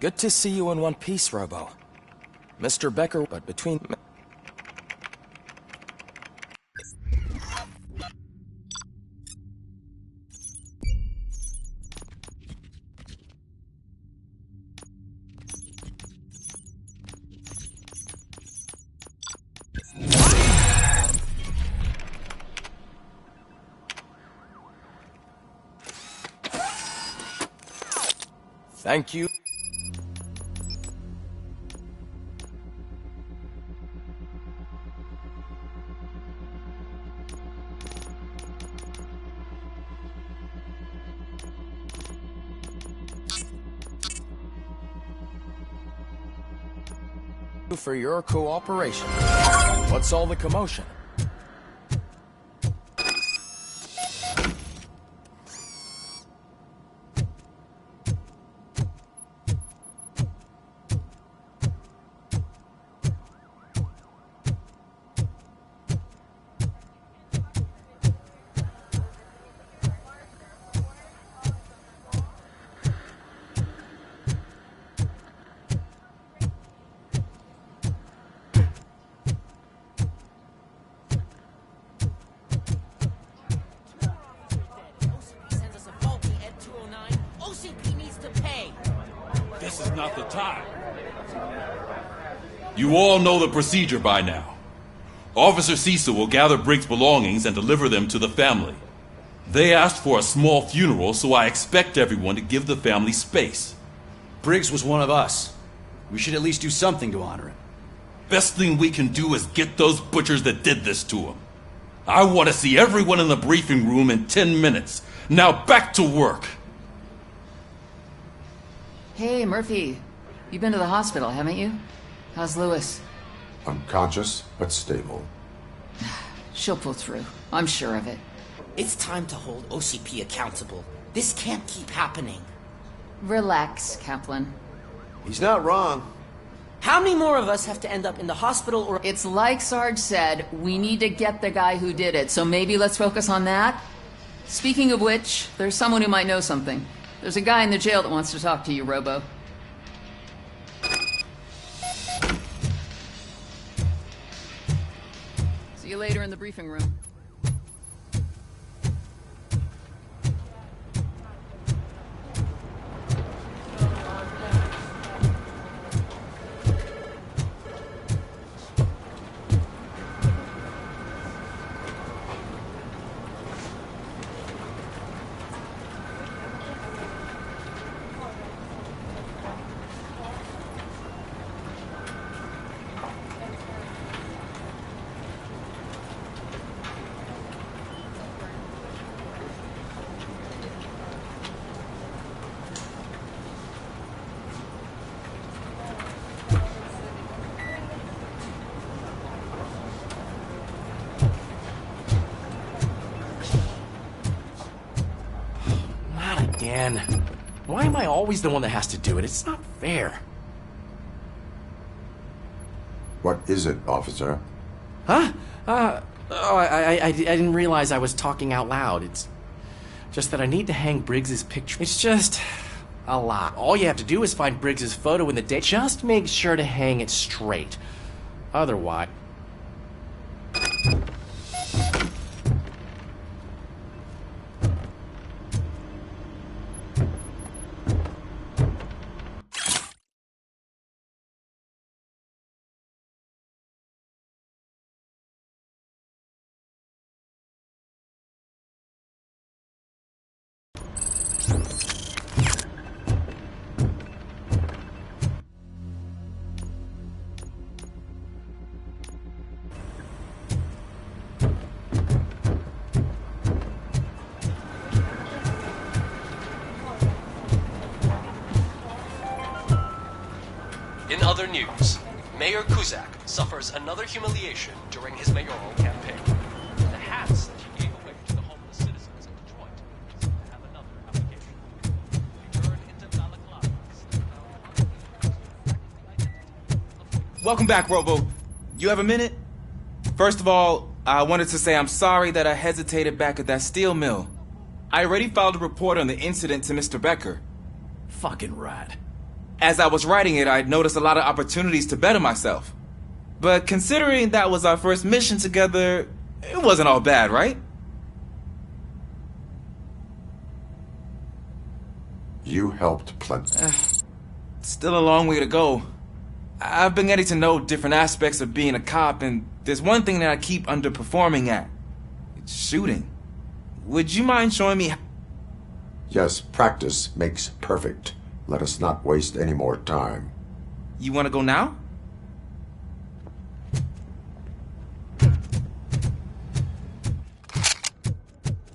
Good to see you in one piece, Robo. Mr. Becker, but between... Thank you. For your cooperation. What's all the commotion? This is not the time. You all know the procedure by now. Officer Cecil will gather Briggs' belongings and deliver them to the family. They asked for a small funeral, so I expect everyone to give the family space. Briggs was one of us. We should at least do something to honor him. Best thing we can do is get those butchers that did this to him. I want to see everyone in the briefing room in 10 minutes. Now back to work. Hey, Murphy. You've been to the hospital, haven't you? How's Lewis? Unconscious, but stable. She'll pull through. I'm sure of it. It's time to hold OCP accountable. This can't keep happening. Relax, Kaplan. He's not wrong. How many more of us have to end up in the hospital or... It's like Sarge said, we need to get the guy who did it, so maybe let's focus on that? Speaking of which, there's someone who might know something. There's a guy in the jail that wants to talk to you, Robo. See you later in the briefing room. Dan, why am I always the one that has to do it? It's not fair. What is it, officer? Huh? I didn't realize I was talking out loud. It's just that I need to hang Briggs's picture. It's just a lot. All you have to do is find Briggs's photo in the date. Just make sure to hang it straight. Otherwise... In other news, Mayor Kuzak suffers another humiliation during his mayoral campaign. The hats that he gave away to the homeless citizens of Detroit seem to have another application. Return into balaclava. Welcome back, Robo. You have a minute? First of all, I wanted to say I'm sorry that I hesitated back at that steel mill. I already filed a report on the incident to Mr. Becker. Fucking rat. As I was writing it, I noticed a lot of opportunities to better myself. But considering that was our first mission together, it wasn't all bad, right? You helped plenty. Still a long way to go. I've been getting to know different aspects of being a cop, and there's one thing that I keep underperforming at. It's shooting. Would you mind showing me? Yes, practice makes perfect. Let us not waste any more time. You want to go now?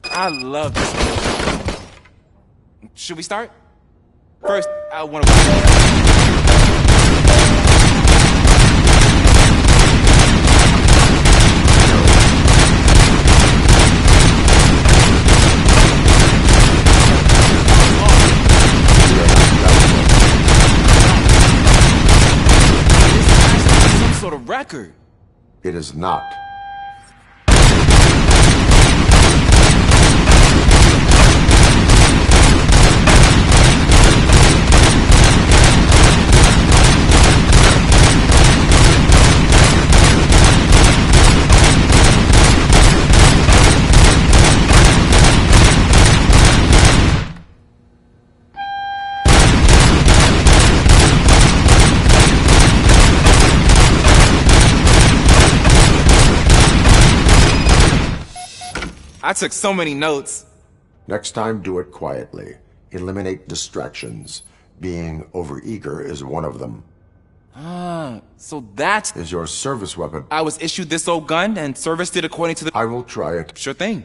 I love this. Should we start? First, I want to... Some sort of record. It is not. I took so many notes. Next time, do it quietly. Eliminate distractions. Being overeager is one of them. So that's... Is your service weapon. I was issued this old gun and serviced it according to the... I will try it. Sure thing.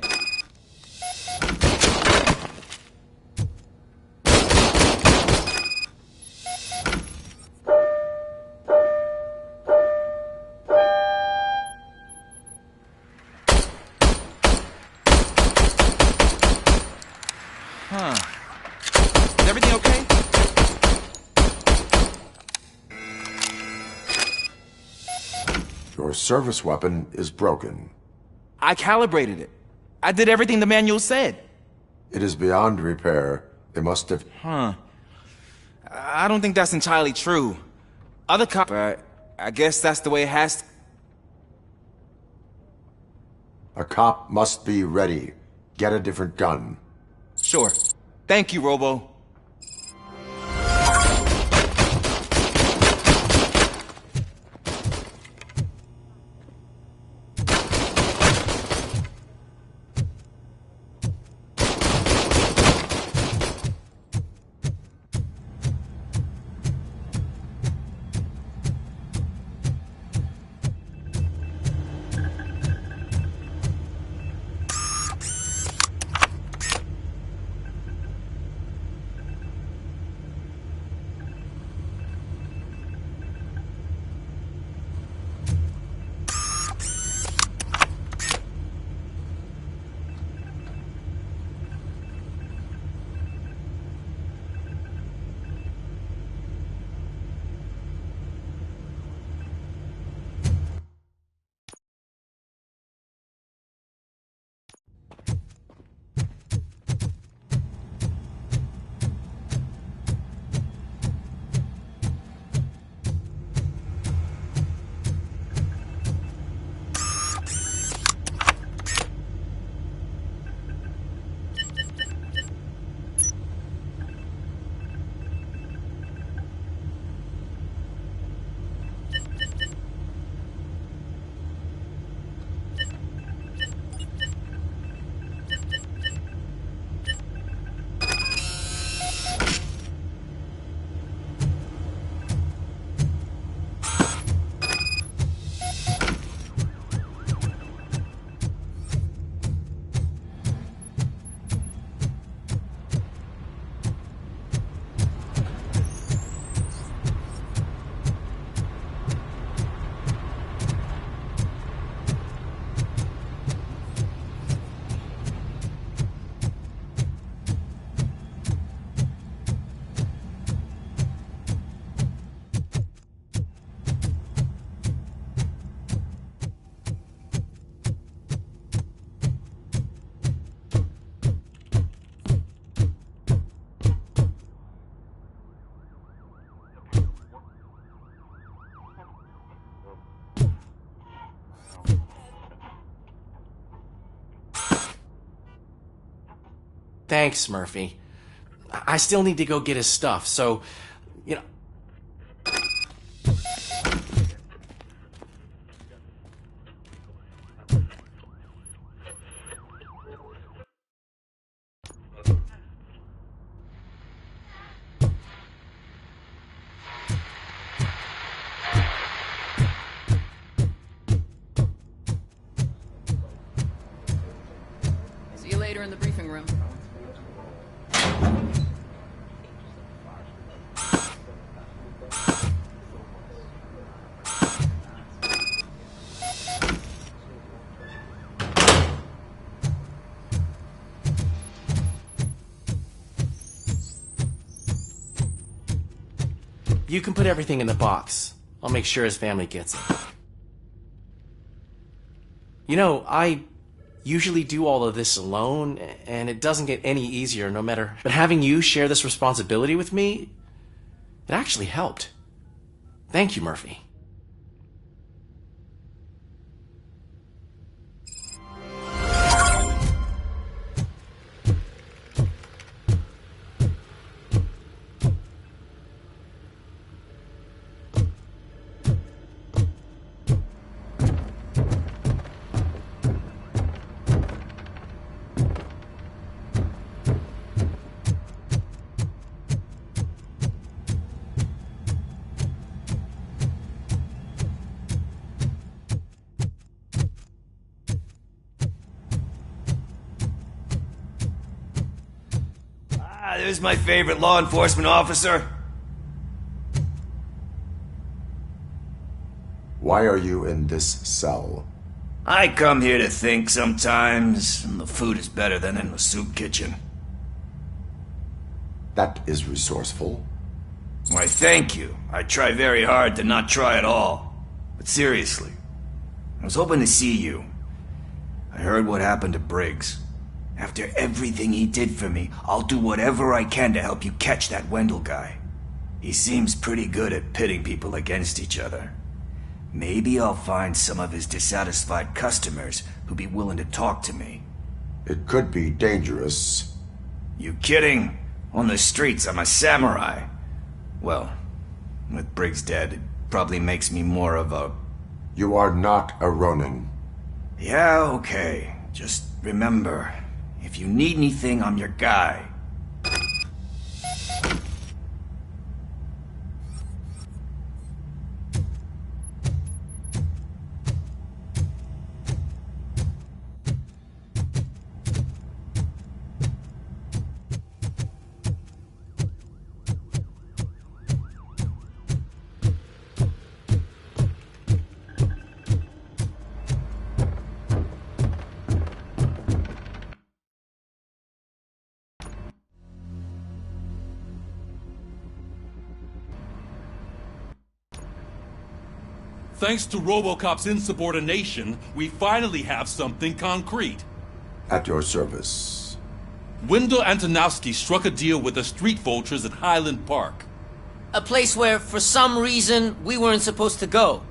Is everything okay? Your service weapon is broken. I calibrated it. I did everything the manual said. It is beyond repair. They must have... I don't think that's entirely true. Other cops... But I guess that's the way it has to... A cop must be ready. Get a different gun. Sure. Thank you, Robo. Thanks, Murphy. I still need to go get his stuff, so, you know... See you later in the briefing room. You can put everything in the box. I'll make sure his family gets it. You know, I usually do all of this alone, and it doesn't get any easier no matter... But having you share this responsibility with me, it actually helped. Thank you, Murphy. There's my favorite law enforcement officer. Why are you in this cell? I come here to think sometimes, and the food is better than in the soup kitchen. That is resourceful. Why, thank you. I try very hard to not try at all. But seriously, I was hoping to see you. I heard what happened to Briggs. After everything he did for me, I'll do whatever I can to help you catch that Wendell guy. He seems pretty good at pitting people against each other. Maybe I'll find some of his dissatisfied customers who'd be willing to talk to me. It could be dangerous. You kidding? On the streets, I'm a samurai. Well, with Briggs dead, it probably makes me more of a... You are not a Ronin. Yeah, okay. Just remember, if you need anything, I'm your guy. Thanks to RoboCop's insubordination, we finally have something concrete. At your service. Wendell Antonowski struck a deal with the street vultures at Highland Park. A place where, for some reason, we weren't supposed to go.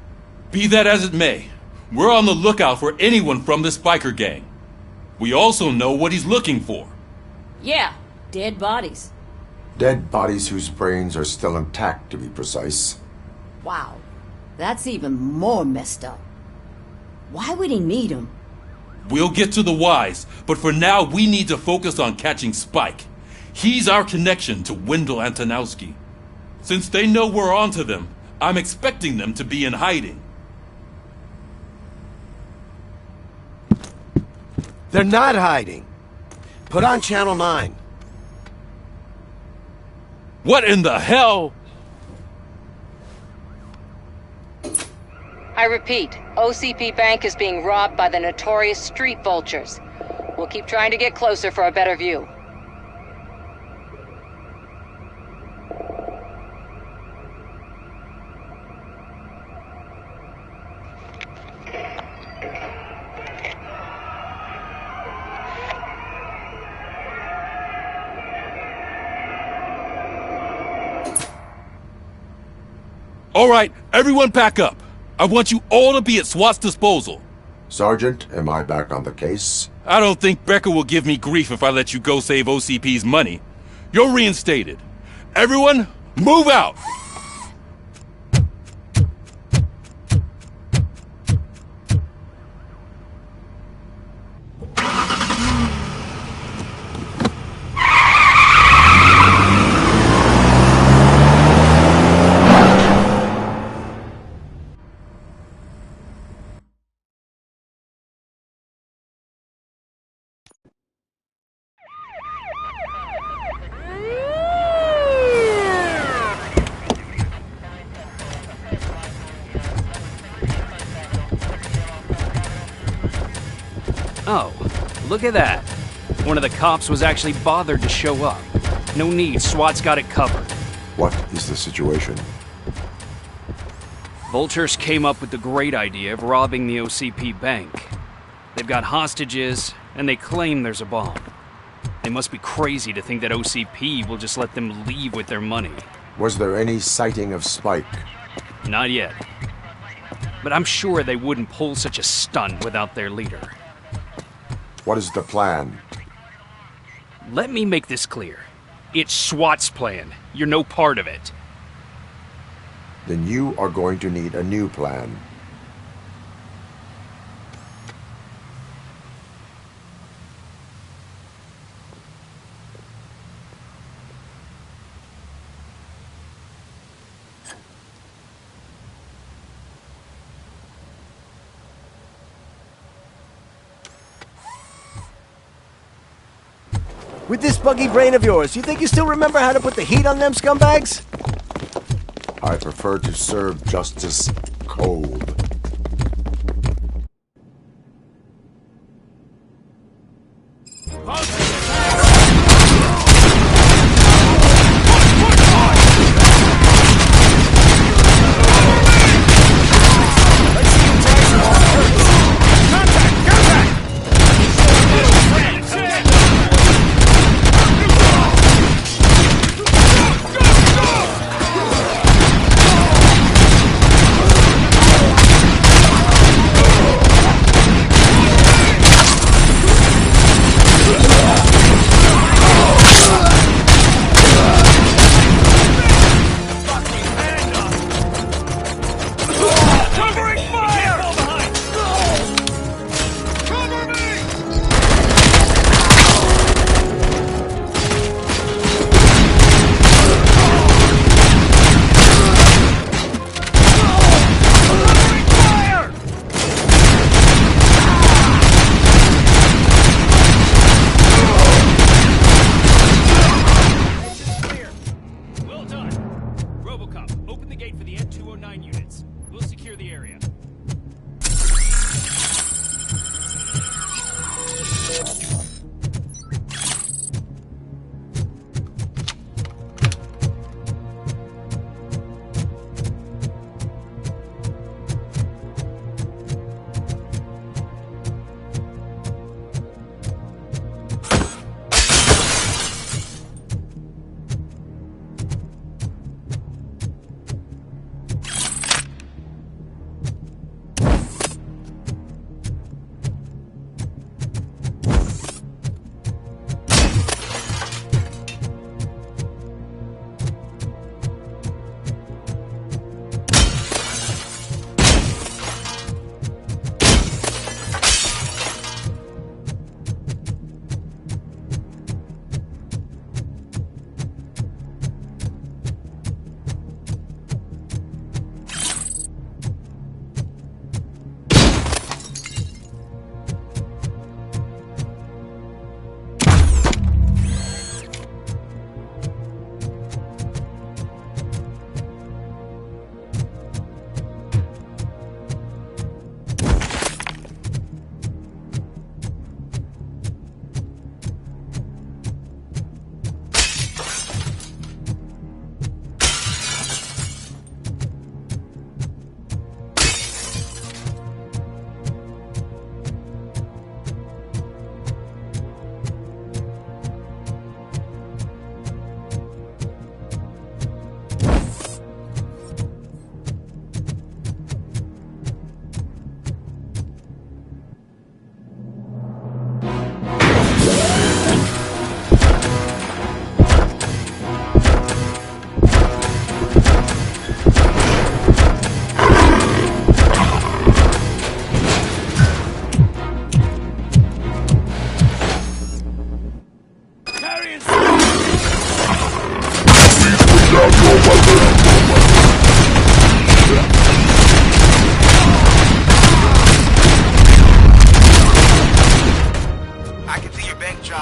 Be that as it may, we're on the lookout for anyone from this biker gang. We also know what he's looking for. Yeah, dead bodies. Dead bodies whose brains are still intact, to be precise. Wow, that's even more messed up. Why would he need them? We'll get to the whys, but for now we need to focus on catching Spike. He's our connection to Wendell Antonowski. Since they know we're onto them, I'm expecting them to be in hiding. They're not hiding. Put on Channel 9. What in the hell? I repeat, OCP Bank is being robbed by the notorious street vultures. We'll keep trying to get closer for a better view. All right, everyone pack up. I want you all to be at SWAT's disposal. Sergeant, am I back on the case? I don't think Becker will give me grief if I let you go save OCP's money. You're reinstated. Everyone, move out! Oh, look at that. One of the cops was actually bothered to show up. No need, SWAT's got it covered. What is the situation? Vultures came up with the great idea of robbing the OCP bank. They've got hostages, and they claim there's a bomb. They must be crazy to think that OCP will just let them leave with their money. Was there any sighting of Spike? Not yet. But I'm sure they wouldn't pull such a stunt without their leader. What is the plan? Let me make this clear. It's SWAT's plan. You're no part of it. Then you are going to need a new plan. With this buggy brain of yours, you think you still remember how to put the heat on them scumbags? I prefer to serve justice cold.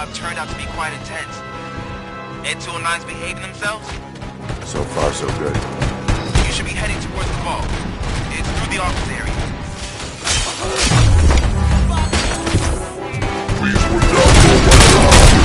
job turned out to be quite intense. Ed 209's behaving themselves? So far, so good. You should be heading towards the vault. It's through the office area. Please put down your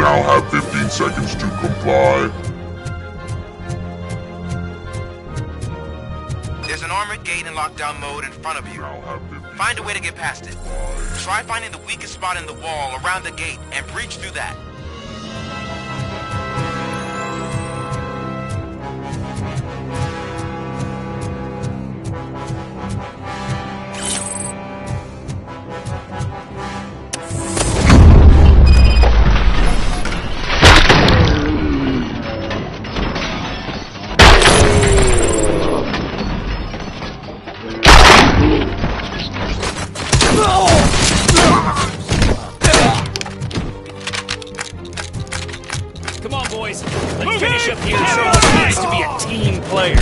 now have 15 seconds to comply. There's an armored gate in lockdown mode in front of you. Find a way to get past it. Try finding the weakest spot in the wall around the gate and breach through that. Come on, boys. Let's finish up here and show what it means to be a team player.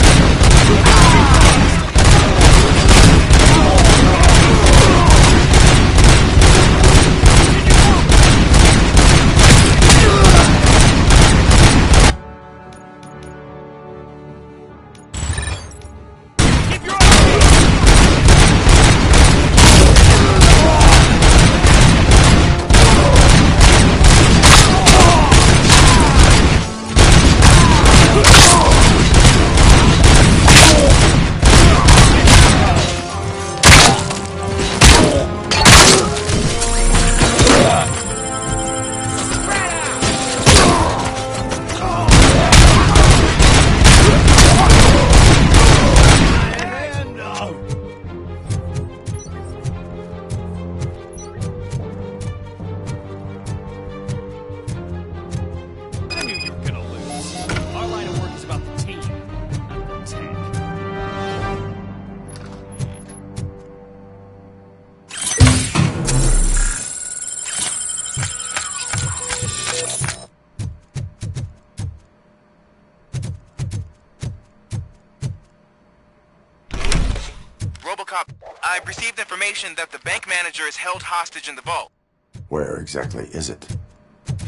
I've received information that the bank manager is held hostage in the vault. Where exactly is it?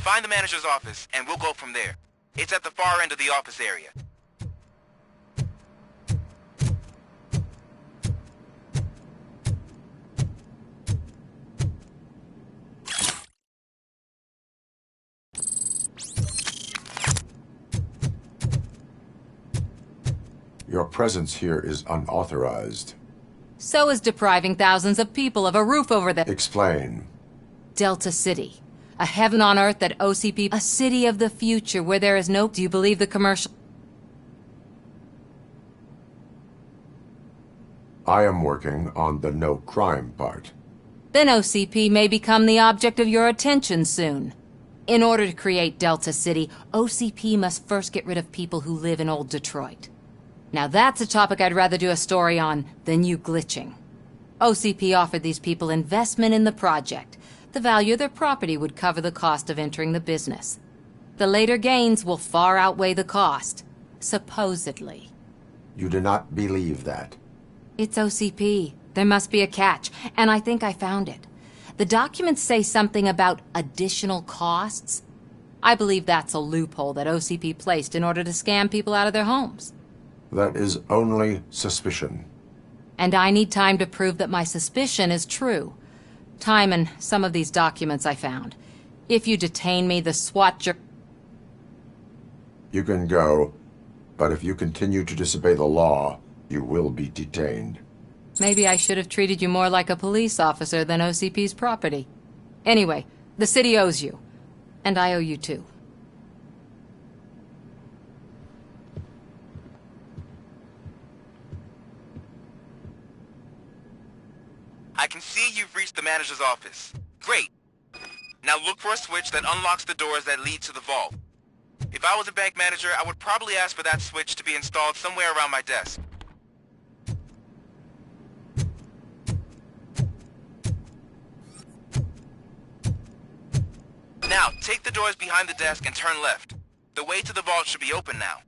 Find the manager's office, and we'll go from there. It's at the far end of the office area. Your presence here is unauthorized. So is depriving thousands of people of a roof over their... Explain. Delta City. A heaven on earth that OCP... A city of the future where there is no... Do you believe the commercial... I am working on the no crime part. Then OCP may become the object of your attention soon. In order to create Delta City, OCP must first get rid of people who live in old Detroit. Now that's a topic I'd rather do a story on than you glitching. OCP offered these people investment in the project. The value of their property would cover the cost of entering the business. The later gains will far outweigh the cost, supposedly. You do not believe that? It's OCP. There must be a catch, and I think I found it. The documents say something about additional costs. I believe that's a loophole that OCP placed in order to scam people out of their homes. That is only suspicion. And I need time to prove that my suspicion is true. Time and some of these documents I found. If you detain me, the SWAT You can go, but if you continue to disobey the law, you will be detained. Maybe I should have treated you more like a police officer than OCP's property. Anyway, the city owes you. And I owe you too. I can see you've reached the manager's office. Great. Now look for a switch that unlocks the doors that lead to the vault. If I was a bank manager, I would probably ask for that switch to be installed somewhere around my desk. Now, take the doors behind the desk and turn left. The way to the vault should be open now.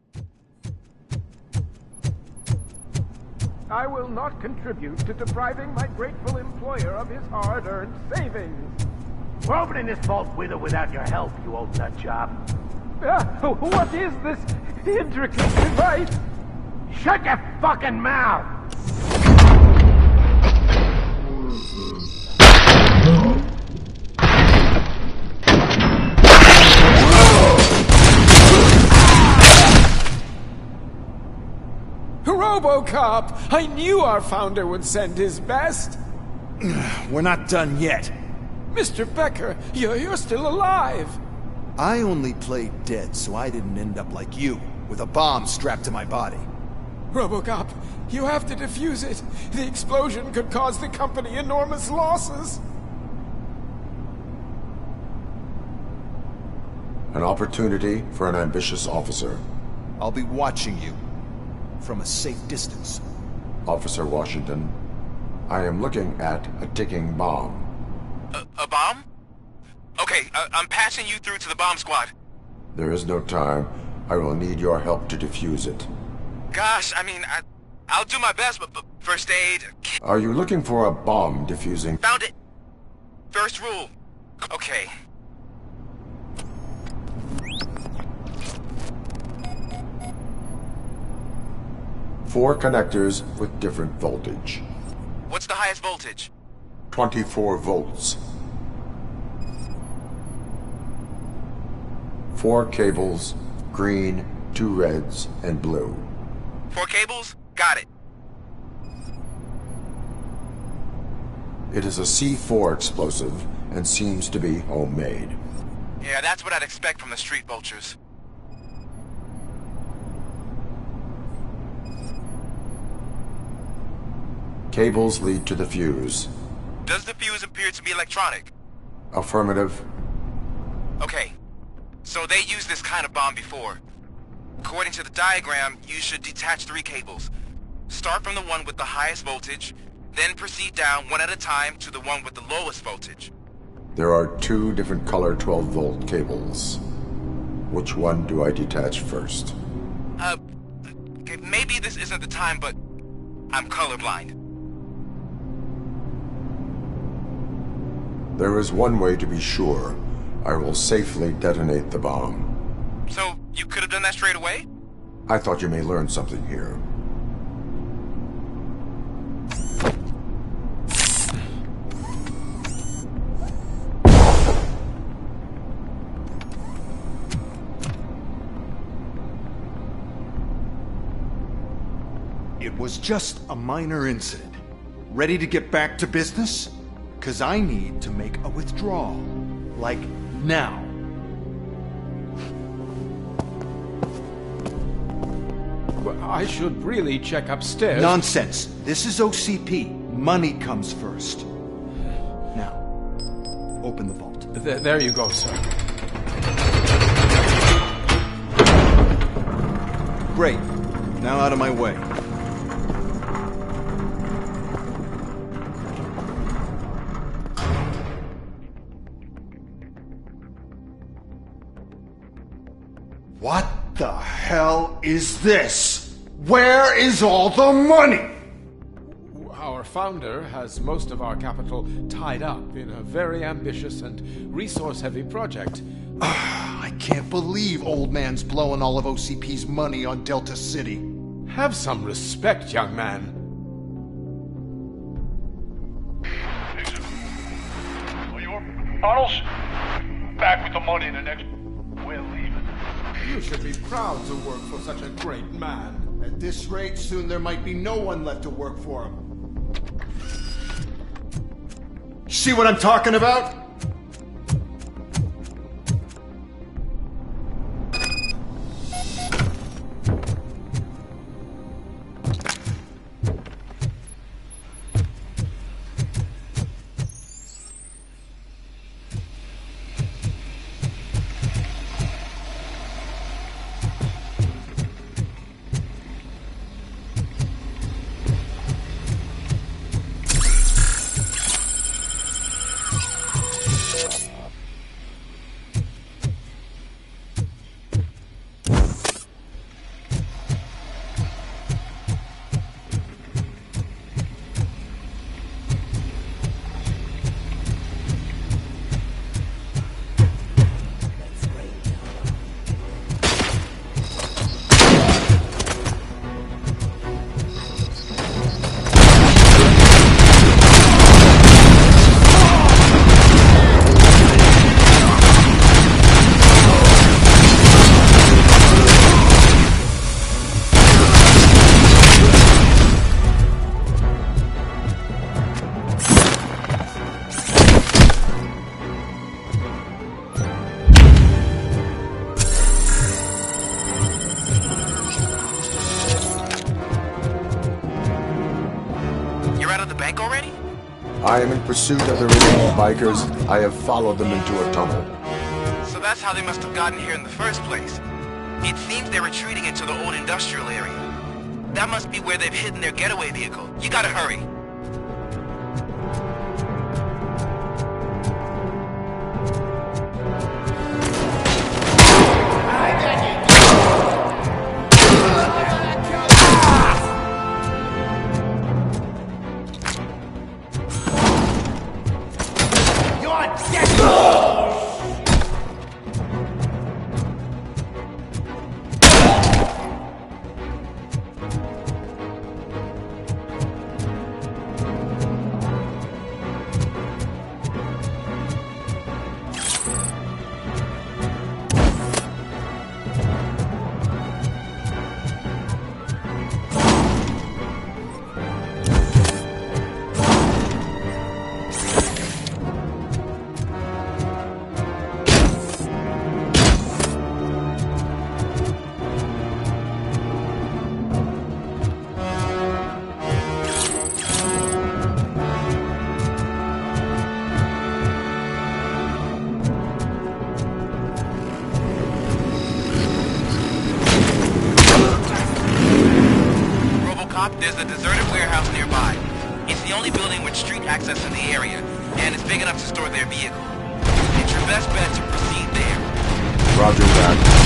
I will not contribute to depriving my grateful employer of his hard-earned savings. We're opening this vault with or without your help, you old nut job. What is this intricate device? Shut your fucking mouth! RoboCop! I knew our founder would send his best! We're not done yet. Mr. Becker, you're still alive! I only played dead so I didn't end up like you, with a bomb strapped to my body. RoboCop, you have to defuse it. The explosion could cause the company enormous losses. An opportunity for an ambitious officer. I'll be watching you. From a safe distance. Officer Washington, I am looking at a ticking bomb. A bomb? Okay, I'm passing you through to the bomb squad. There is no time. I will need your help to defuse it. Gosh, I mean, I'll do my best, but first aid... Are you looking for a bomb defusing? Found it! First rule. Okay. Four connectors with different voltage. What's the highest voltage? 24 volts. 4 cables, green, 2 reds, and blue. 4 cables? Got it. It is a C4 explosive and seems to be homemade. Yeah, that's what I'd expect from the street vultures. Cables lead to the fuse. Does the fuse appear to be electronic? Affirmative. Okay. So they used this kind of bomb before. According to the diagram, you should detach 3 cables. Start from the one with the highest voltage, then proceed down one at a time to the one with the lowest voltage. There are 2 different color 12-volt cables. Which one do I detach first? Okay, maybe this isn't the time, but I'm colorblind. There is one way to be sure. I will safely detonate the bomb. So, you could have done that straight away? I thought you may learn something here. It was just a minor incident. Ready to get back to business? 'Cause I need to make a withdrawal. Like, now. I should really check upstairs. Nonsense. This is OCP. Money comes first. Now, open the vault. There you go, sir. Great. Now out of my way. What the hell is this? Where is all the money? Our founder has most of our capital tied up in a very ambitious and resource-heavy project. I can't believe old man's blowing all of OCP's money on Delta City. Have some respect, young man. Arnold's back with the money in the next... We're leaving. You should be proud to work for such a great man. At this rate, soon there might be no one left to work for him. See what I'm talking about? I am in pursuit of the remaining bikers. I have followed them into a tunnel. So that's how they must have gotten here in the first place. It seems they're retreating into the old industrial area. That must be where they've hidden their getaway vehicle. You gotta hurry. There's a deserted warehouse nearby. It's the only building with street access in the area, and it's big enough to store their vehicle. It's your best bet to proceed there. Roger that.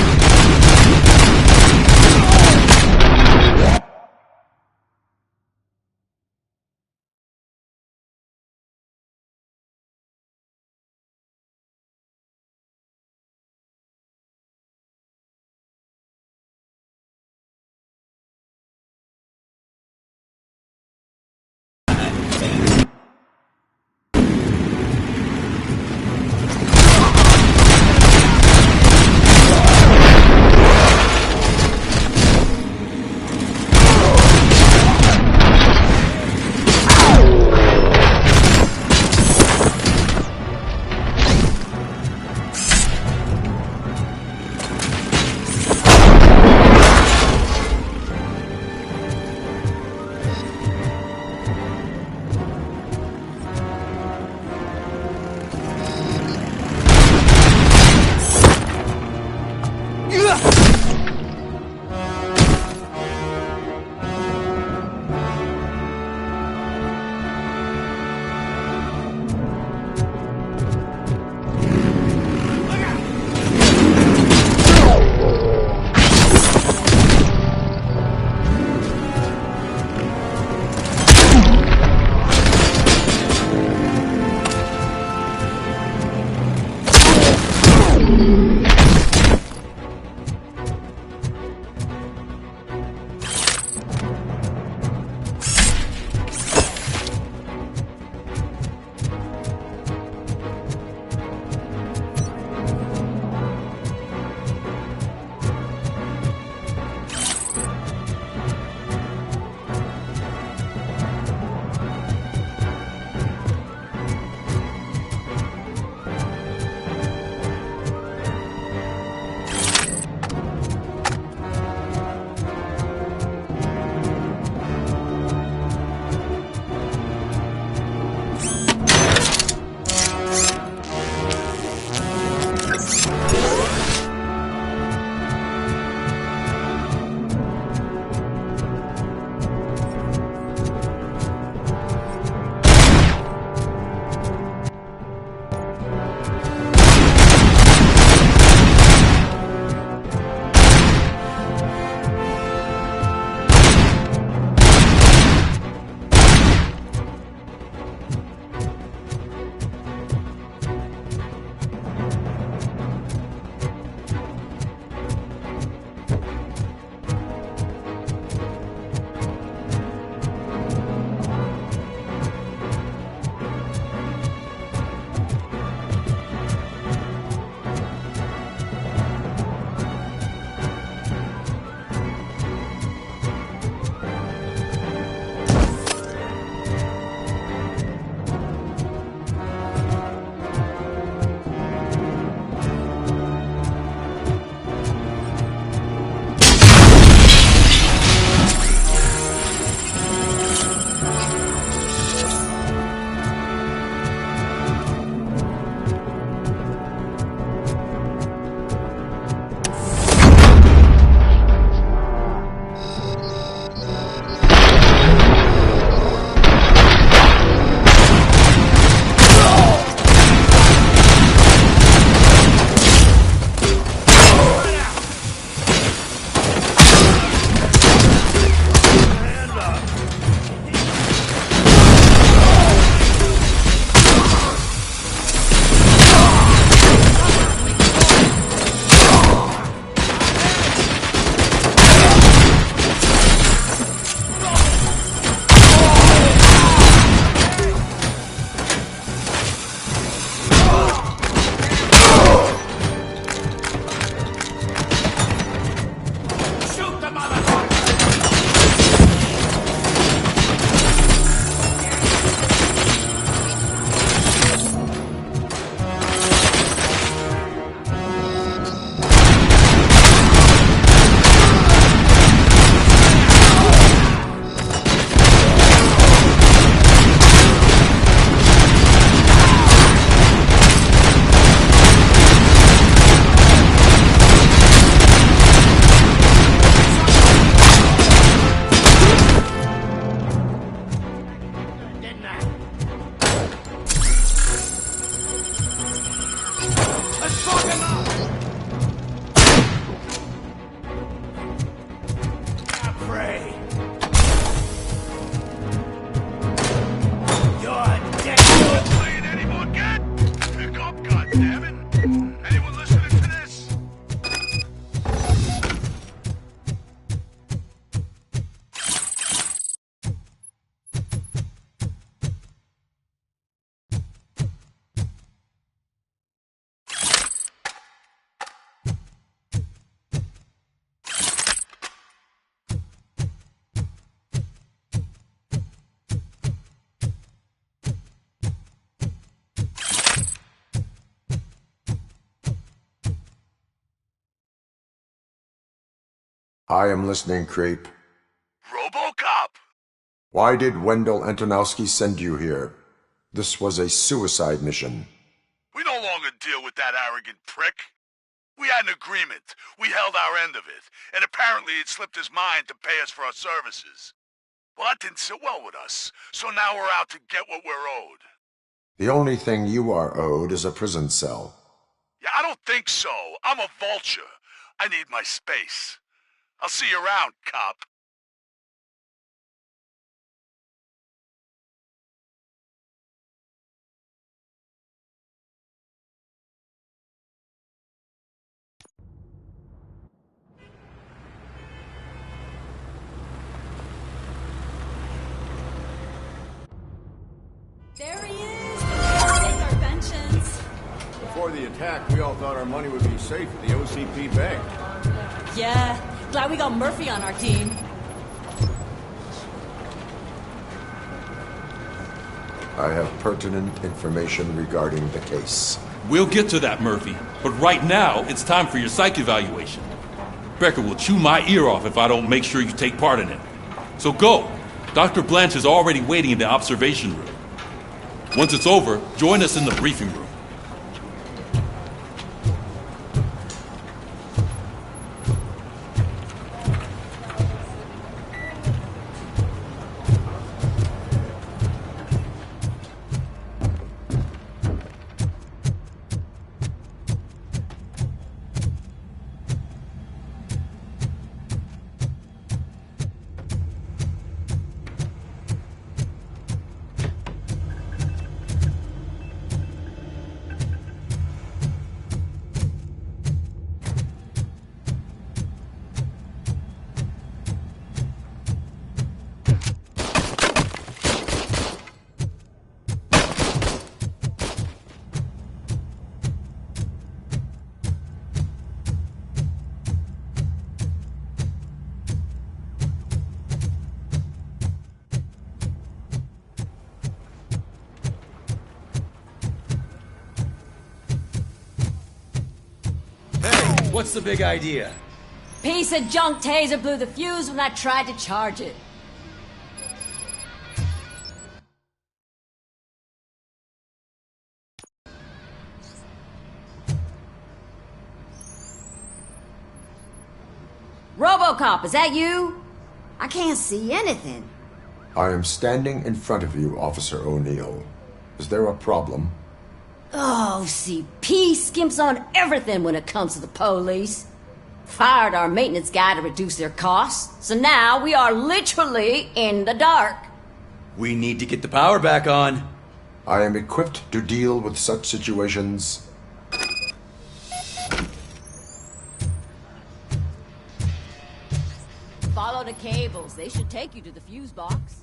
I am listening, creep. RoboCop! Why did Wendell Antonowski send you here? This was a suicide mission. We no longer deal with that arrogant prick. We had an agreement. We held our end of it, and apparently it slipped his mind to pay us for our services. Well, that didn't sit well with us, so now we're out to get what we're owed. The only thing you are owed is a prison cell. Yeah, I don't think so. I'm a vulture. I need my space. I'll see you around, cop. There he is! Take our pensions. Before the attack, we all thought our money would be safe at the OCP bank. Yeah, glad we got Murphy on our team. I have pertinent information regarding the case. We'll get to that, Murphy. But right now, it's time for your psych evaluation. Becker will chew my ear off if I don't make sure you take part in it. So go. Dr. Blanche is already waiting in the observation room. Once it's over, join us in the briefing room. What's the big idea? Piece of junk taser blew the fuse when I tried to charge it. RoboCop, is that you? I can't see anything. I am standing in front of you, Officer O'Neill. Is there a problem? OCP skimps on everything when it comes to the police. Fired our maintenance guy to reduce their costs, so now we are literally in the dark. We need to get the power back on. I am equipped to deal with such situations. Follow the cables. They should take you to the fuse box.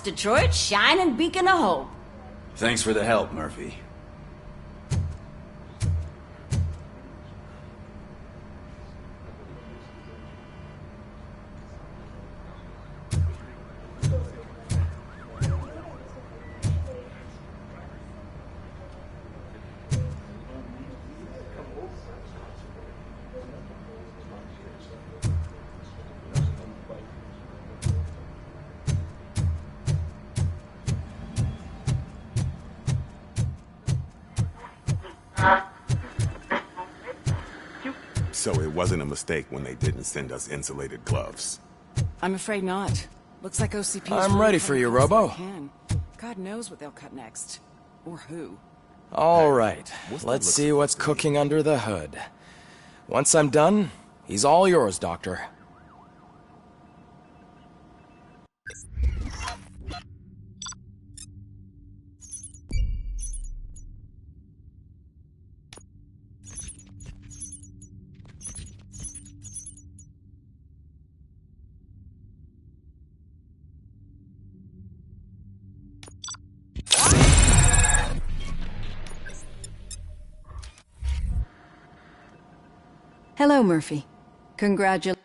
Detroit's shining beacon of hope. Thanks for the help, Murphy. So it wasn't a mistake when they didn't send us insulated gloves. I'm afraid not. Looks like OCP is I'm really ready for you, cutting Robo. what they can. God knows what they'll cut next. Or who. All right, what's that let's look see what's cooking under the hood. Once I'm done, he's all yours, Doctor. Hello, Murphy. Congratulations.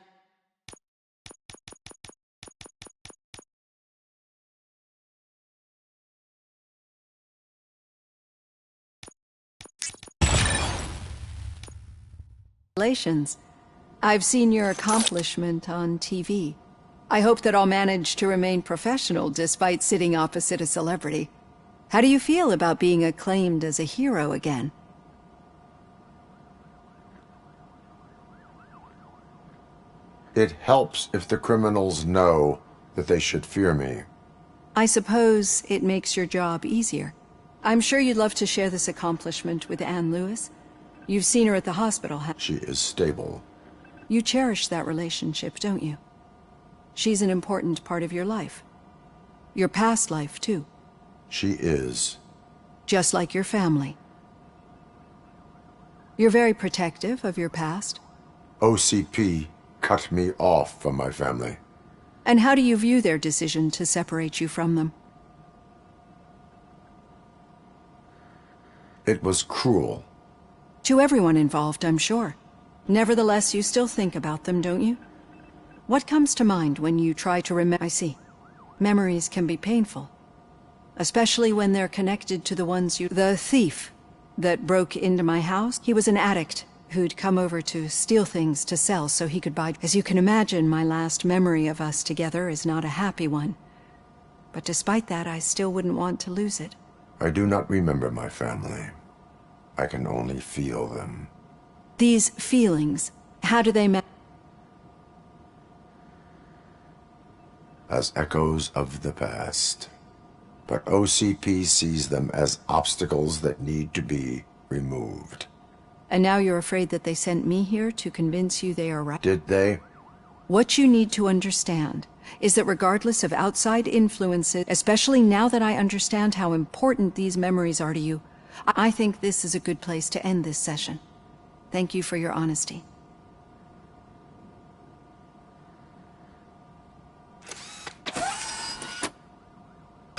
I've seen your accomplishment on TV. I hope that I'll manage to remain professional despite sitting opposite a celebrity. How do you feel about being acclaimed as a hero again? It helps if the criminals know that they should fear me. I suppose it makes your job easier. I'm sure you'd love to share this accomplishment with Anne Lewis. You've seen her at the hospital. She is stable. You cherish that relationship, don't you? She's an important part of your life. Your past life, too. She is. Just like your family. You're very protective of your past. OCP cut me off from my family. And how do you view their decision to separate you from them? It was cruel. To everyone involved, I'm sure. Nevertheless, you still think about them, don't you? What comes to mind when you try to remember? I see. Memories can be painful. Especially when they're connected to the ones you... The thief that broke into my house, he was an addict who'd come over to steal things to sell so he could buy... As you can imagine, my last memory of us together is not a happy one. But despite that, I still wouldn't want to lose it. I do not remember my family. I can only feel them. These feelings, how do they as echoes of the past. But OCP sees them as obstacles that need to be removed. And now you're afraid that they sent me here to convince you they are right? Did they? What you need to understand is that regardless of outside influences, especially now that I understand how important these memories are to you, I think this is a good place to end this session. Thank you for your honesty.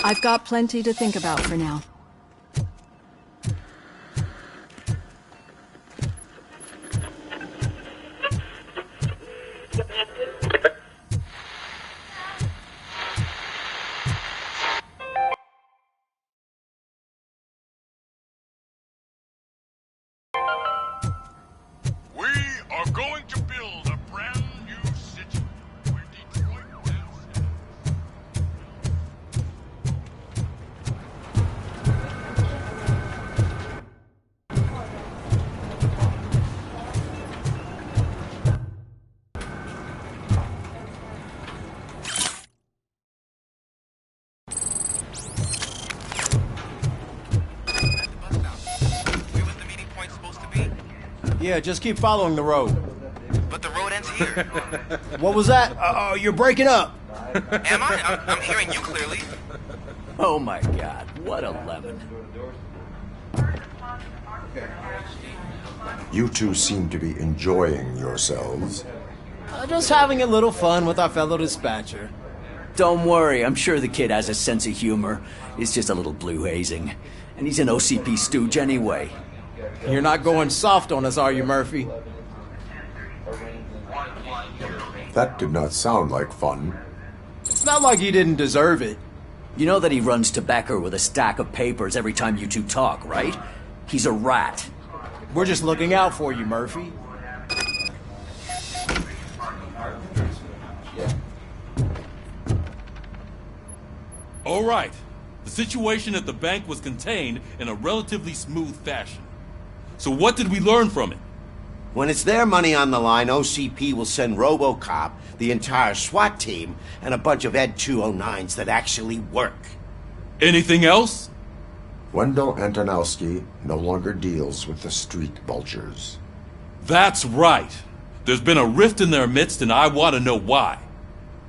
I've got plenty to think about for now. We are going to build a brand new city where Detroit lives. Yeah, just keep following the road. But the road ends here. What was that? Oh, you're breaking up. Am I? I'm hearing you clearly. Oh my god, what a lemon. You two seem to be enjoying yourselves. Just having a little fun with our fellow dispatcher. Don't worry, I'm sure the kid has a sense of humor. He's just a little blue hazing. And he's an OCP stooge anyway. You're not going soft on us, are you, Murphy? That did not sound like fun. It's not like he didn't deserve it. You know that he runs to Becker with a stack of papers every time you two talk, right? He's a rat. We're just looking out for you, Murphy. All right. The situation at the bank was contained in a relatively smooth fashion. So what did we learn from it? When it's their money on the line, OCP will send RoboCop, the entire SWAT team, and a bunch of Ed 209s that actually work. Anything else? Wendell Antonowski no longer deals with the street vultures. That's right. There's been a rift in their midst, and I want to know why.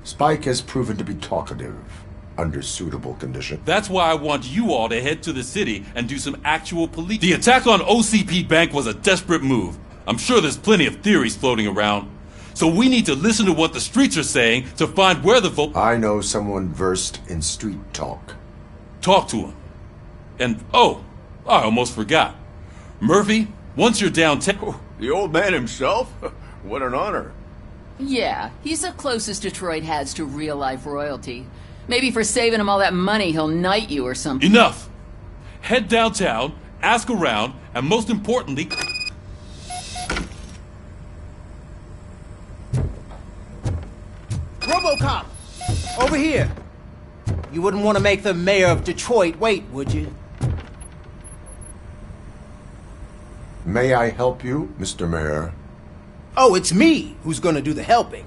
Spike has proven to be talkative, under suitable conditions. That's why I want you all to head to the city and do some actual police. The attack on OCP Bank was a desperate move. I'm sure there's plenty of theories floating around. So we need to listen to what the streets are saying to find where the I know someone versed in street talk. Talk to him. And, oh, I almost forgot. Murphy, once you're downtown... The old man himself? What an honor. Yeah, he's the closest Detroit has to real-life royalty. Maybe for saving him all that money, he'll knight you or something. Enough! Head downtown, ask around, and most importantly... RoboCop! Over here! You wouldn't want to make the mayor of Detroit wait, would you? May I help you, Mr. Mayor? Oh, it's me who's gonna do the helping.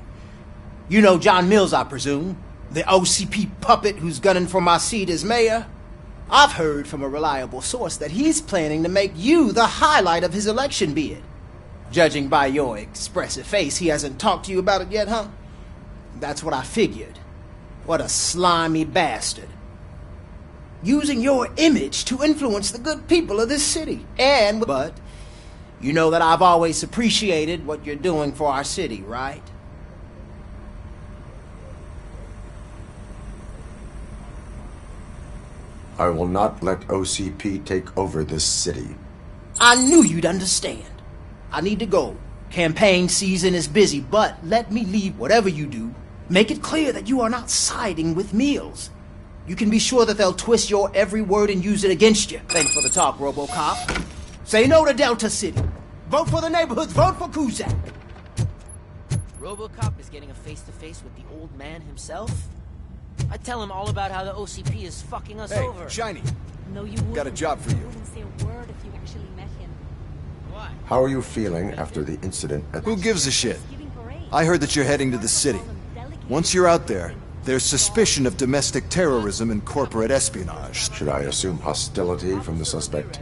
You know John Mills, I presume? The OCP puppet who's gunning for my seat as mayor? I've heard from a reliable source that he's planning to make you the highlight of his election bid. Judging by your expressive face, he hasn't talked to you about it yet, huh? That's what I figured. What a slimy bastard. Using your image to influence the good people of this city. But you know that I've always appreciated what you're doing for our city, right? I will not let OCP take over this city. I knew you'd understand. I need to go. Campaign season is busy, but let me leave whatever you do. Make it clear that you are not siding with Mills. You can be sure that they'll twist your every word and use it against you. Thanks for the talk, RoboCop. Say no to Delta City. Vote for the neighborhoods. Vote for Kuzak. RoboCop is getting a face-to-face with the old man himself? I tell him all about how the OCP is fucking us over. Hey, Shiny. No, you wouldn't. Got a job for you. You wouldn't say a word if you actually met him. Why? How are you feeling after the incident at... Who gives a shit? I heard that you're heading to the city. Once you're out there, there's suspicion of domestic terrorism and corporate espionage. Should I assume hostility from the suspect?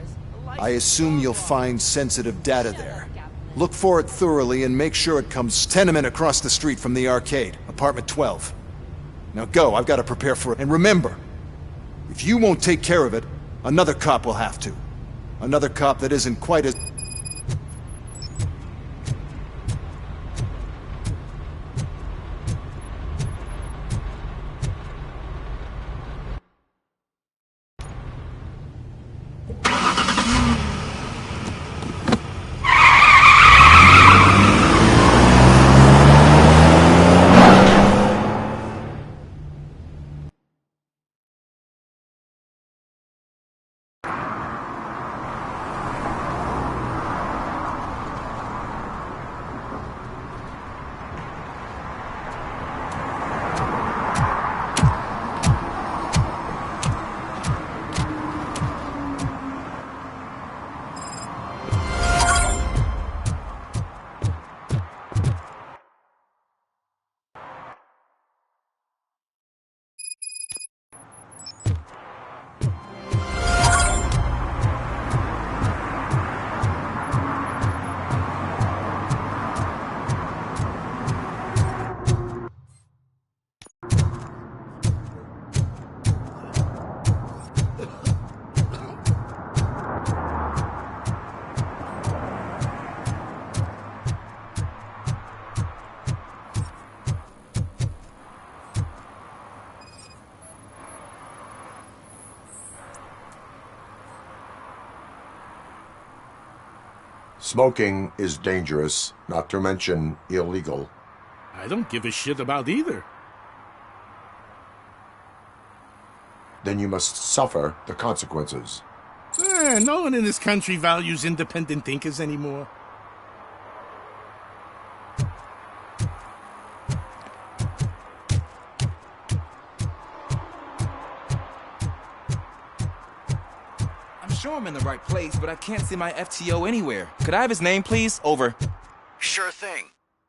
I assume you'll find sensitive data there. Look for it thoroughly and make sure it comes tenement across the street from the arcade, apartment 12. Now go, I've got to prepare for it. And remember, if you won't take care of it, another cop will have to. Another cop that isn't quite as... Smoking is dangerous, not to mention illegal. I don't give a shit about either. Then you must suffer the consequences. No one in this country values independent thinkers anymore. I'm sure I'm in the right place, but I can't see my FTO anywhere. Could I have his name, please? Over. Sure thing.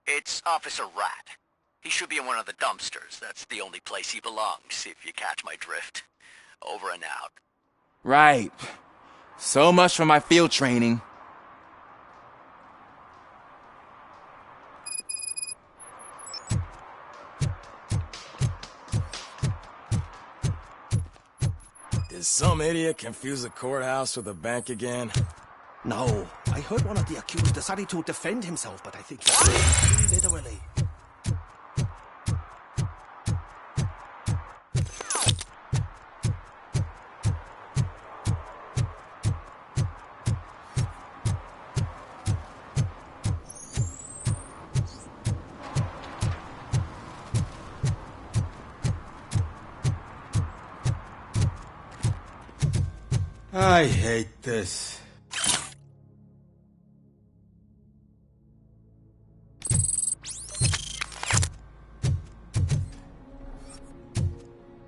It's Officer Rat. He should be in one of the dumpsters. That's the only place he belongs, if you catch my drift. Over and out. Right. So much for my field training. Did some idiot confuse the courthouse with a bank again? No, I heard one of the accused decided to defend himself, but I think he literally. I hate this.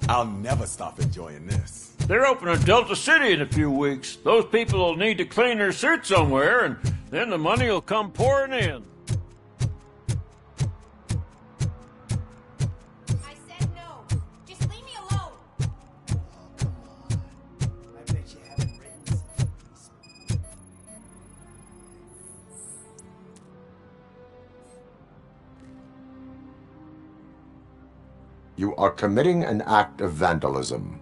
I'll never stop enjoying this. They're opening Delta City in a few weeks. Those people will need to clean their suits somewhere, and then the money will come pouring in. You are committing an act of vandalism.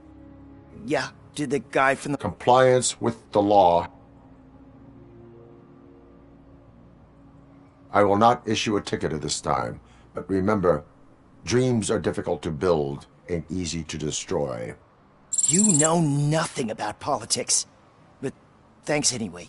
Yeah, did the guy from the... Compliance with the law. I will not issue a ticket at this time, but remember, dreams are difficult to build and easy to destroy. You know nothing about politics, but thanks anyway.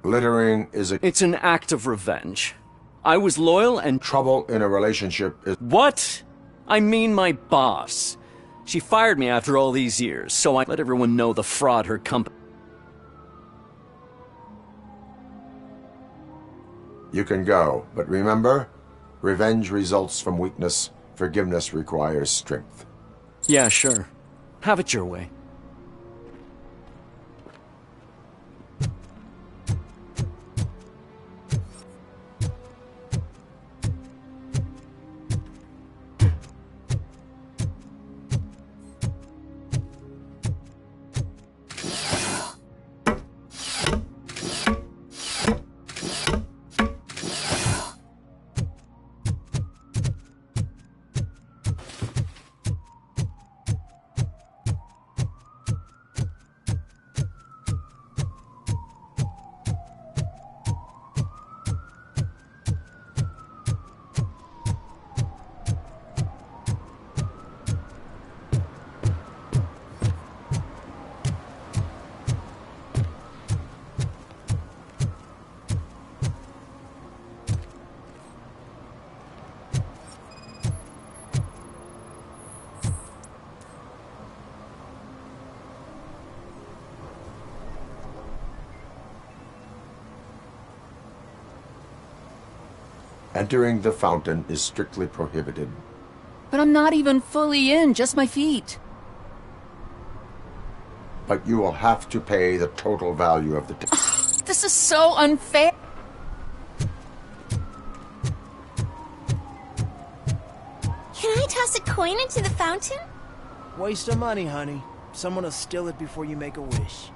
Littering is a... It's an act of revenge. I was loyal and... Trouble in a relationship is... What? I mean my boss. She fired me after all these years, so I let everyone know the fraud her company... You can go, but remember, revenge results from weakness, forgiveness requires strength. Yeah, sure. Have it your way. Entering the fountain is strictly prohibited. But I'm not even fully in, just my feet. But you will have to pay the total value of the This is so unfair. Can I toss a coin into the fountain? Waste of money, honey. Someone will steal it before you make a wish.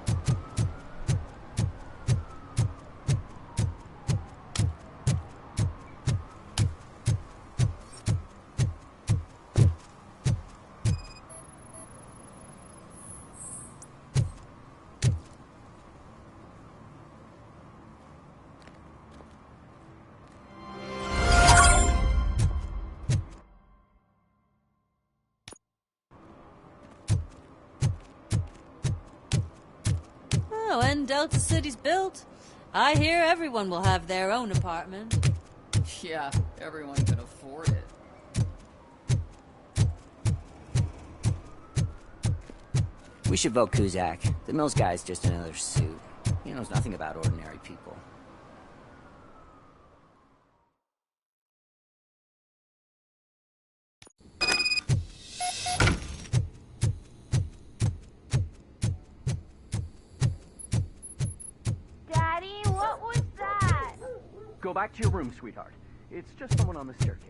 Oh, when Delta City's built, I hear everyone will have their own apartment. Yeah, everyone can afford it. We should vote Kuzak. The Mills guy's just another suit. He knows nothing about ordinary people. Daddy, what was that? Go back to your room, sweetheart. It's just someone on the staircase.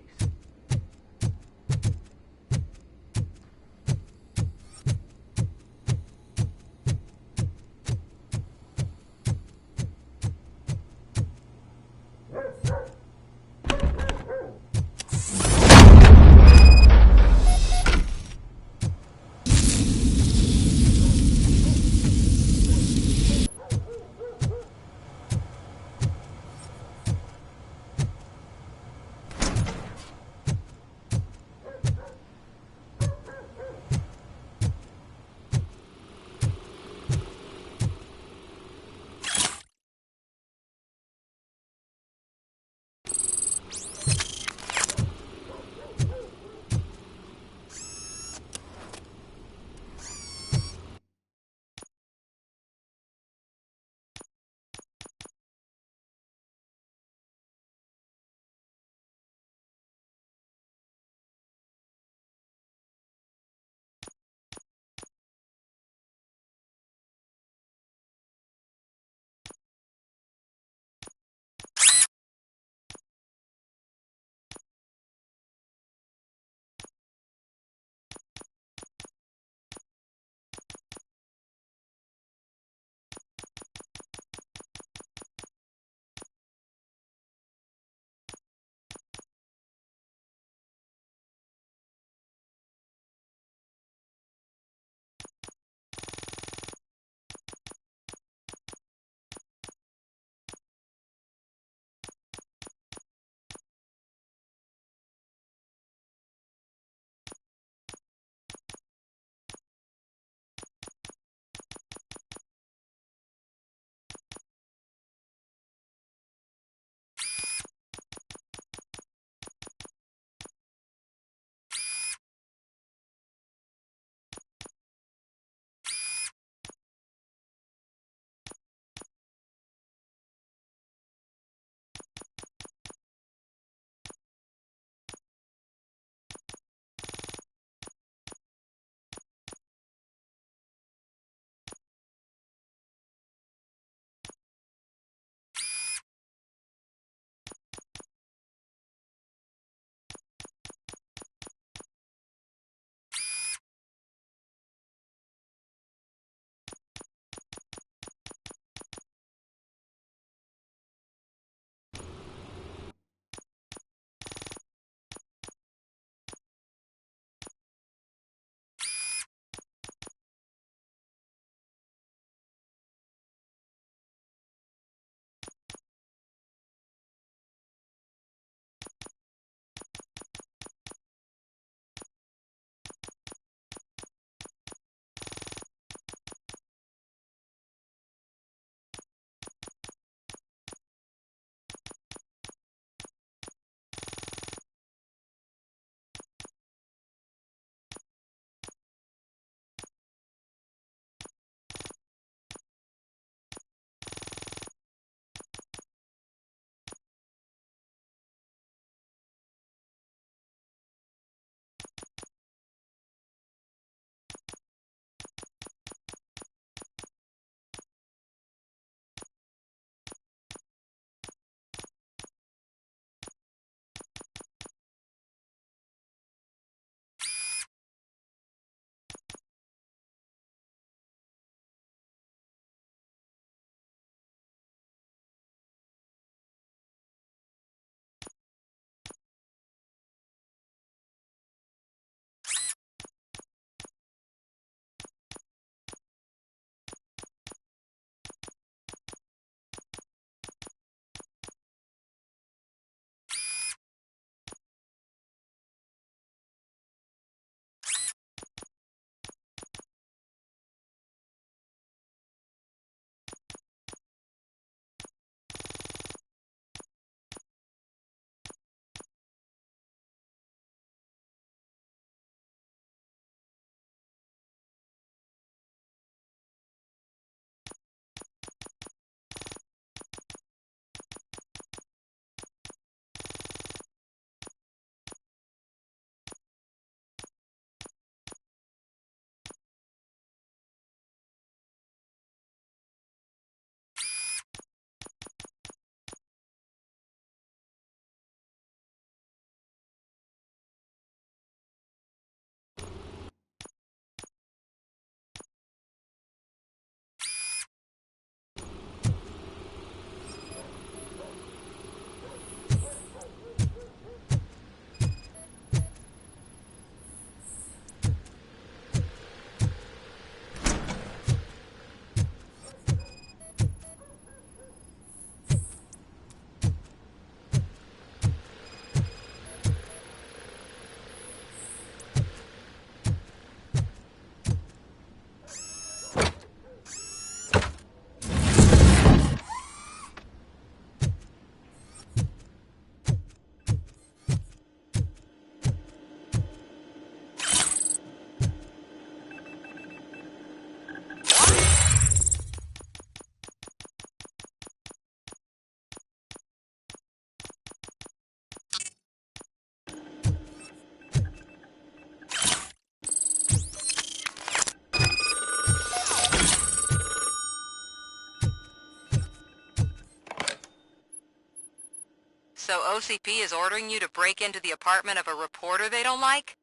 OCP is ordering you to break into the apartment of a reporter they don't like?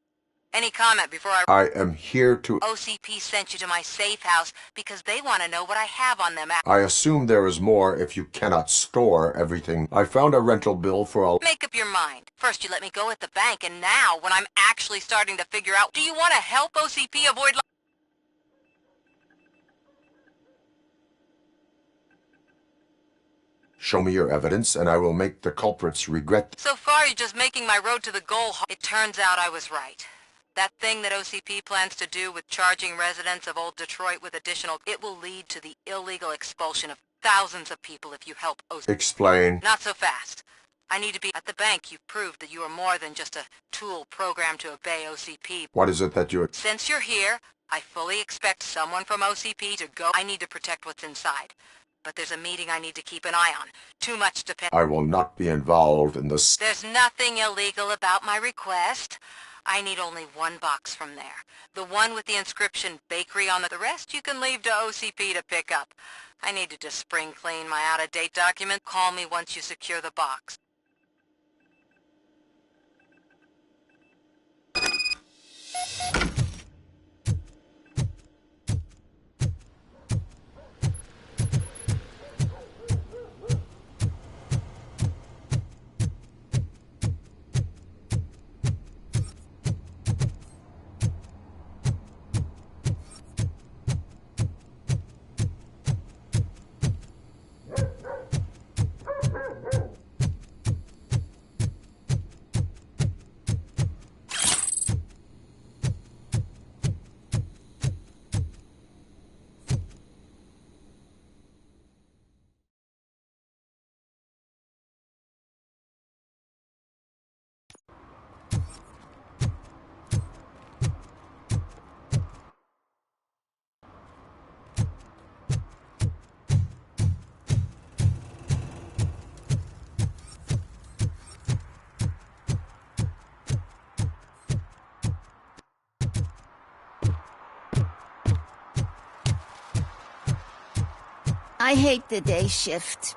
Any comment before I... I am here to... OCP sent you to my safe house because they want to know what I have on them. I assume there is more if you cannot store everything. I found a rental bill for a... Make up your mind. First you let me go at the bank, and now, when I'm actually starting to figure out, do you want to help OCP avoid... Show me your evidence, and I will make the culprits regret... So far, you're just making my road to the goal. It turns out I was right. That thing that OCP plans to do with charging residents of Old Detroit with additional... It will lead to the illegal expulsion of thousands of people if you help OCP. Explain. Not so fast. I need to be... At the bank, you've proved that you are more than just a tool programmed to obey OCP. What is it that you... Since you're here, I fully expect someone from OCP to go... I need to protect what's inside. But there's a meeting I need to keep an eye on. Too much depends... I will not be involved in this... There's nothing illegal about my request. I need only one box from there. The one with the inscription bakery on the rest you can leave to OCP to pick up. I need to just spring clean my out-of-date document. Call me once you secure the box. I hate the day shift.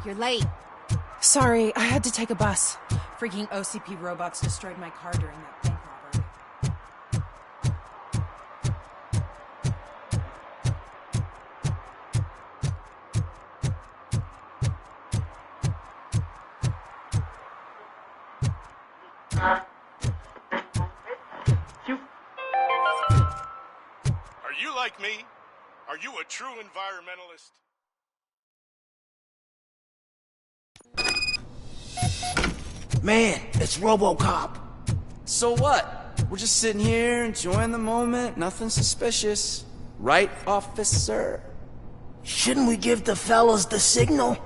You're late. Sorry, I had to take a bus. Freaking OCP robots destroyed my car during that bank robbery. Are you like me? Are you a true environmentalist? Man, it's RoboCop. So what? We're just sitting here enjoying the moment, nothing suspicious. Right, officer? Shouldn't we give the fellas the signal?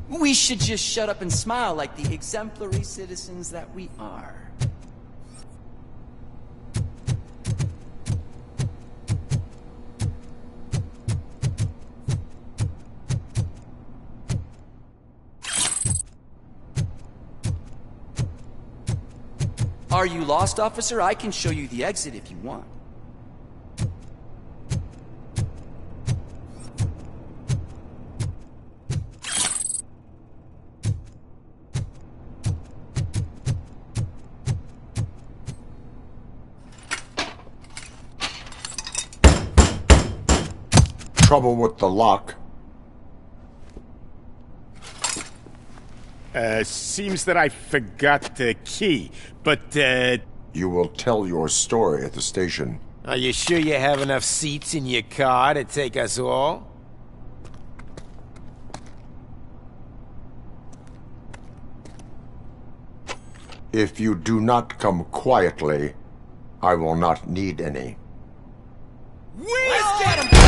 We should just shut up and smile like the exemplary citizens that we are. Are you lost, officer? I can show you the exit if you want. Trouble with the lock. Seems that I forgot the key, but, You will tell your story at the station. Are you sure you have enough seats in your car to take us all? If you do not come quietly, I will not need any. Let's get him!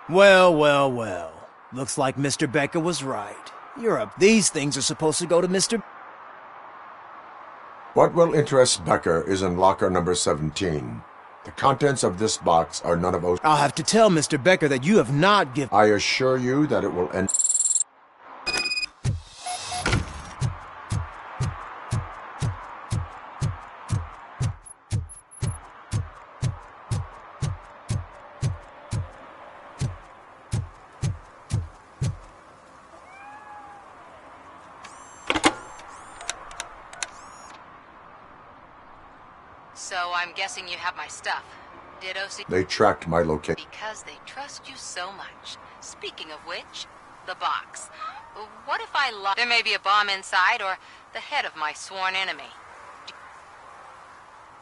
Well, well, well. Looks like Mr. Becker was right. You're up. These things are supposed to go to Mr. What will interest Becker is in locker number 17. The contents of this box are none of I'll have to tell Mr. Becker that you have not given... I assure you that it will end... So I'm guessing you have my stuff. Did OC... They tracked my location. Because they trust you so much. Speaking of which, the box. What if I lie? There may be a bomb inside or the head of my sworn enemy.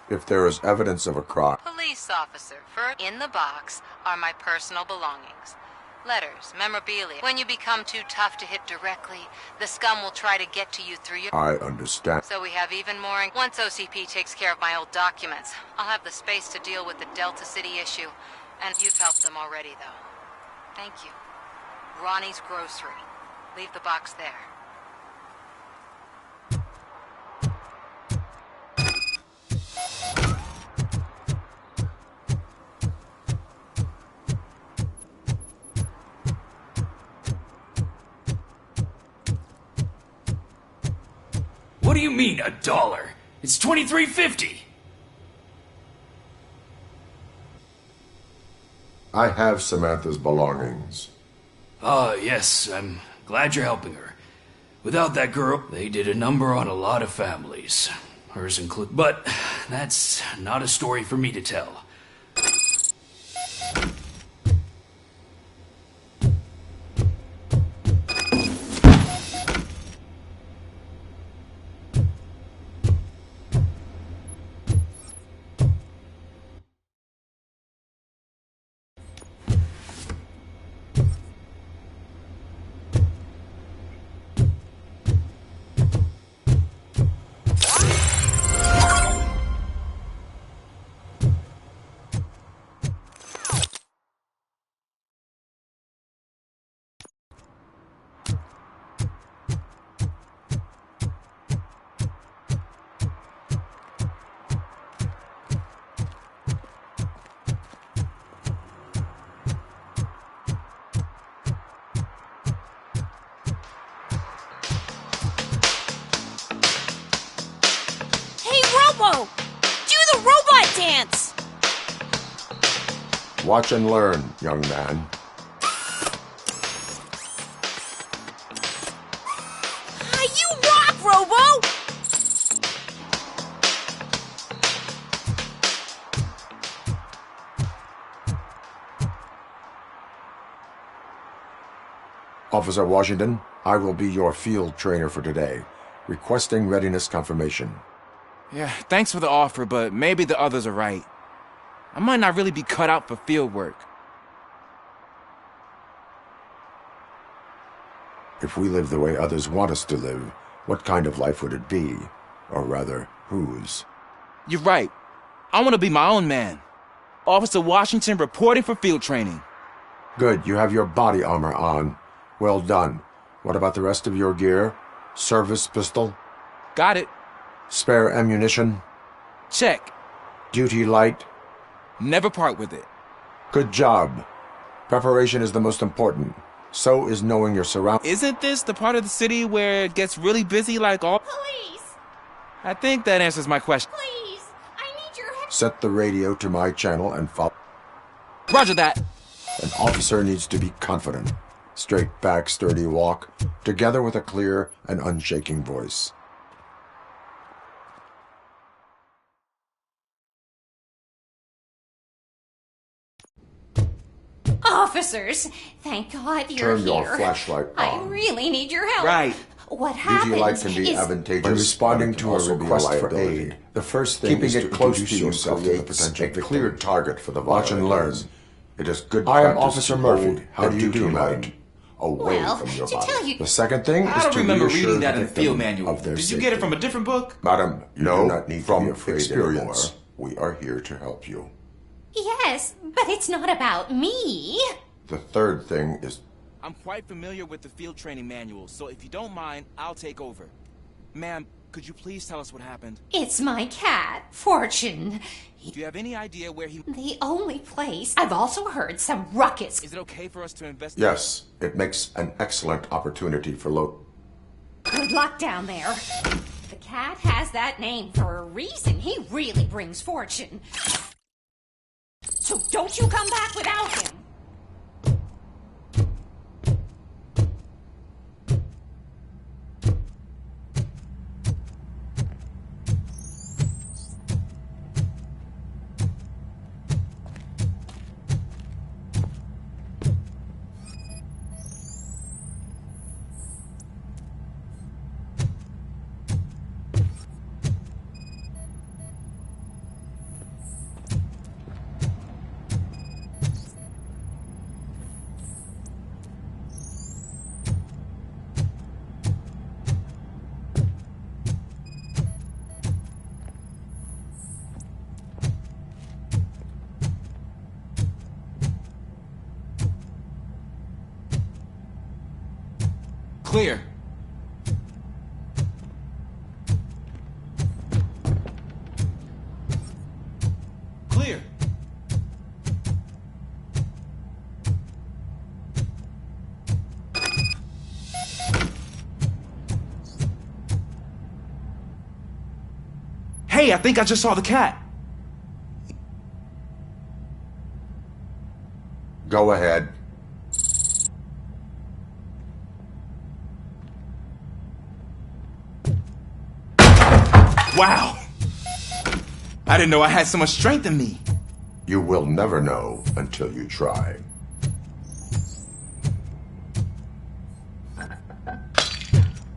If there is evidence of a crime... Police officer, in the box are my personal belongings. Letters, memorabilia. When you become too tough to hit directly, the scum will try to get to you through your... I understand. So we have even more... Once OCP takes care of my old documents, I'll have the space to deal with the Delta City issue. And you've helped them already, though. Thank you. Ronnie's Grocery. Leave the box there. What do you mean, $1? It's $23.50. I have Samantha's belongings. Yes, I'm glad you're helping her. Without that girl, they did a number on a lot of families. Hers include... But that's not a story for me to tell. Robo! Do the robot dance! Watch and learn, young man. You rock, Robo! Officer Washington, I will be your field trainer for today. Requesting readiness confirmation. Yeah, thanks for the offer, but maybe the others are right. I might not really be cut out for field work. If we live the way others want us to live, what kind of life would it be? Or rather, whose? You're right. I want to be my own man. Officer Washington reporting for field training. Good, you have your body armor on. Well done. What about the rest of your gear? Service pistol? Got it. Spare ammunition? Check. Duty light? Never part with it. Good job. Preparation is the most important. So is knowing your surroundings. Isn't this the part of the city where it gets really busy like all... Police! I think that answers my question. Please! I need your help. Set the radio to my channel and follow. Roger that. An officer needs to be confident. Straight back, sturdy walk, together with a clear and unshaking voice. Officers, thank God you're Turn here. your flashlight on. I really need your help. Right. What happens Duty light can be is... advantageous. When responding to a request for aid, the first thing is to close to yourself creates a clear target for the watch and learn. It is good practice. I am Officer Murphy. How do you do, madam? Away from your body. Tell you... The second thing I is don't to remember reassure reading that the in the field victim manual. of their Did you safety. get it from a different book? Madam, you do not need to be afraid experience. Anymore. We are here to help you. Yes, but it's not about me. The third thing is... I'm quite familiar with the field training manual, so if you don't mind, I'll take over. Ma'am, could you please tell us what happened? It's my cat, Fortune. Do you have any idea where he... The only place. I've also heard some ruckus. Is it okay for us to investigate? Yes, it makes an excellent opportunity for Good luck down there. The cat has that name for a reason. He really brings fortune. So don't you come back without him. Clear. Clear. Hey, I think I just saw the cat. Go ahead. Wow! I didn't know I had so much strength in me. You will never know until you try.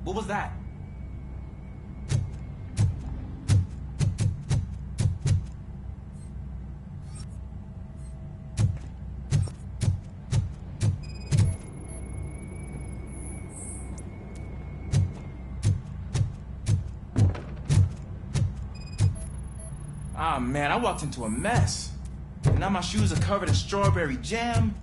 What was that? Ah, man, I walked into a mess. And now my shoes are covered in strawberry jam.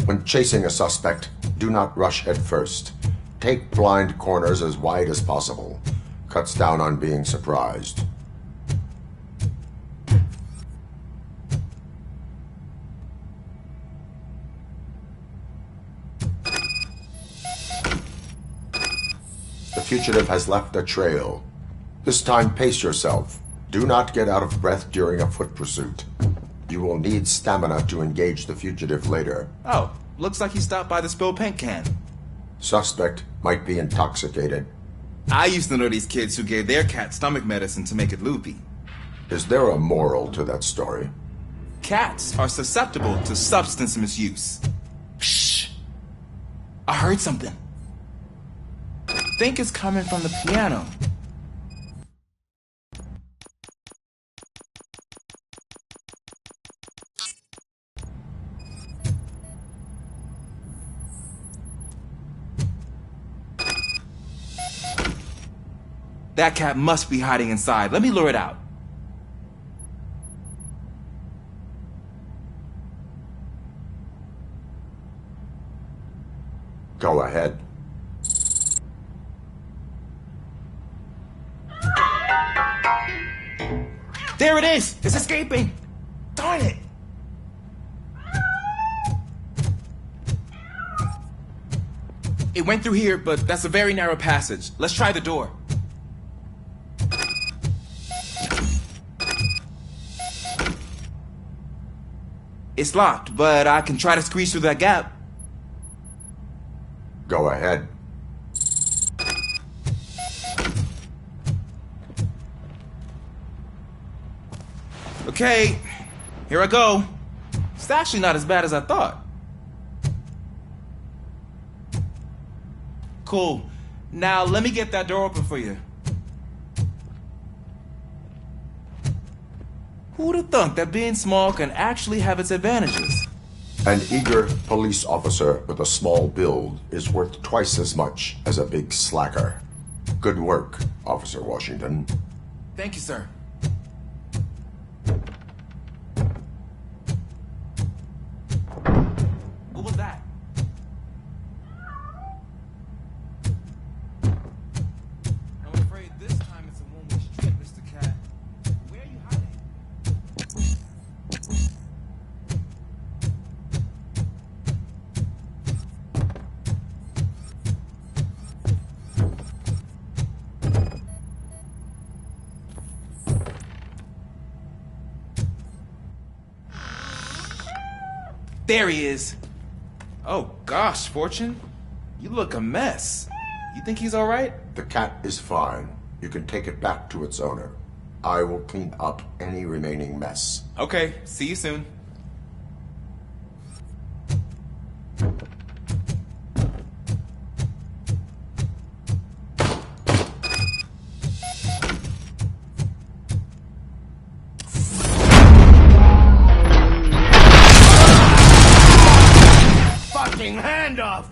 When chasing a suspect, do not rush head first. Take blind corners as wide as possible. Cuts down on being surprised. The fugitive has left a trail. This time, pace yourself. Do not get out of breath during a foot pursuit. You will need stamina to engage the fugitive later. Oh, looks like he stopped by the spilled paint can. Suspect might be intoxicated. I used to know these kids who gave their cat stomach medicine to make it loopy. Is there a moral to that story? Cats are susceptible to substance misuse. Shh! I heard something. I think it's coming from the piano. That cat must be hiding inside. Let me lure it out. Go ahead. There it is! It's escaping! Darn it! It went through here, but that's a very narrow passage. Let's try the door. It's locked, but I can try to squeeze through that gap. Go ahead. Okay, here I go. It's actually not as bad as I thought. Cool. Now let me get that door open for you. Who'd have thunk that being small can actually have its advantages? An eager police officer with a small build is worth twice as much as a big slacker. Good work, Officer Washington. Thank you, sir. What was that? There he is. Oh gosh, Fortune. You look a mess. You think he's alright? The cat is fine. You can take it back to its owner. I will clean up any remaining mess. Okay, see you soon. Fucking handoff!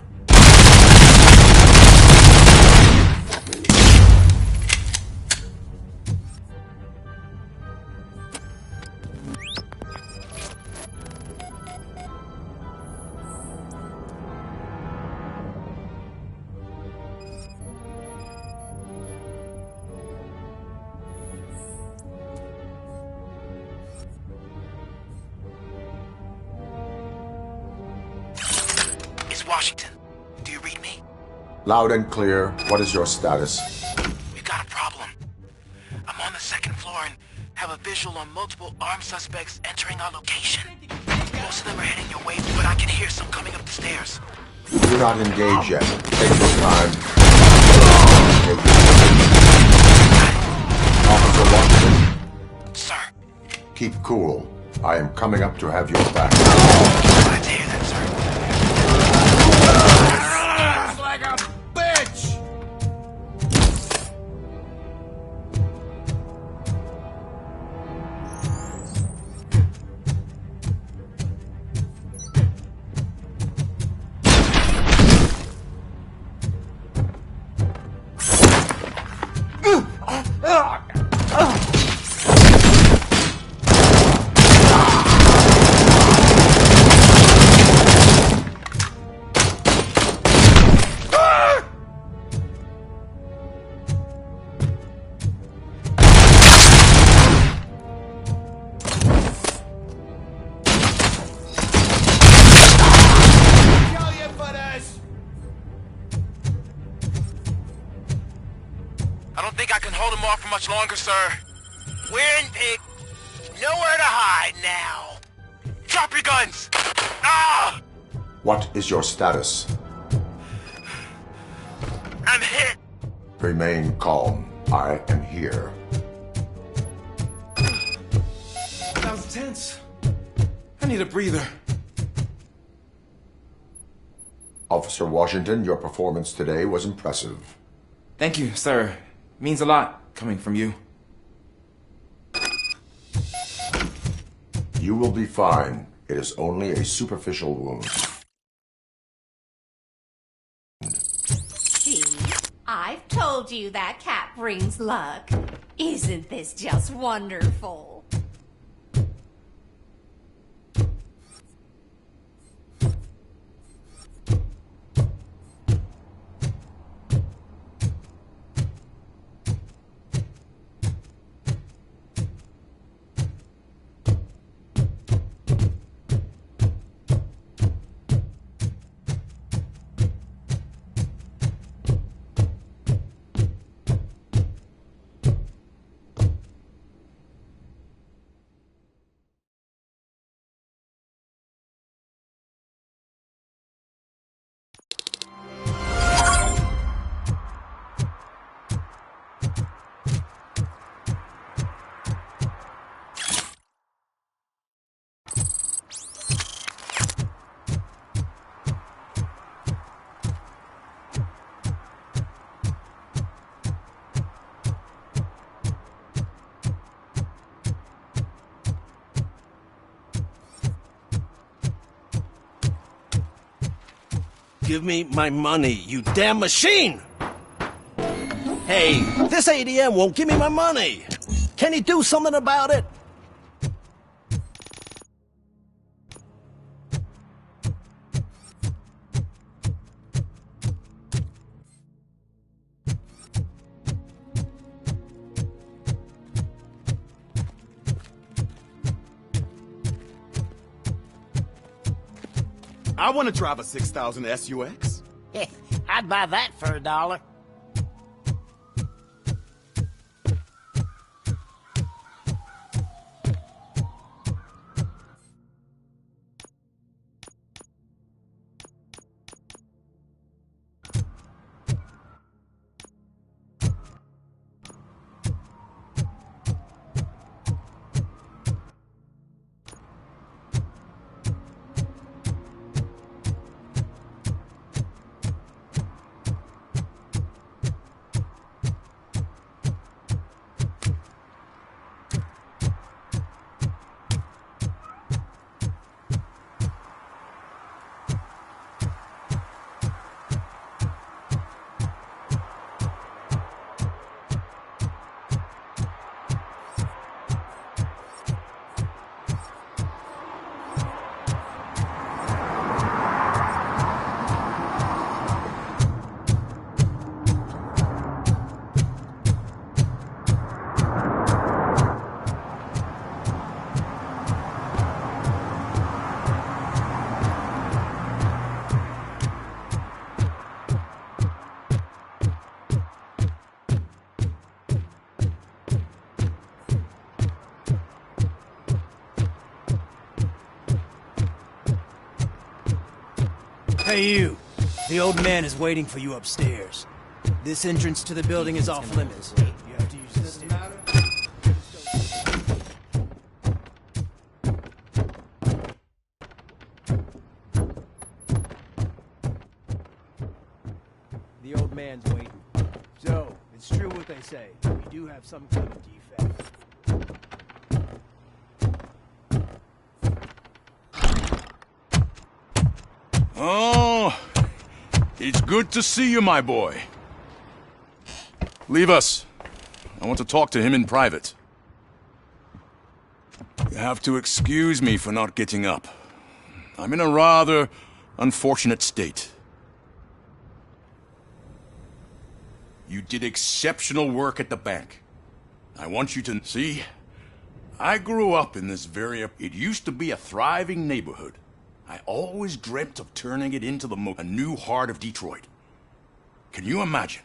Washington, do you read me? Loud and clear. What is your status? We've got a problem. I'm on the second floor and have a visual on multiple armed suspects entering our location. Most of them are heading your way, but I can hear some coming up the stairs. Do not engage yet. Take your time. Officer Washington? Sir. Keep cool. I am coming up to have your back. Glad to hear that, sir. Like a bitch! Much longer, sir. We're in pig. Nowhere to hide now. Drop your guns! Ah! What is your status? I'm hit. Remain calm. I am here. That was tense. I need a breather. Officer Washington, your performance today was impressive. Thank you, sir. Means a lot. Coming from you. You will be fine. It is only a superficial wound. See? I've told you that cat brings luck. Isn't this just wonderful? Give me my money, you damn machine! Hey, this ADM won't give me my money! Can you do something about it? I want to drive a 6000 SUX. I'd buy that for $1. Hey, you. The old man is waiting for you upstairs. This entrance to the building is off limits. You have to use the stairs. The old man's waiting. So, it's true what they say. You do have some kind of defect. Oh, it's good to see you, my boy. Leave us. I want to talk to him in private. You have to excuse me for not getting up. I'm in a rather unfortunate state. You did exceptional work at the bank. I want you to see, I grew up in this it used to be a thriving neighborhood. I always dreamt of turning it into a new heart of Detroit. Can you imagine?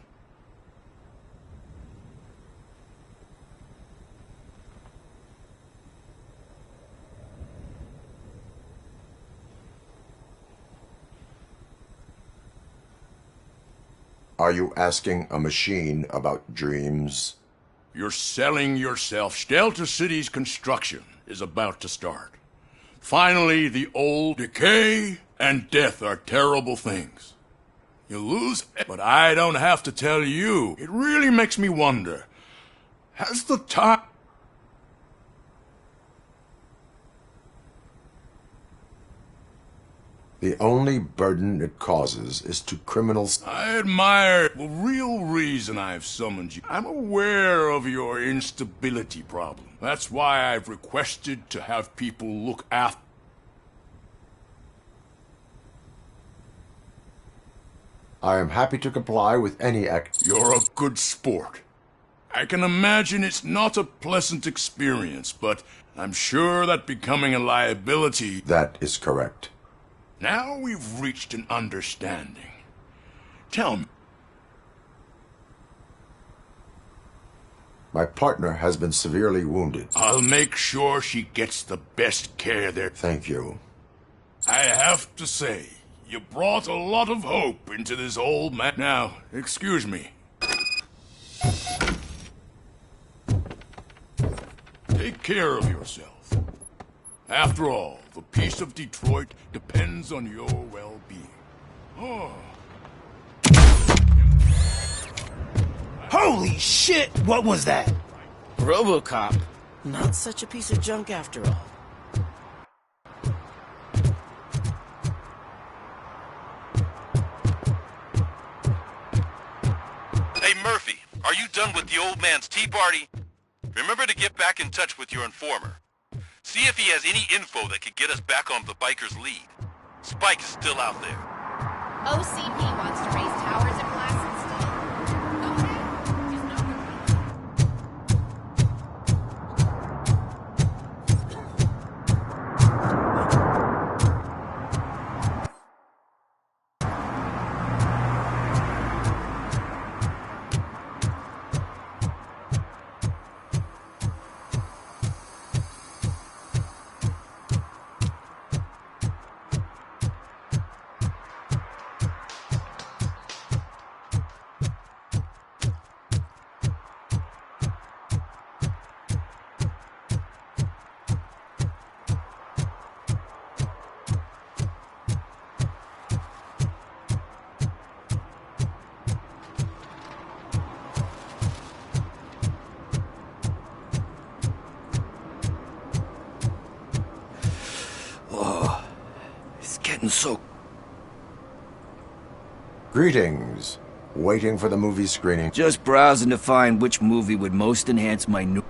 Are you asking a machine about dreams? You're selling yourself. Delta City's construction is about to start. Finally, the old decay and death are terrible things. You lose, but I don't have to tell you. It really makes me wonder. Has the time... The only burden it causes is to criminals. I admire the real reason I've summoned you. I'm aware of your instability problem. That's why I've requested to have people look after. I am happy to comply with any act. You're a good sport. I can imagine it's not a pleasant experience, but I'm sure that becoming a liability... That is correct. Now we've reached an understanding. Tell me. My partner has been severely wounded. I'll make sure she gets the best care there. Thank you. I have to say, you brought a lot of hope into this old man. Now, excuse me. Take care of yourself. After all, the peace of Detroit depends on your well-being. Oh. Holy shit! What was that? RoboCop. Not such a piece of junk after all. Hey, Murphy, are you done with the old man's tea party? Remember to get back in touch with your informer. See if he has any info that could get us back on the biker's lead. Spike is still out there. OCP wants to raise towers at Placid still. Okay. Just not really. So... Greetings. Waiting for the movie screening. Just browsing to find which movie would most enhance my new...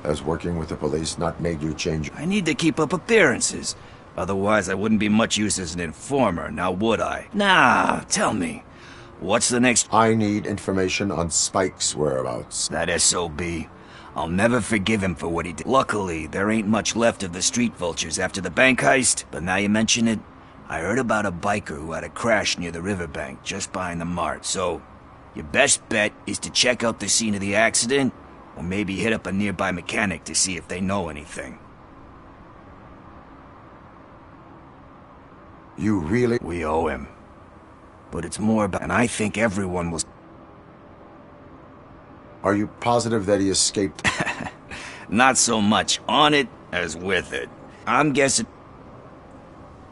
Has working with the police not made you change? I need to keep up appearances. Otherwise, I wouldn't be much use as an informer, now would I? Nah, tell me. What's the next... I need information on Spike's whereabouts. That SOB. I'll never forgive him for what he did. Luckily, there ain't much left of the street vultures after the bank heist, but now you mention it, I heard about a biker who had a crash near the riverbank, just behind the mart, so... Your best bet is to check out the scene of the accident Or maybe hit up a nearby mechanic to see if they know anything. You really? We owe him. But it's more about... And I think everyone will... Are you positive that he escaped? Not so much on it as with it. I'm guessing...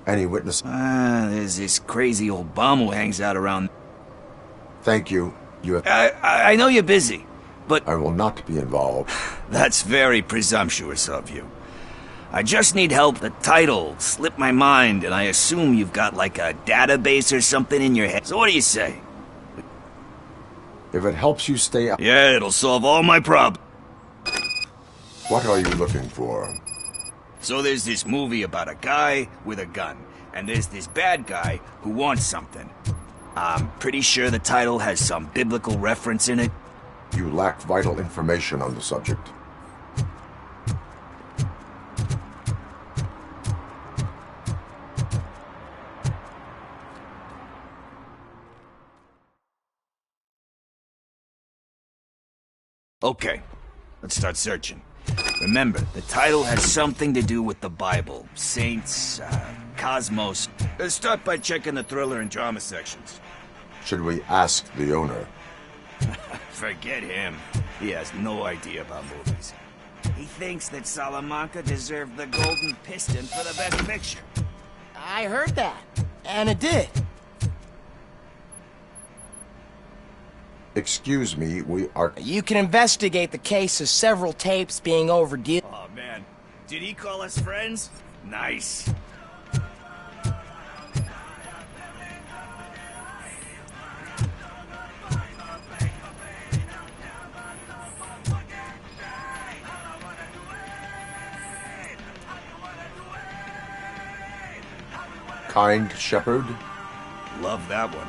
Any witness? There's this crazy old bum who hangs out around... Thank you. You have... I know you're busy, but... I will not be involved. That's very presumptuous of you. I just need help. The title slipped my mind, and I assume you've got like a database or something in your head. So what do you say? If it helps you stay out... Yeah, it'll solve all my problems. What are you looking for? So there's this movie about a guy with a gun, and there's this bad guy who wants something. I'm pretty sure the title has some biblical reference in it. You lack vital information on the subject. Okay, let's start searching. Remember, the title has something to do with the Bible, saints, cosmos. Let's start by checking the thriller and drama sections. Should we ask the owner? Forget him. He has no idea about movies. He thinks that Salamanca deserved the Golden Piston for the Best Picture. I heard that, and it did. Excuse me, we are... You can investigate the case of several tapes being overdue. Oh, man. Did he call us friends? Nice. Kind Shepherd? Love that one.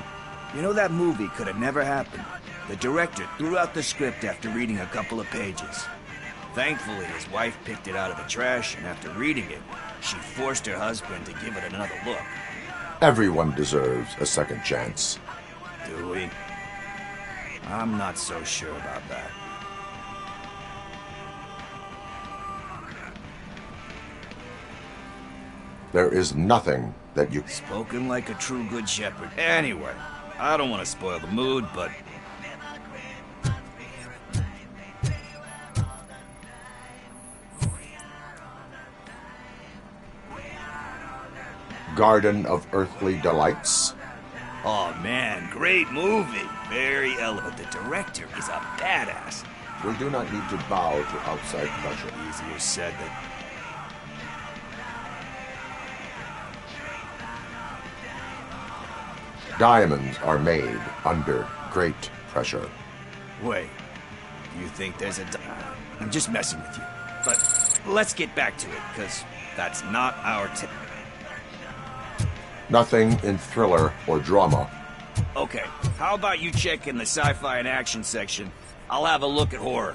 You know, that movie could have never happened. The director threw out the script after reading a couple of pages. Thankfully, his wife picked it out of the trash, and after reading it, she forced her husband to give it another look. Everyone deserves a second chance. Do we? I'm not so sure about that. There is nothing that you... Spoken like a true good shepherd. Anyway, I don't want to spoil the mood, but... Garden of Earthly Delights? Oh man, great movie. Very elegant. The director is a badass. We do not need to bow to outside pressure. Easier said than... Diamonds are made under great pressure. Wait, you think there's a... I'm just messing with you. But let's get back to it, because that's not our tip. Nothing in thriller or drama. Okay, how about you check in the sci-fi and action section? I'll have a look at horror.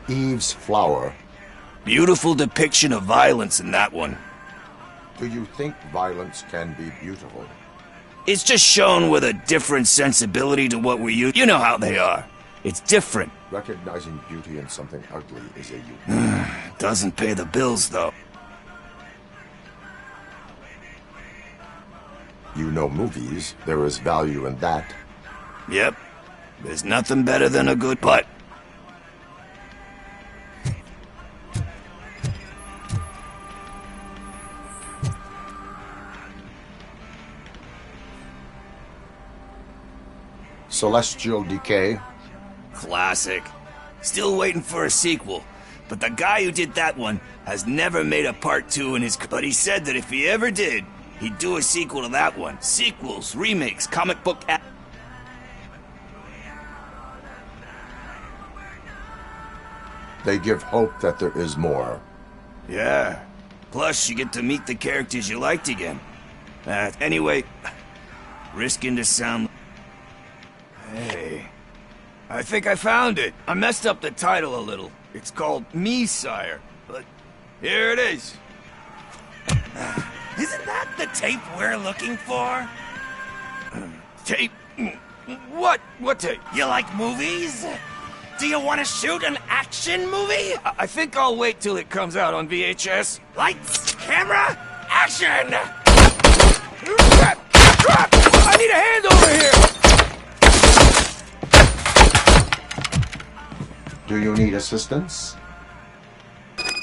Eve's Flower. Beautiful depiction of violence in that one. Do you think violence can be beautiful? It's just shown with a different sensibility to what we're used. You know how they are. It's different. Recognizing beauty in something ugly is a unique. Doesn't pay the bills, though. You know movies. There is value in that. Yep. There's nothing better than a good butt. Celestial Decay. Classic. Still waiting for a sequel. But the guy who did that one has never made a part 2 in his... But he said that if he ever did, he'd do a sequel to that one. Sequels, remakes, comic book... They give hope that there is more. Yeah. Plus, you get to meet the characters you liked again. Anyway, risking to sound... Hey, I I think I found it. I messed up the title a little. It's called Me, Sire. But here it is. Isn't that the tape we're looking for? Tape? What? What tape? You like movies? Do you want to shoot an action movie? I think I'll wait till it comes out on VHS. Lights, camera, action! Crap! Crap! I need a hand over here! Do you need assistance?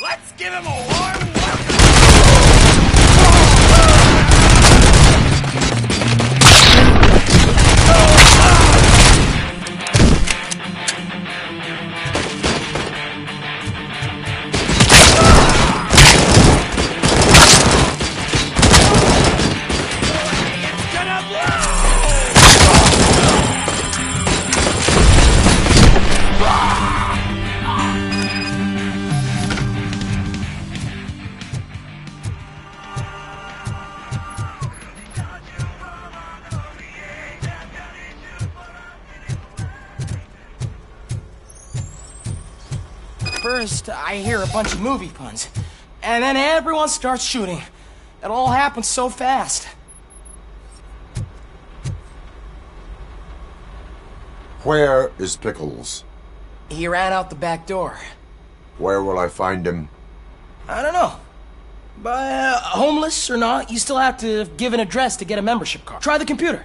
Let's give him a warm welcome! First, I hear a bunch of movie puns, and then everyone starts shooting. It all happens so fast. Where is Pickles? He ran out the back door. Where will I find him? I don't know. But homeless or not, you still have to give an address to get a membership card. Try the computer.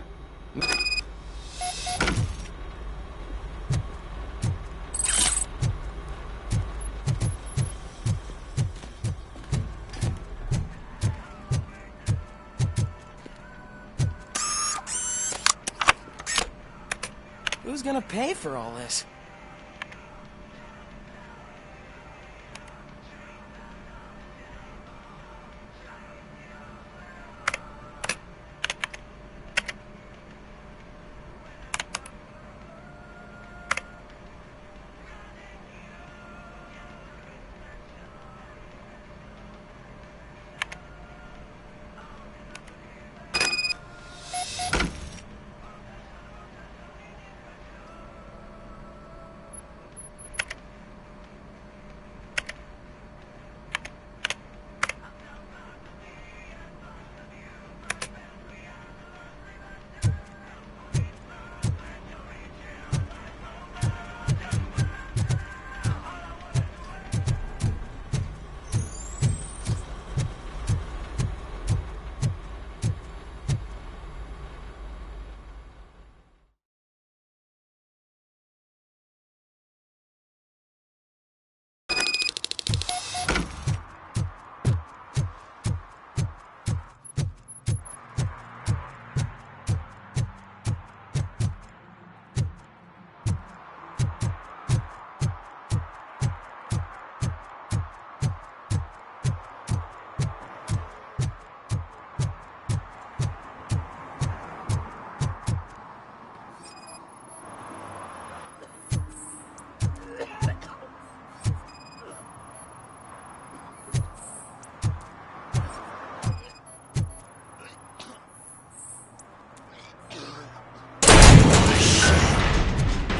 Who's gonna pay for all this?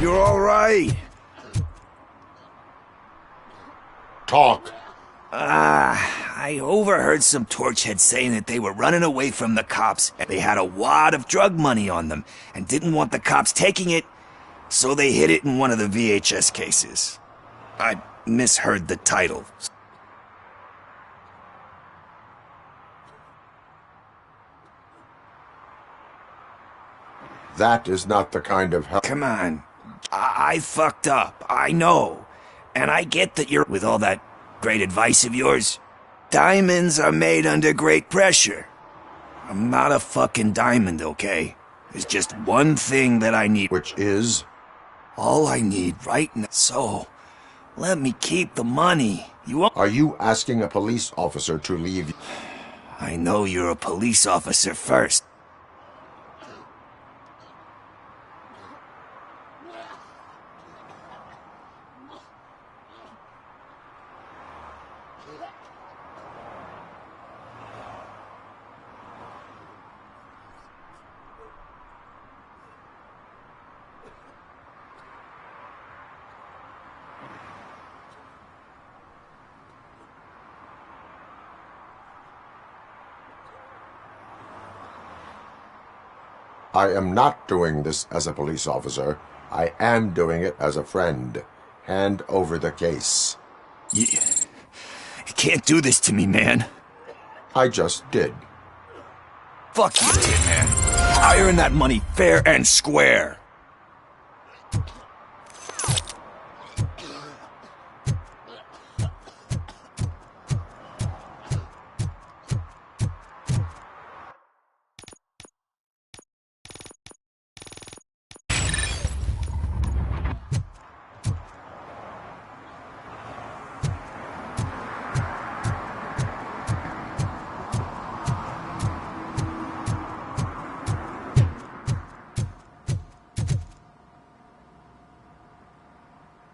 You're all right. Talk. I overheard some torchheads saying that they were running away from the cops. They had a wad of drug money on them and didn't want the cops taking it, so they hid it in one of the VHS cases. I misheard the title. That is not the kind of help. Come on. I fucked up. I know. And I get that you're with all that great advice of yours. Diamonds are made under great pressure. I'm not a fucking diamond, okay? There's just one thing that I need. Which is? All I need right now. So, let me keep the money. Are you asking a police officer to leave? I know you're a police officer first. I am not doing this as a police officer. I am doing it as a friend. Hand over the case. You can't do this to me, man. I just did. Fuck you, Tin Man. I earned that money fair and square.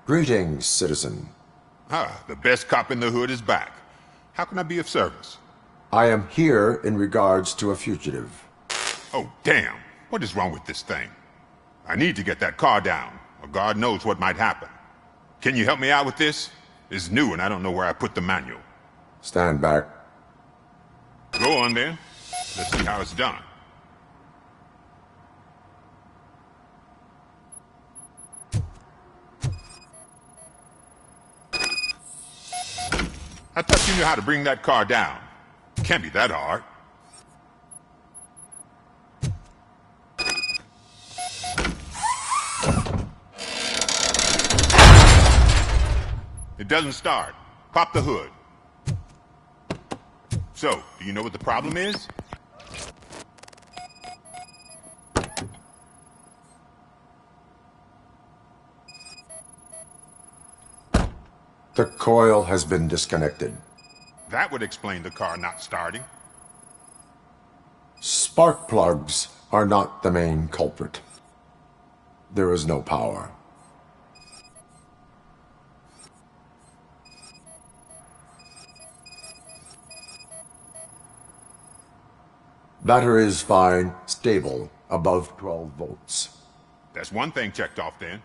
Greetings, citizen. Ah, the best cop in the hood is back. How can I be of service? I am here in regards to a fugitive. Oh, damn. What is wrong with this thing? I need to get that car down, or God knows what might happen. Can you help me out with this? It's new and I don't know where I put the manual. Stand back. Go on then. Let's see how it's done. I thought you knew how to bring that car down. Can't be that hard. It doesn't start. Pop the hood. So, do you know what the problem is? The coil has been disconnected. That would explain the car not starting. Spark plugs are not the main culprit. There is no power. Battery is fine, stable, above 12 volts. That's one thing checked off then.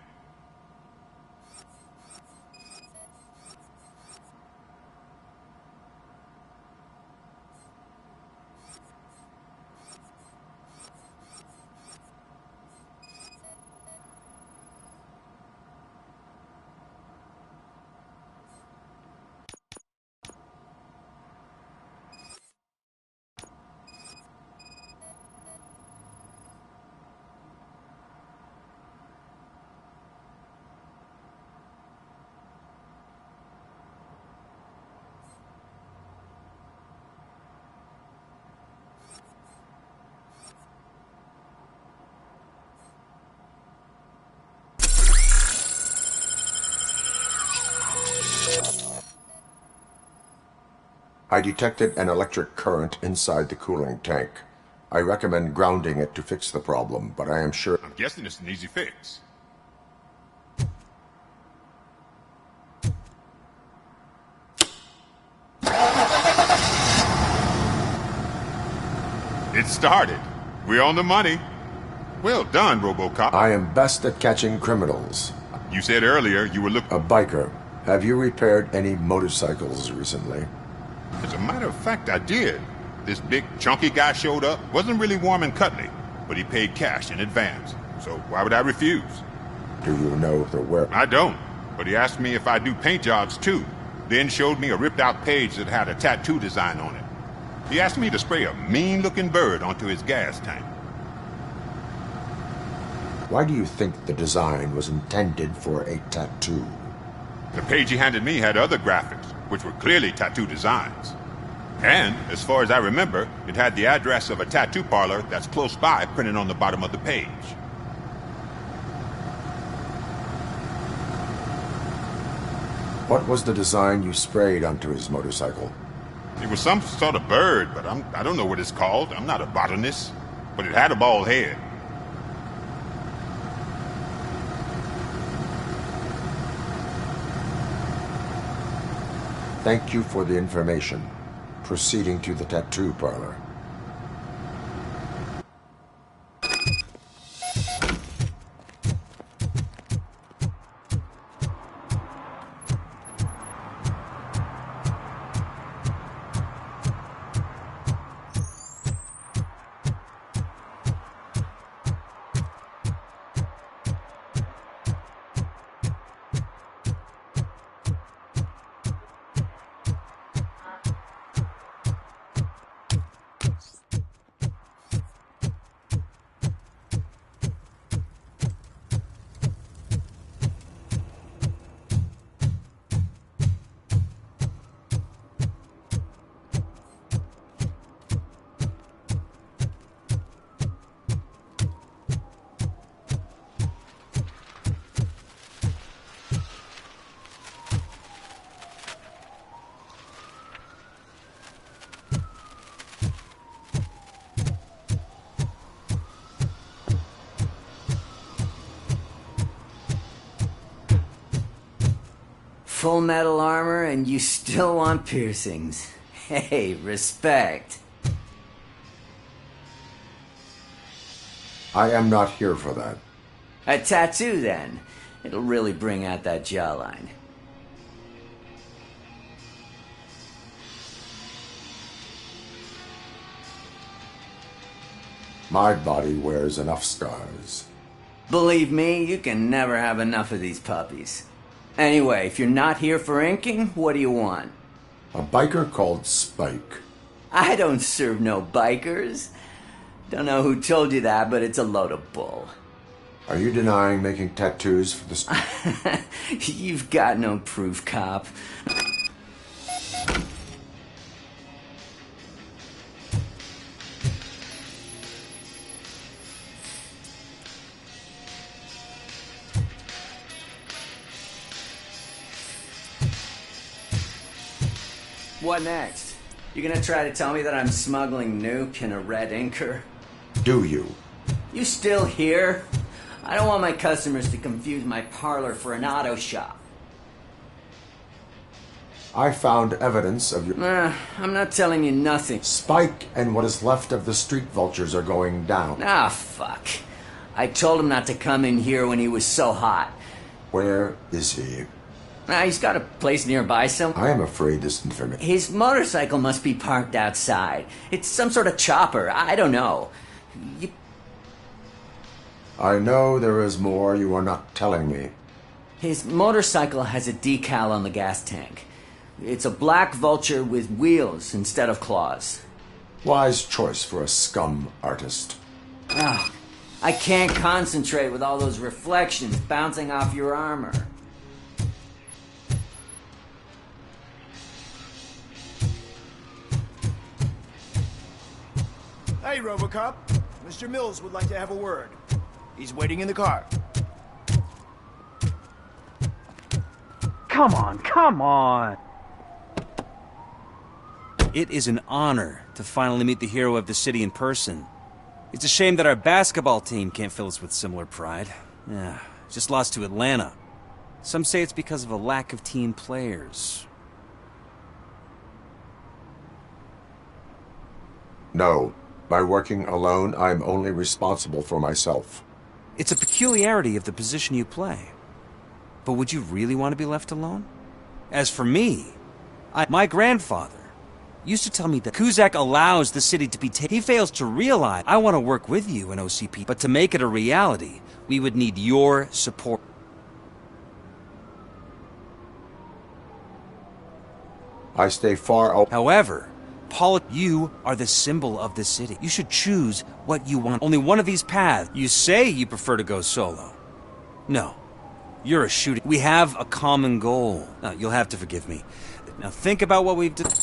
I detected an electric current inside the cooling tank. I recommend grounding it to fix the problem, but I am sure... I'm guessing it's an easy fix. It started. We're on the money. Well done, RoboCop. I am best at catching criminals. You said earlier you were looking... A biker. Have you repaired any motorcycles recently? As a matter of fact, I did. This big, chunky guy showed up. Wasn't really warm and cuddly, but he paid cash in advance. So why would I refuse? Do you know the where? I don't, but he asked me if I do paint jobs too. Then showed me a ripped-out page that had a tattoo design on it. He asked me to spray a mean-looking bird onto his gas tank. Why do you think the design was intended for a tattoo? The page he handed me had other graphics, which were clearly tattoo designs. And, as far as I remember, it had the address of a tattoo parlor that's close by printed on the bottom of the page. What was the design you sprayed onto his motorcycle? It was some sort of bird, but I don't know what it's called. I'm not a botanist. But it had a bald head. Thank you for the information. Proceeding to the tattoo parlor. full metal armor and you still want piercings. Hey, respect. I am not here for that. A tattoo, then. It'll really bring out that jawline. My body wears enough scars. Believe me, you can never have enough of these puppies. Anyway, if you're not here for inking, what do you want? A biker called Spike. I don't serve no bikers. Don't know who told you that, but it's a load of bull. Are you denying making tattoos for the... You've got no proof, cop. What next? You gonna try to tell me that I'm smuggling Nuke in a red inker? Do you? You still here? I don't want my customers to confuse my parlor for an auto shop. I found evidence of your... I'm not telling you nothing. Spike and what is left of the street vultures are going down. Ah, fuck. I told him not to come in here when he was so hot. Where is he? He's got a place nearby somewhere. I am afraid this information... His motorcycle must be parked outside. It's some sort of chopper. I don't know. I know there is more you are not telling me. His motorcycle has a decal on the gas tank. It's a black vulture with wheels instead of claws. Wise choice for a scum artist. I can't concentrate with all those reflections bouncing off your armor. Hey, Robocop. Mr. Mills would like to have a word. He's waiting in the car. Come on, come on! It is an honor to finally meet the hero of the city in person. It's a shame that our basketball team can't fill us with similar pride. Yeah, just lost to Atlanta. Some say it's because of a lack of team players. No. By working alone, I am only responsible for myself. It's a peculiarity of the position you play. But would you really want to be left alone? As for me, my grandfather used to tell me that Kuzak allows the city to be taken. He fails to realize I want to work with you in OCP, but to make it a reality, we would need your support. I stay far away. However, Paul, you are the symbol of the city. You should choose what you want. Only one of these paths. You say you prefer to go solo. No. You're a shooter. We have a common goal. Now, you'll have to forgive me. Now think about what we've done.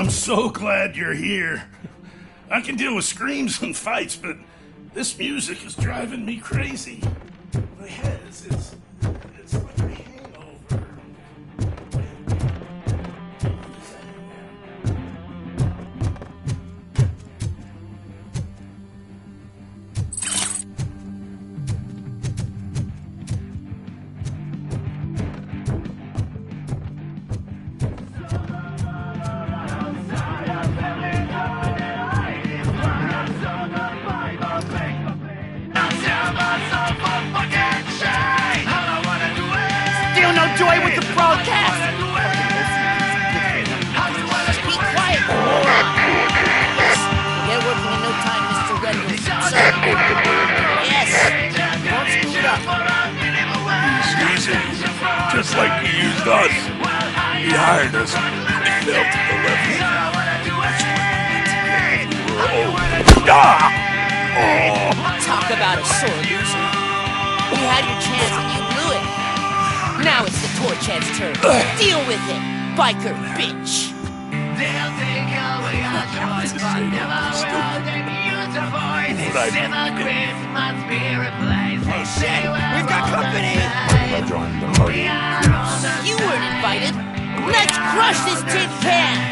I'm so glad you're here. I can deal with screams and fights, but this music is driving me crazy. My head is it's like a hangover. Still no joy with the broadcast! Just be quiet, moron! Yes, get working in no time, Mr. Reynolds. Sir. Yes, don't screw it up. He's easy. Just like he used us. He hired us. We failed to deliver. Talk about a sore loser. You had your chance and you blew it. Now it's the tour chance turn. Deal with it, biker bitch. Hey, shit! We've got company! You weren't invited. Let's crush this tin can.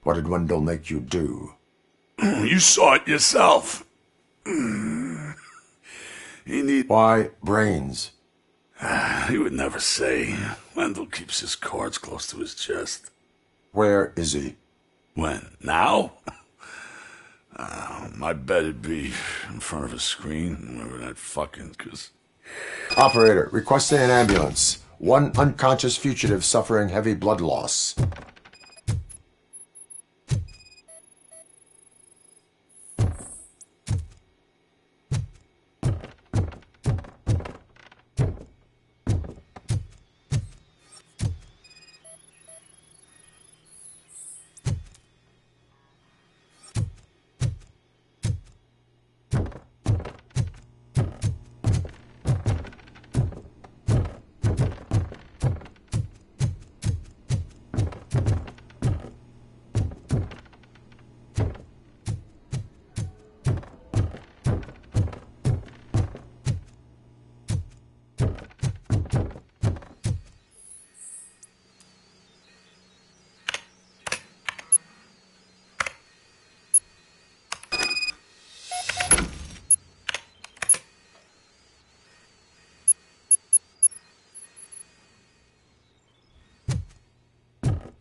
What did Wendell make you do? You saw it yourself. Why brains? He would never say. Wendell keeps his cards close to his chest. Where is he? When? Now? I bet it'd be in front of a screen. Remember that fucking... Operator, requesting an ambulance. One unconscious fugitive suffering heavy blood loss.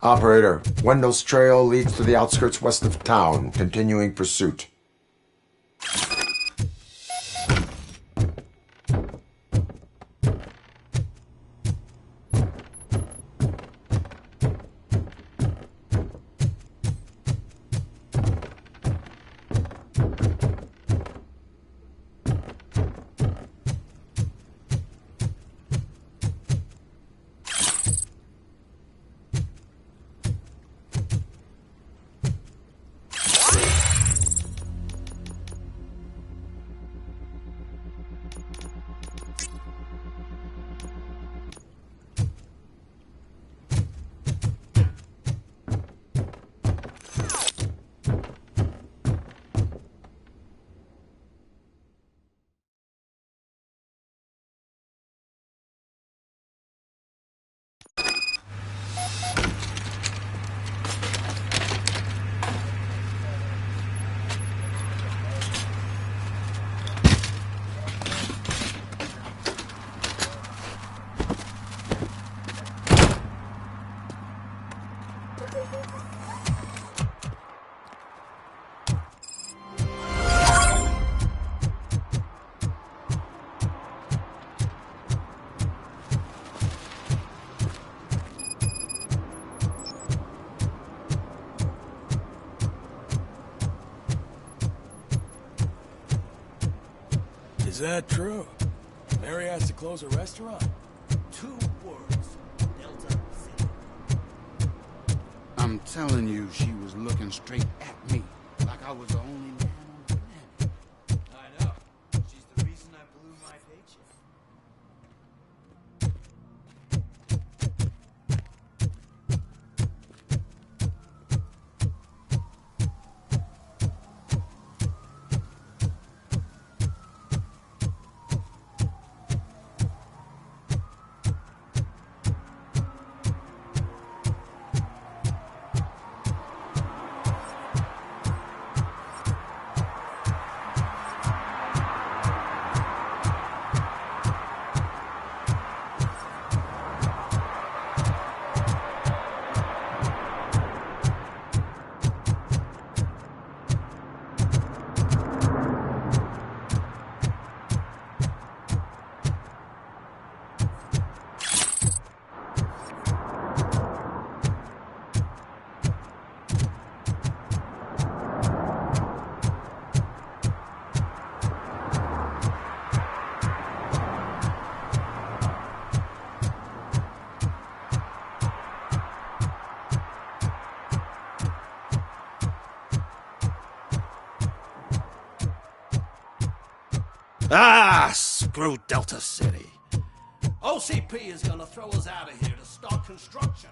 Operator, Wendell's trail leads to the outskirts west of town, continuing pursuit. Is that true? Mary has to close a restaurant? 2 words. Delta City. I'm telling you, she was looking straight at me, like I was the only man on the planet. I know. She's the reason I blew my paycheck. Ah, screw Delta City. OCP is gonna throw us out of here to start construction.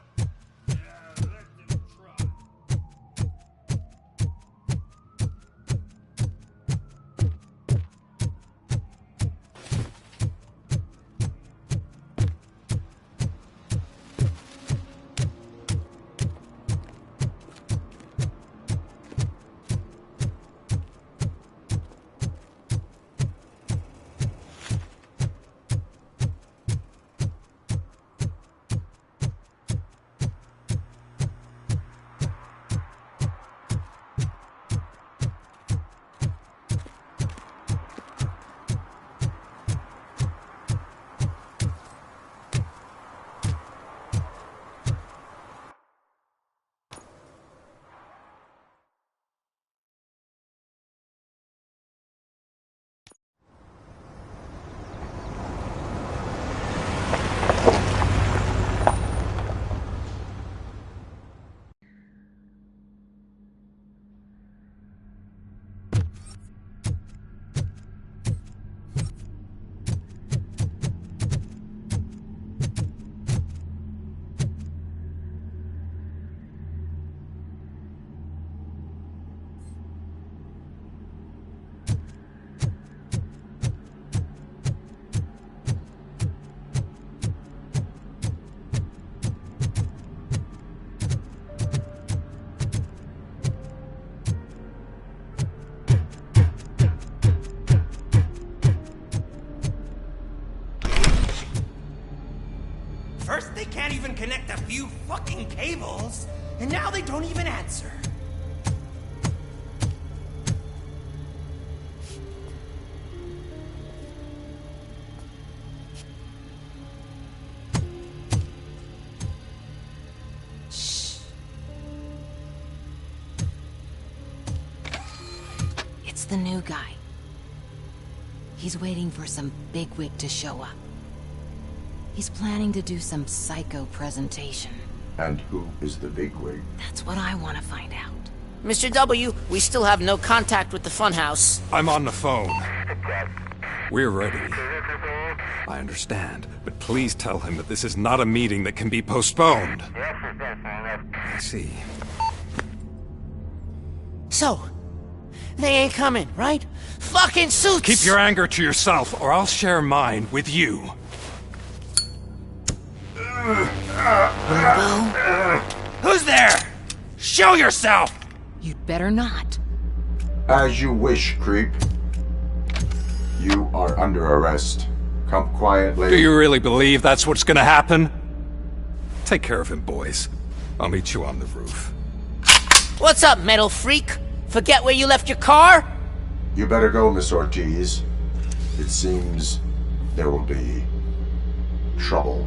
First, they can't even connect a few fucking cables, and now they don't even answer. Shh. It's the new guy. He's waiting for some bigwig to show up. He's planning to do some psycho presentation. And who is the bigwig? That's what I want to find out. Mr. W, we still have no contact with the funhouse. I'm on the phone. We're ready. I understand, but please tell him that this is not a meeting that can be postponed. I see. So, they ain't coming, right? Fucking suits! Keep your anger to yourself, or I'll share mine with you. Lmao? Who's there? Show yourself! You'd better not. As you wish, creep. You are under arrest. Come quietly. Do you really believe that's what's gonna happen? Take care of him, boys. I'll meet you on the roof. What's up, metal freak? Forget where you left your car? You better go, Miss Ortiz. It seems there will be trouble.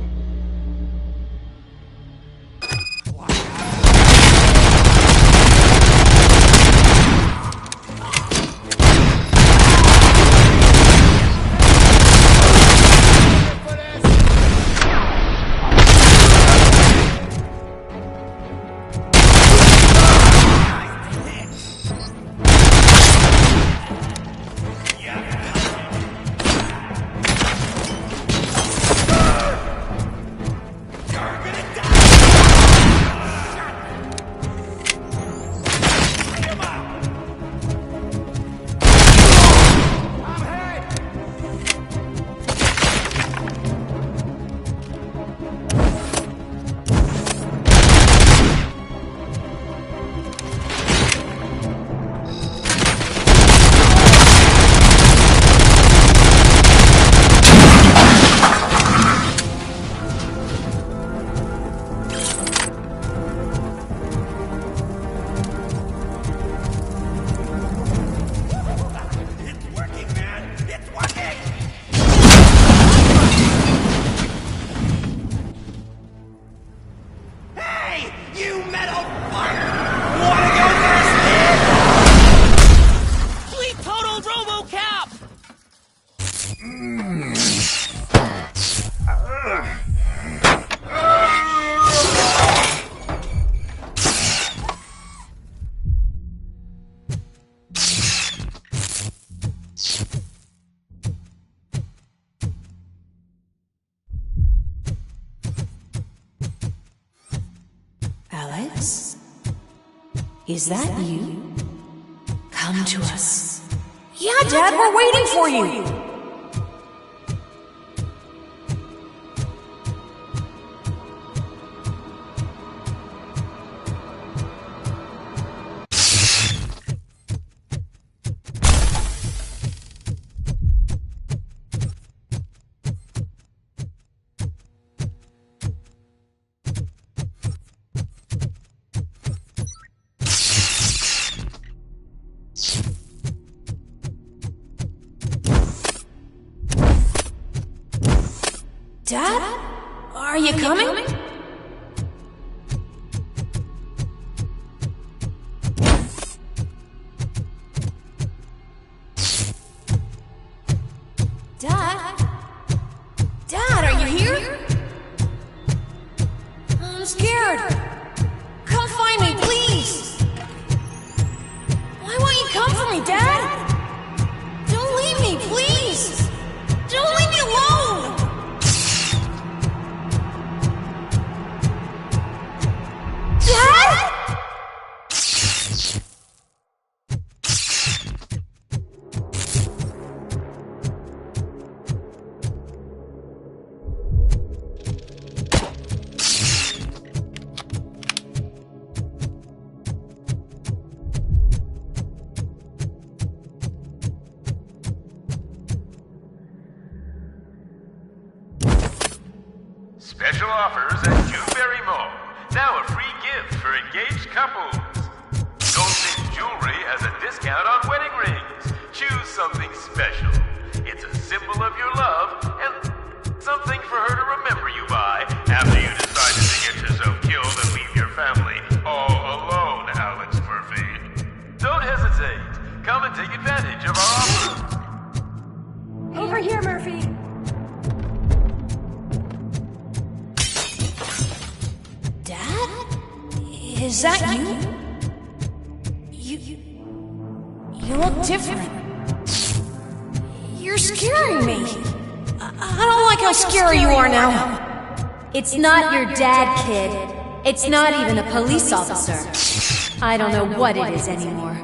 RoboCop! Alex? Is that you? Come to us. Yeah, Dad, we're waiting for you! Dad? Are you coming? Dad? Dad, are you here? I'm scared. Come find me, please. Why won't you come for me, Dad? Don't leave me, please. Don't leave me alone. Dad? Special offers at Dewberry Mall. Now a free gift for engaged couples. Goldfinch Jewelry has a discount on wedding rings. Choose something special. It's a symbol of your love and something for her to remember you by after you decided to get yourself killed and leave your family all alone, Alex Murphy. Don't hesitate. Come and take advantage of our offer. Over here, Murphy. Is that you? You look different. You're scaring me. I don't like how scary you are now. It's not your dad, kid. It's not even a police officer. I don't know what it is anymore.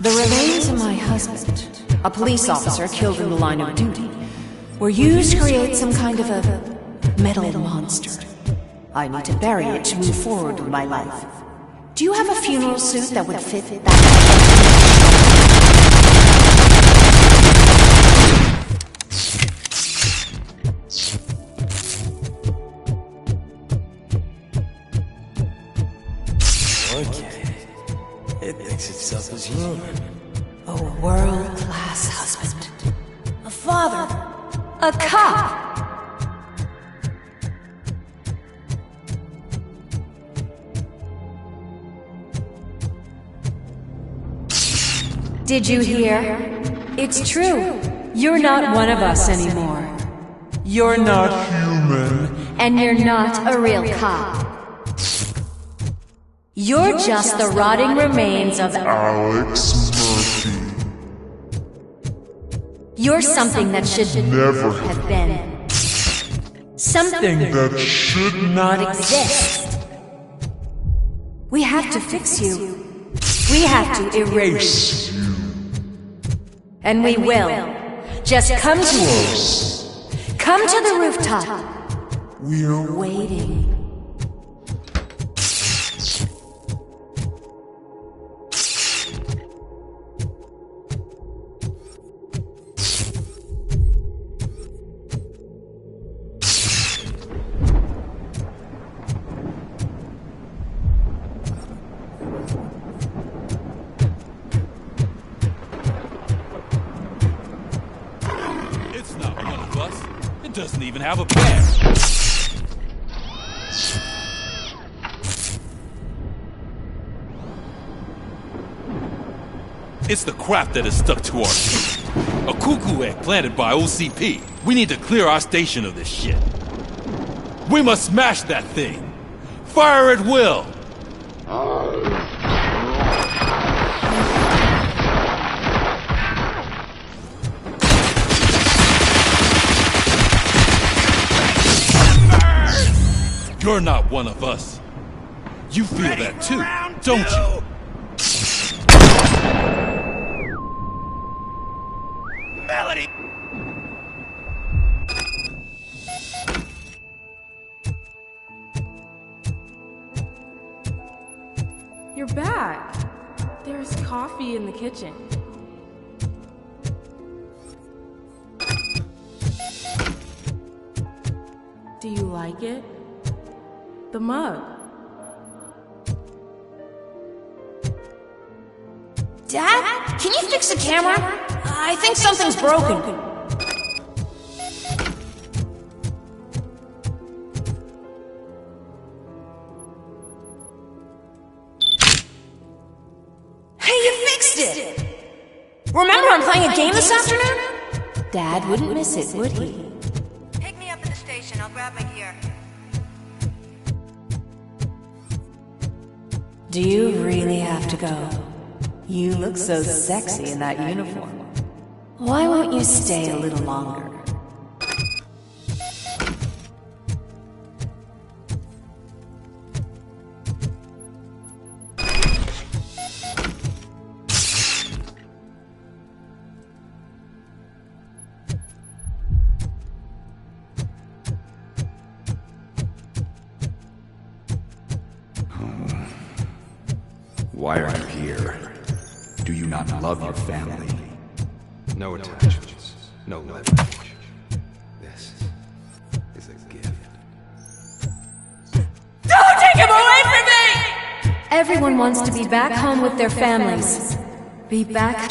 The remains of my husband, a police officer killed in the line of duty, were used to create some kind of a metal monster. I need to bury it to move forward with my life. Do you have a funeral suit that would fit that? Okay. It thinks itself as human. A world-class husband. A father. A cop. Did you hear? It's true. You're not one of us anymore. You're not human. And you're not a real cop. You're just the rotting remains of Alex Murphy. You're something that should Never have been. Something that should not exist. We have to fix you. We have to erase you. And we will. Just come to us. Come to the rooftop. We're waiting. even have a badge. It's the crap that is stuck to our feet. A cuckoo egg planted by OCP. We need to clear our station of this shit. We must smash that thing. Fire at will. You're not one of us. You feel that too, don't you? Melody! You're back. There's coffee in the kitchen. Do you like it? The mug. Dad? Can you fix the camera? I think something's broken. Hey, you fixed it! Remember I'm playing a game this afternoon? Dad wouldn't miss it, would he? Pick me up at the station. I'll grab my gear. Do you really have to go? You look so sexy in that uniform. Why won't you stay a little longer? Why are you here? Do you not love your family? No attachments, no leverage. This is a gift. Don't take him away from me! Everyone wants to be back home with their families. Be back.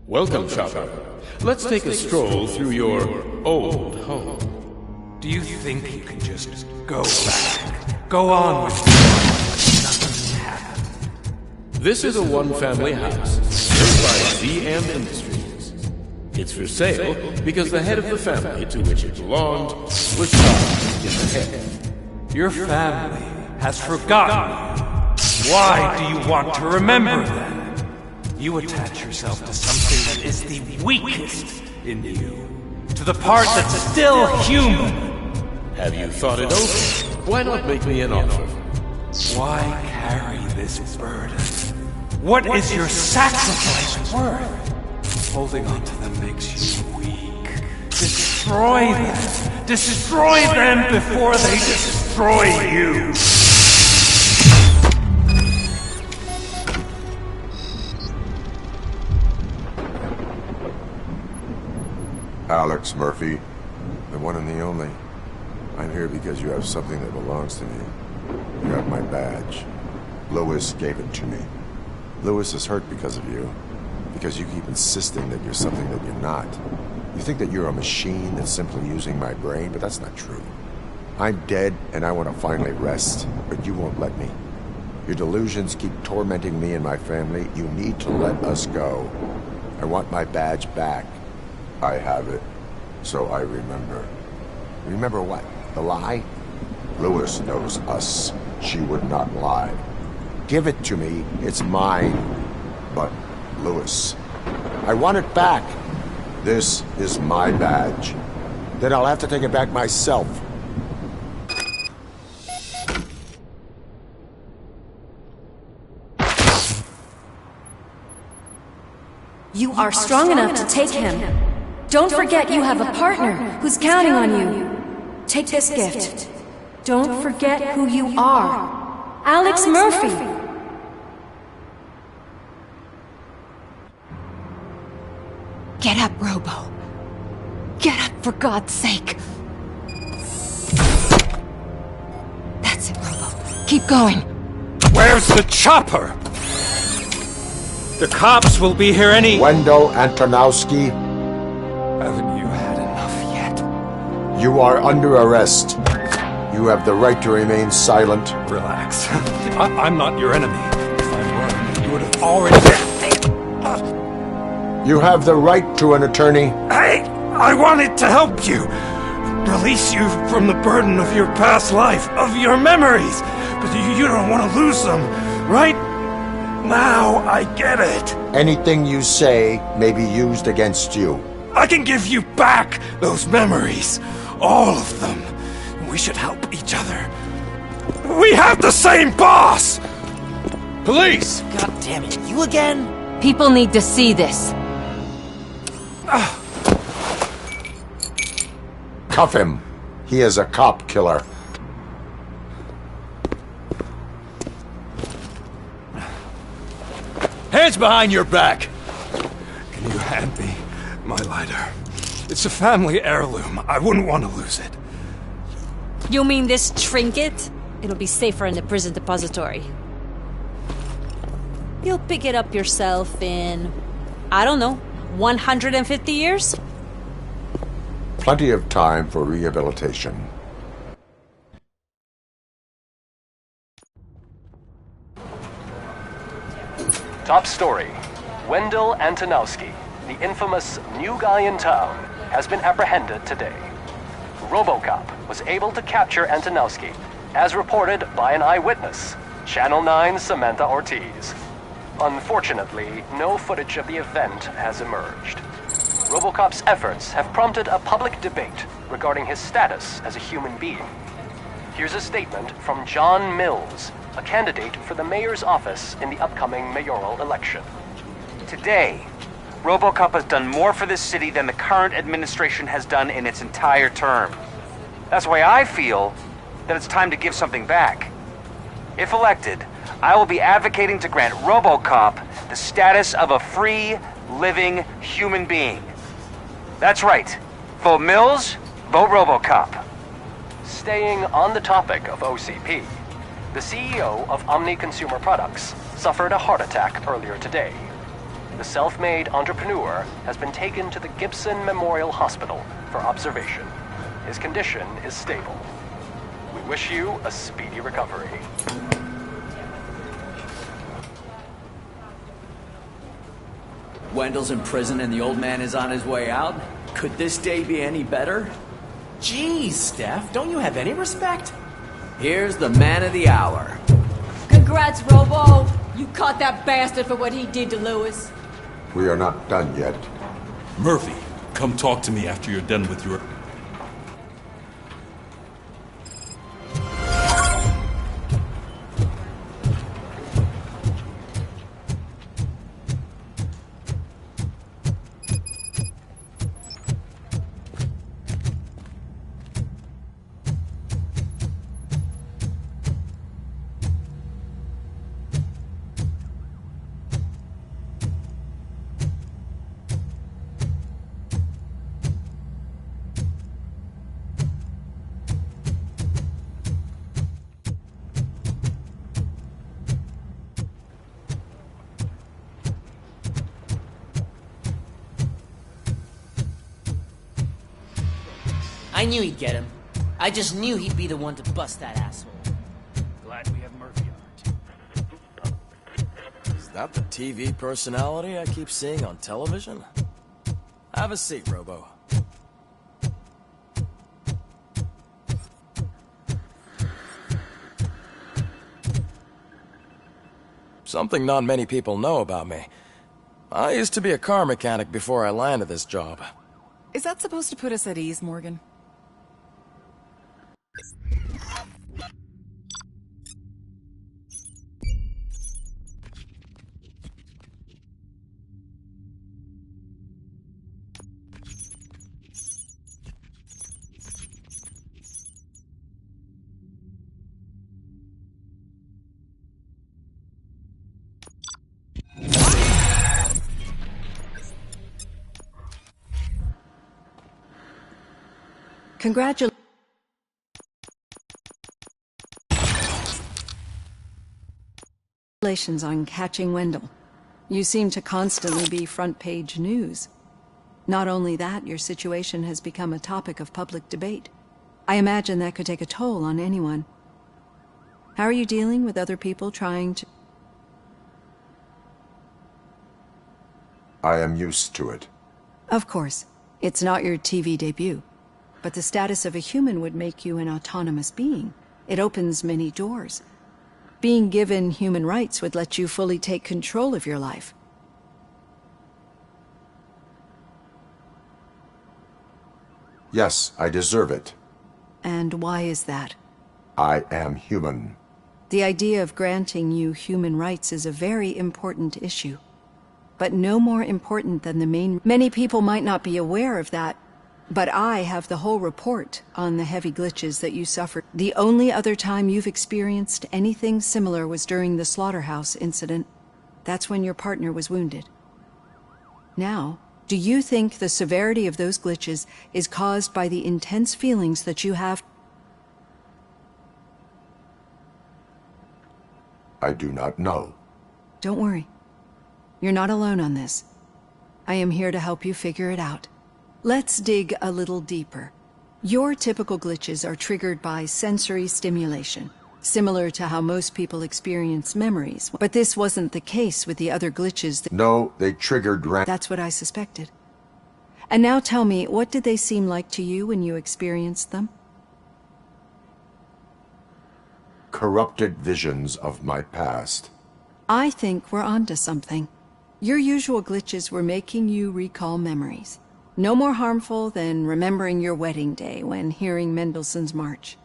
Welcome, shopper. Let's take a stroll through your old home. Do you think you can just go back? Go on with nothing happened. This is a one-family house, built by ZM Industries. It's for sale because the head of the family to which it belonged was shot in the head. Your family has forgotten you. Why do you want to remember them? You attach yourself to something that is the weakest in you. To the part that's still human. Have you thought it over? Why not make me an offer? Why carry this burden? What is your sacrifice worth? Holding on to them makes you weak. Destroy them! Destroy them before they destroy you! Alex Murphy, the one and the only. I'm here because you have something that belongs to me. You have my badge. Lewis gave it to me. Lewis is hurt because of you. Because you keep insisting that you're something that you're not. You think that you're a machine that's simply using my brain, but that's not true. I'm dead, and I want to finally rest, but you won't let me. Your delusions keep tormenting me and my family. You need to let us go. I want my badge back. I have it, so I remember. Remember what? The lie? Lewis knows us. She would not lie. Give it to me. It's mine. But, Lewis, I want it back. This is my badge. Then I'll have to take it back myself. You are strong enough to take him. Don't forget you have a partner who's counting on you. Take this gift. Don't forget who you are. Alex Murphy. Get up, Robo. Get up, for God's sake. That's it, Robo. keep going. Where's the chopper? The cops will be here any... Wendell Antonowski, Haven't you had enough yet? you are under arrest. You have the right to remain silent. Relax. I'm not your enemy. If I were, you would have already... You have the right to an attorney. I wanted to help you. Release you from the burden of your past life, of your memories. But you don't want to lose them, right? Now I get it. Anything you say may be used against you. I can give you back those memories. All of them. We should help each other. We have the same boss! Police! God damn it, you again? People need to see this. Cuff him. He is a cop killer. Hands behind your back! Can you hand me my lighter? It's a family heirloom. I wouldn't want to lose it. You mean this trinket? It'll be safer in the prison depository. You'll pick it up yourself in, I don't know, 150 years? Plenty of time for rehabilitation. Top story. Wendell Antonowski, the infamous new guy in town, has been apprehended today. RoboCop was able to capture Antonowski, as reported by an eyewitness, Channel 9's Samantha Ortiz. Unfortunately, no footage of the event has emerged. RoboCop's efforts have prompted a public debate regarding his status as a human being. Here's a statement from John Mills, a candidate for the mayor's office in the upcoming mayoral election. Today, RoboCop has done more for this city than the current administration has done in its entire term. That's why I feel that it's time to give something back. If elected, I will be advocating to grant RoboCop the status of a free, living human being. That's right. Vote Mills, vote RoboCop. Staying on the topic of OCP, the CEO of Omni Consumer Products suffered a heart attack earlier today. The self-made entrepreneur has been taken to the Gibson Memorial Hospital for observation. His condition is stable. We wish you a speedy recovery. Wendell's in prison and the old man is on his way out? Could this day be any better? Jeez, Steph, don't you have any respect? Here's the man of the hour. Congrats, Robo. You caught that bastard for what he did to Lewis. We are not done yet. Murphy, come talk to me after you're done with your... I knew he'd get him. I just knew he'd be the one to bust that asshole. Glad we have Murphy on our team. Is that the TV personality I keep seeing on television? Have a seat, Robo. Something not many people know about me. I used to be a car mechanic before I landed this job. Is that supposed to put us at ease, Morgan? Congratulations. Congratulations on catching Wendell. You seem to constantly be front-page news. Not only that, your situation has become a topic of public debate. I imagine that could take a toll on anyone. How are you dealing with other people trying to... I am used to it. Of course, it's not your TV debut. But the status of a human would make you an autonomous being. It opens many doors. Being given human rights would let you fully take control of your life. Yes, I deserve it. And why is that? I am human. The idea of granting you human rights is a very important issue. But no more important than the main... Many people might not be aware of that, but I have the whole report on the heavy glitches that you suffered. The only other time you've experienced anything similar was during the slaughterhouse incident. That's when your partner was wounded. Now, do you think the severity of those glitches is caused by the intense feelings that you have? I do not know. Don't worry. You're not alone on this. I am here to help you figure it out. Let's dig a little deeper. Your typical glitches are triggered by sensory stimulation, similar to how most people experience memories. But this wasn't the case with the other glitches. No, they triggered That's what I suspected. And now tell me, what did they seem like to you when you experienced them? corrupted visions of my past. I think we're onto something. Your usual glitches were making you recall memories. No more harmful than remembering your wedding day when hearing Mendelssohn's March.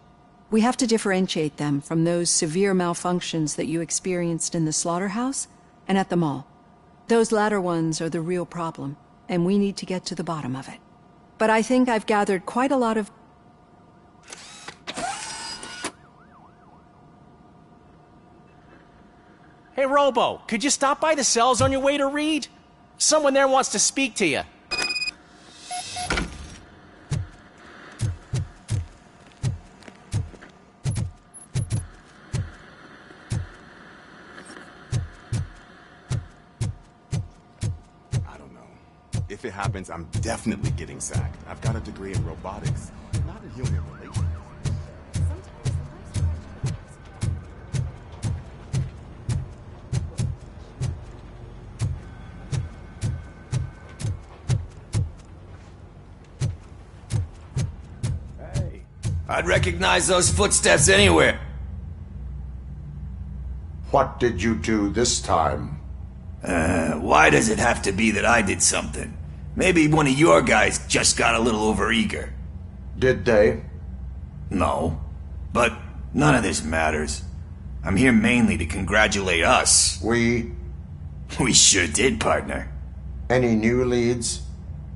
We have to differentiate them from those severe malfunctions that you experienced in the slaughterhouse and at the mall. Those latter ones are the real problem, and we need to get to the bottom of it. But I think I've gathered quite a lot of... Hey, Robo, could you stop by the cells on your way to Reed? Someone there wants to speak to you. If it happens, I'm definitely getting sacked. I've got a degree in robotics, not in human relations. Hey, I'd recognize those footsteps anywhere. What did you do this time? Why does it have to be that I did something? Maybe one of your guys just got a little overeager. Did they? No. But none of this matters. I'm here mainly to congratulate us. We sure did, partner. Any new leads?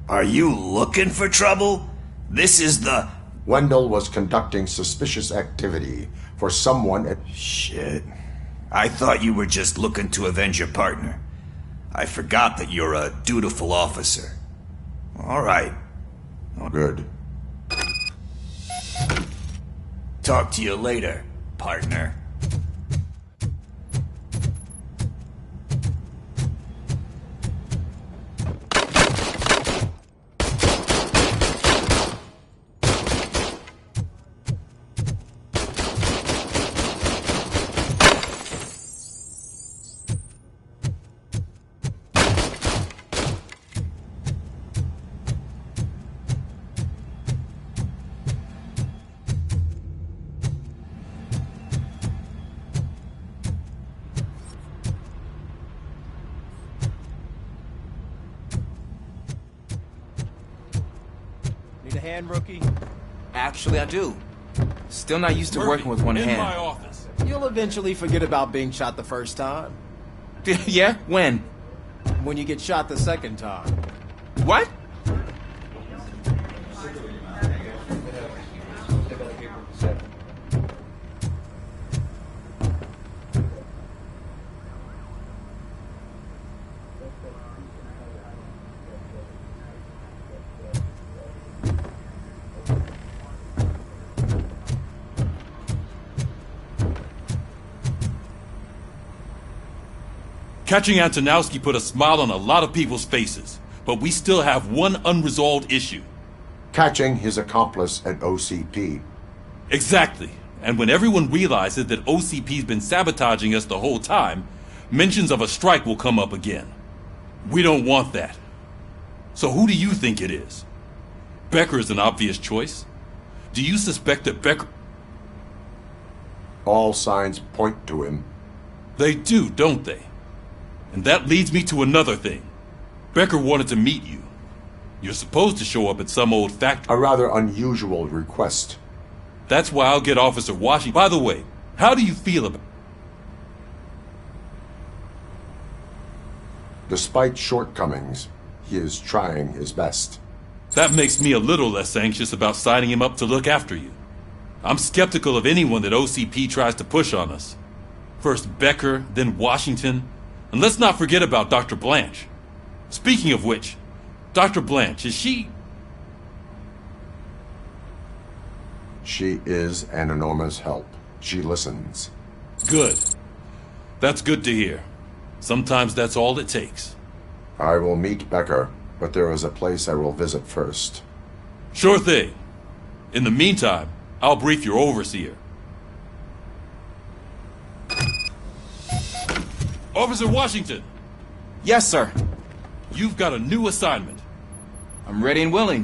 Are you looking for trouble? This is the... Wendell was conducting suspicious activity for someone at... Shit. I thought you were just looking to avenge your partner. I forgot that you're a dutiful officer. All right. Good. Talk to you later, partner. Need a hand, rookie? Actually, I do. Still not used to working with one hand. In my office. You'll eventually forget about being shot the first time. Yeah? When? When you get shot the second time. What? Catching Antonowski put a smile on a lot of people's faces, but we still have one unresolved issue. Catching his accomplice at OCP. Exactly. And when everyone realizes that OCP's been sabotaging us the whole time, mentions of a strike will come up again. We don't want that. So who do you think it is? Becker is an obvious choice. Do you suspect that Becker... All signs point to him. They do, don't they? And that leads me to another thing. Becker wanted to meet you. You're supposed to show up at some old factory. A rather unusual request. That's why I'll get Officer Washington. By the way, how do you feel about... Despite shortcomings, he is trying his best. That makes me a little less anxious about signing him up to look after you. I'm skeptical of anyone that OCP tries to push on us. First Becker, then Washington. And let's not forget about Dr. Blanche. Speaking of which, Dr. Blanche, is she... She is an enormous help. She listens. Good. That's good to hear. Sometimes that's all it takes. I will meet Becker, but there is a place I will visit first. Sure thing. In the meantime, I'll brief your overseer. Officer Washington! Yes, sir. You've got a new assignment. I'm ready and willing.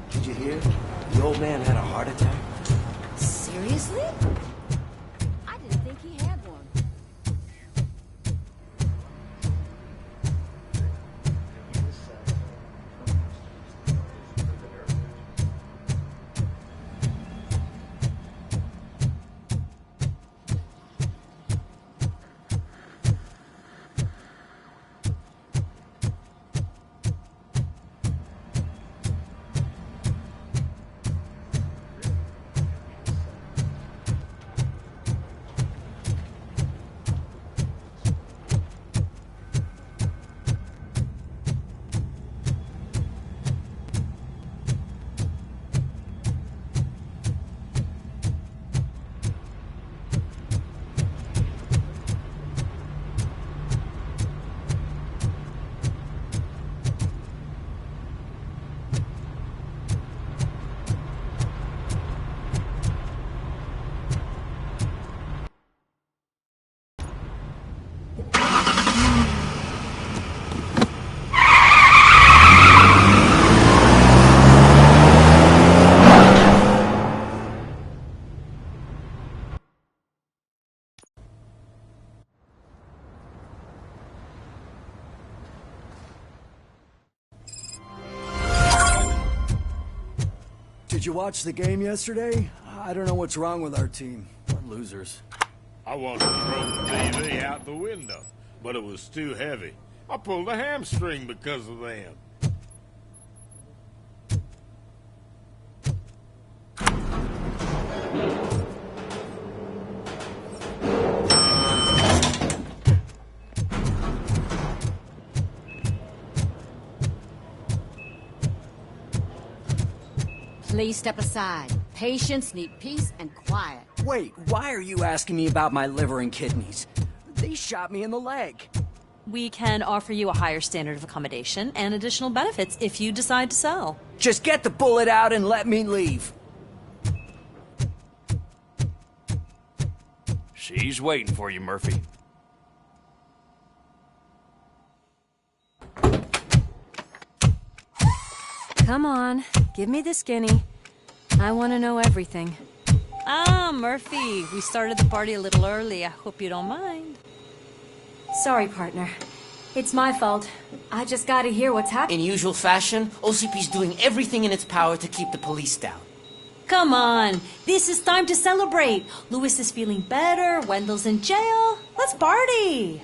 Did you hear? The old man had a heart attack. Seriously? I didn't think he had one. Did you watch the game yesterday? I don't know what's wrong with our team. We're losers. I wanted to throw the TV out the window, but it was too heavy. I pulled a hamstring because of them. Please step aside. Patients need peace and quiet. Wait, why are you asking me about my liver and kidneys? They shot me in the leg. We can offer you a higher standard of accommodation and additional benefits if you decide to sell. Just get the bullet out and let me leave. She's waiting for you, Murphy. Come on, give me the skinny. I want to know everything. Ah, Murphy, we started the party a little early. I hope you don't mind. Sorry, partner. It's my fault. I just gotta hear what's happening. In usual fashion, OCP's doing everything in its power to keep the police down. Come on, this is time to celebrate. Louis is feeling better, Wendell's in jail. Let's party.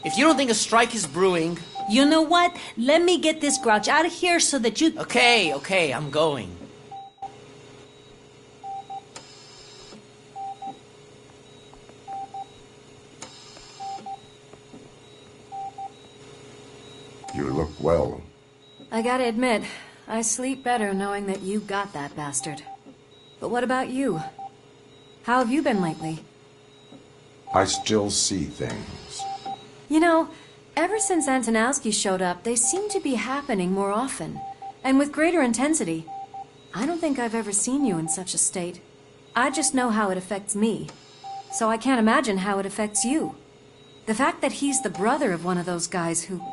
If you don't think a strike is brewing... You know what? Let me get this grouch out of here so that you... Okay, I'm going. You look well. I gotta admit, I sleep better knowing that you got that bastard. But what about you? How have you been lately? I still see things. You know, ever since Antonowski showed up, they seem to be happening more often, and with greater intensity. I don't think I've ever seen you in such a state. I just know how it affects me, so I can't imagine how it affects you. The fact that he's the brother of one of those guys who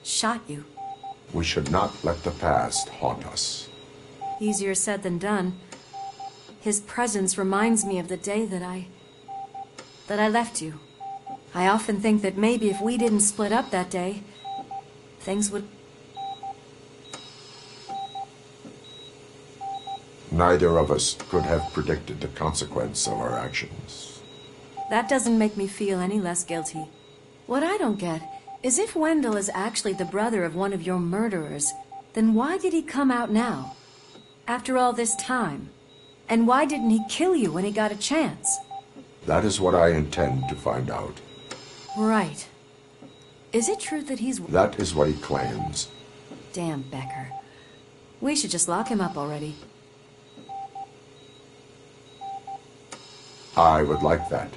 shot you. We should not let the past haunt us. Easier said than done. His presence reminds me of the day that I left you. I often think that maybe if we didn't split up that day, things would... Neither of us could have predicted the consequence of our actions. That doesn't make me feel any less guilty. What I don't get is if Wendell is actually the brother of one of your murderers, then why did he come out now? After all this time? And why didn't he kill you when he got a chance? That is what I intend to find out. Right. Is it true that he's... That is what he claims. Damn Becker. We should just lock him up already. I would like that.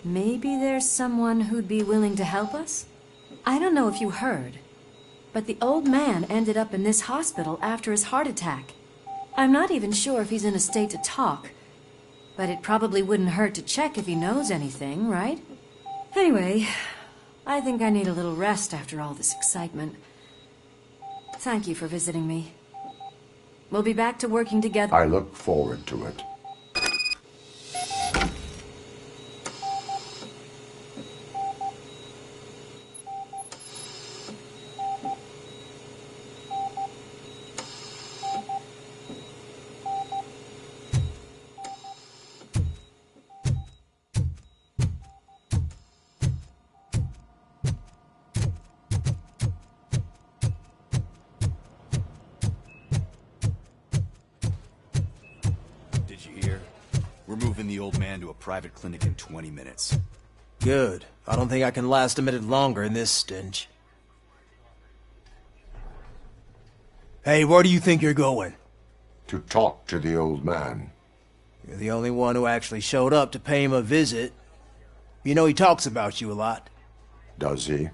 Maybe there's someone who'd be willing to help us? I don't know if you heard, but the old man ended up in this hospital after his heart attack. I'm not even sure if he's in a state to talk, but it probably wouldn't hurt to check if he knows anything, right? Anyway, I think I need a little rest after all this excitement. Thank you for visiting me. We'll be back to working together. I look forward to it. Private clinic in 20 minutes. Good. I don't think I can last a minute longer in this stench. Hey, where do you think you're going? To talk to the old man. You're the only one who actually showed up to pay him a visit. You know he talks about you a lot. Does he?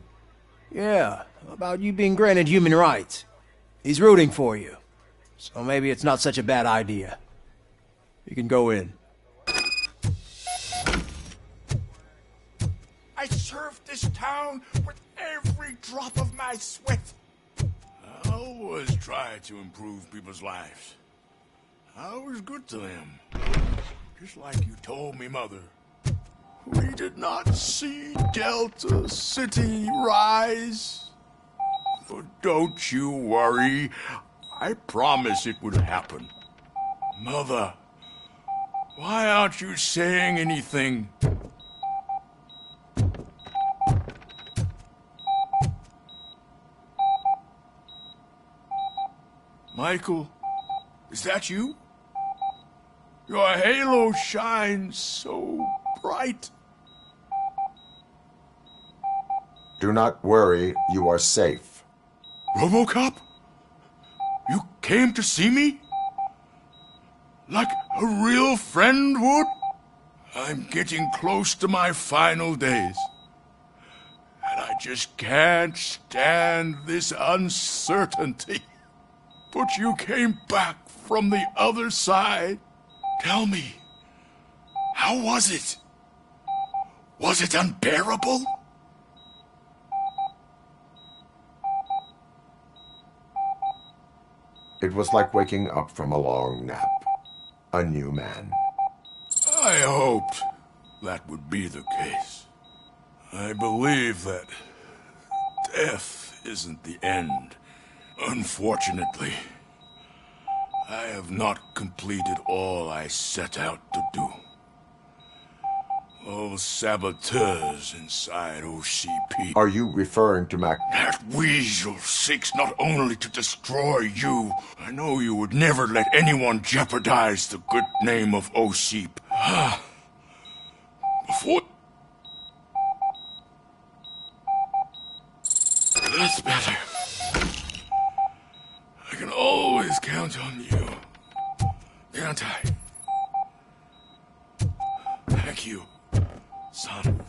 Yeah, about you being granted human rights. He's rooting for you. So maybe it's not such a bad idea. You can go in. I served this town with every drop of my sweat. I always try to improve people's lives. I was good to them. Just like you told me, Mother. We did not see Delta City rise. But don't you worry. I promise it would happen. Mother, why aren't you saying anything? Michael, is that you? Your halo shines so bright. Do not worry, you are safe. RoboCop? You came to see me? Like a real friend would? I'm getting close to my final days. And I just can't stand this uncertainty. But you came back from the other side. Tell me, how was it? Was it unbearable? It was like waking up from a long nap. A new man. I hoped that would be the case. I believe that death isn't the end. Unfortunately, I have not completed all I set out to do. Those saboteurs inside OCP. Are you referring to Mac? That weasel seeks not only to destroy you. I know you would never let anyone jeopardize the good name of OCP. Before... That's better. I can always Can't I? Thank you, son.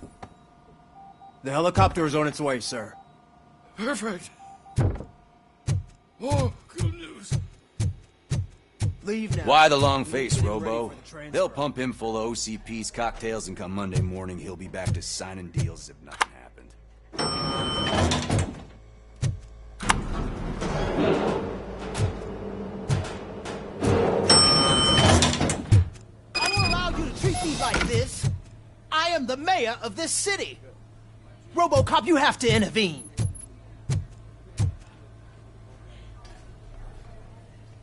The helicopter is on its way, sir. Perfect. Oh, good news. Leave now. Why the long face, Robo? They'll pump him full of OCP's cocktails, and come Monday morning, he'll be back to signing deals as if nothing happened. I won't allow you to treat me like this. I am the mayor of this city. RoboCop, you have to intervene.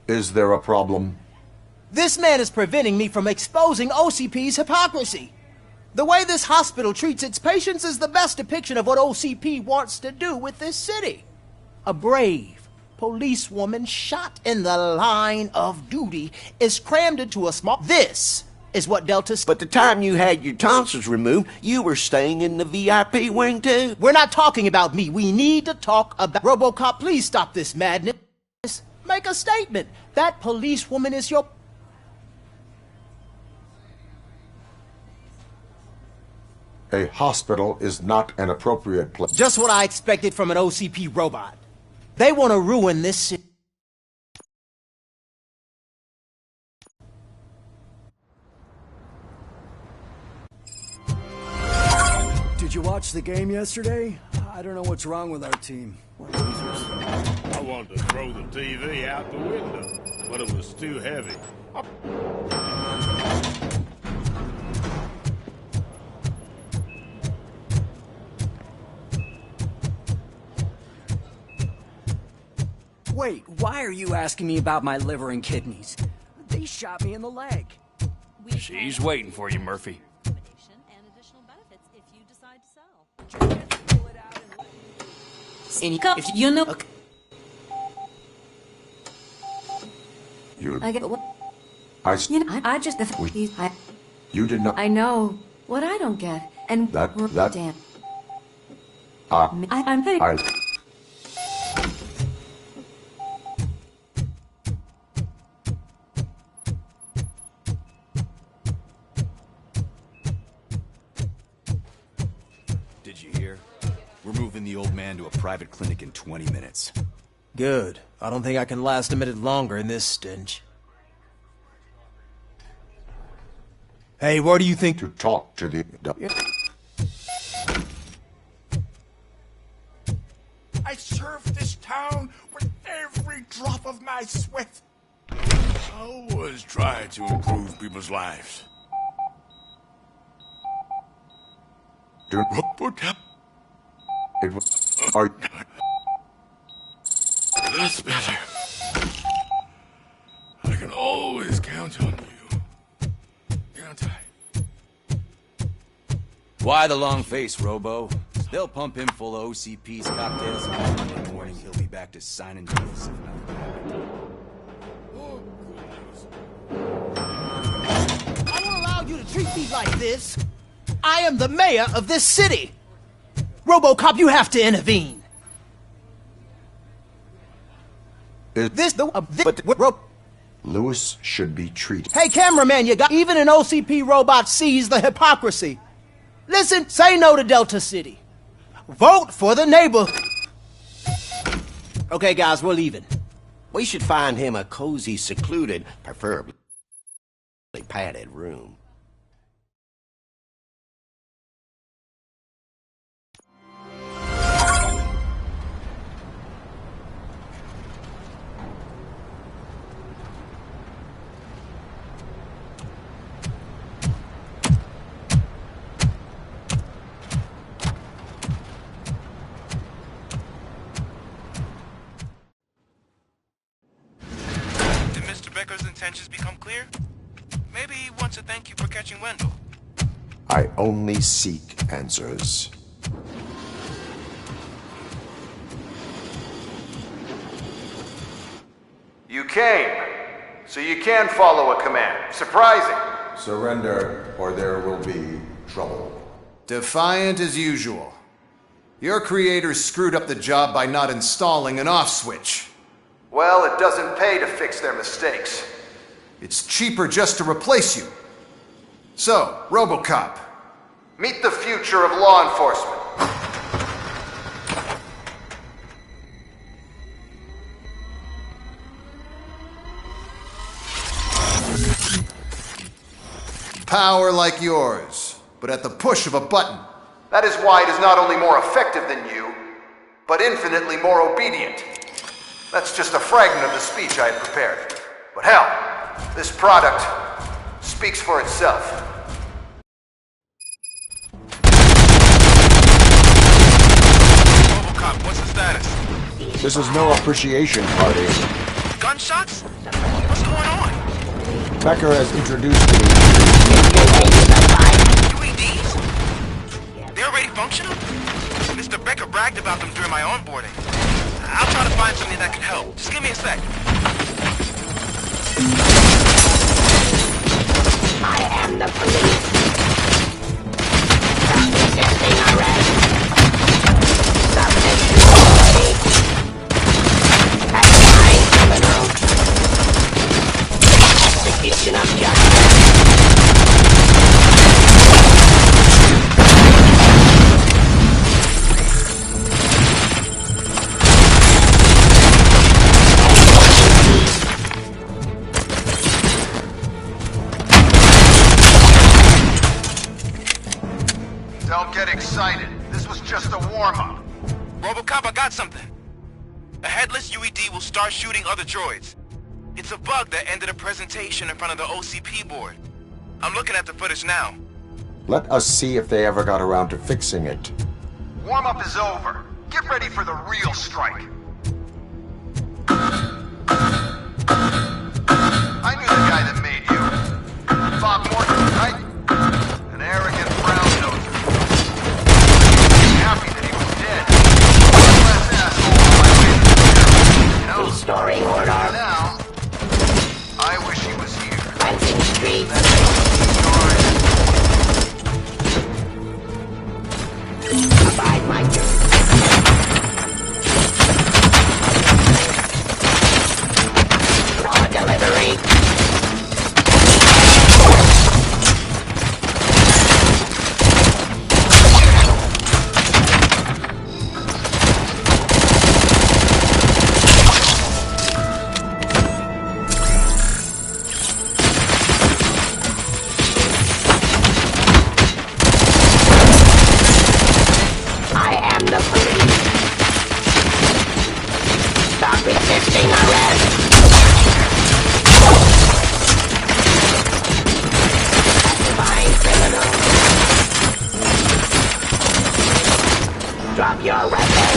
Is there a problem? This man is preventing me from exposing OCP's hypocrisy. The way this hospital treats its patients is the best depiction of what OCP wants to do with this city. A brave policewoman shot in the line of duty is crammed into a small... This is what Delta... But the time you had your tonsils removed, you were staying in the VIP wing too. We're not talking about me. We need to talk about... RoboCop, please stop this madness. Make a statement. That policewoman is your... A hospital is not an appropriate place. Just what I expected from an OCP robot. They want to ruin this city. Did you watch the game yesterday? I don't know what's wrong with our team. What losers. I wanted to throw the TV out the window, but it was too heavy. Wait, why are you asking me about my liver and kidneys? They shot me in the leg. She's waiting for you, Murphy. And additional benefits if you decide to sell. If you know... You... I just... You did not... I know. What I don't get. And... That... Damn. I'm very... Did you hear? We're moving the old man to a private clinic in 20 minutes. Good. I don't think I can last a minute longer in this stench. Hey, where do you think... To talk to the... I served this town with every drop of my sweat. I always try to improve people's lives. It was... Are... That's better. I can always count on you. Can't I? Why the long face, Robo? They'll pump him full of OCP's cocktails, and on Monday morning he'll be back to signing deals. I won't allow you to treat me like this. I am the mayor of this city. RoboCop, you have to intervene. Lewis should be treated. Hey, cameraman, you got... Even an OCP robot sees the hypocrisy. Listen, say no to Delta City. Vote for the neighbor. Okay, guys, we're leaving. We should find him a cozy, secluded, preferably padded room. Becker's intentions become clear? Maybe he wants to thank you for catching Wendell. I only seek answers. You came, so you can follow a command. Surprising. Surrender, or there will be trouble. Defiant as usual. Your creators screwed up the job by not installing an off switch. Well, it doesn't pay to fix their mistakes. It's cheaper just to replace you. So, RoboCop, meet the future of law enforcement. Power like yours, but at the push of a button. That is why it is not only more effective than you, but infinitely more obedient. That's just a fragment of the speech I had prepared. But hell, this product speaks for itself. RoboCop, what's the status? This is no appreciation party. Gunshots? What's going on? Becker has introduced me. UEDs? They're already functional? Mr. Becker bragged about them during my onboarding. I'll try to find something that could help. Just give me a sec. I am the police. Stop resisting arrest. Submit to authority. Advise criminal. Execution of justice. Don't get excited. This was just a warm-up. RoboCop, I got something. A headless UED will start shooting other droids. It's a bug that ended a presentation in front of the OCP board. I'm looking at the footage now. Let us see if they ever got around to fixing it. Warm-up is over. Get ready for the real strike. I knew the guy that made you. Bob Morton, right? An arrogant brown-noser. Happy that he was dead. One less asshole on my way to the pyramid, you know? Restoring order. Now, I wish he was here. Cleansing streets. Abide my duty. Raw delivery. I am the police. Stop resisting arrest. Classifying criminal. Drop your weapon.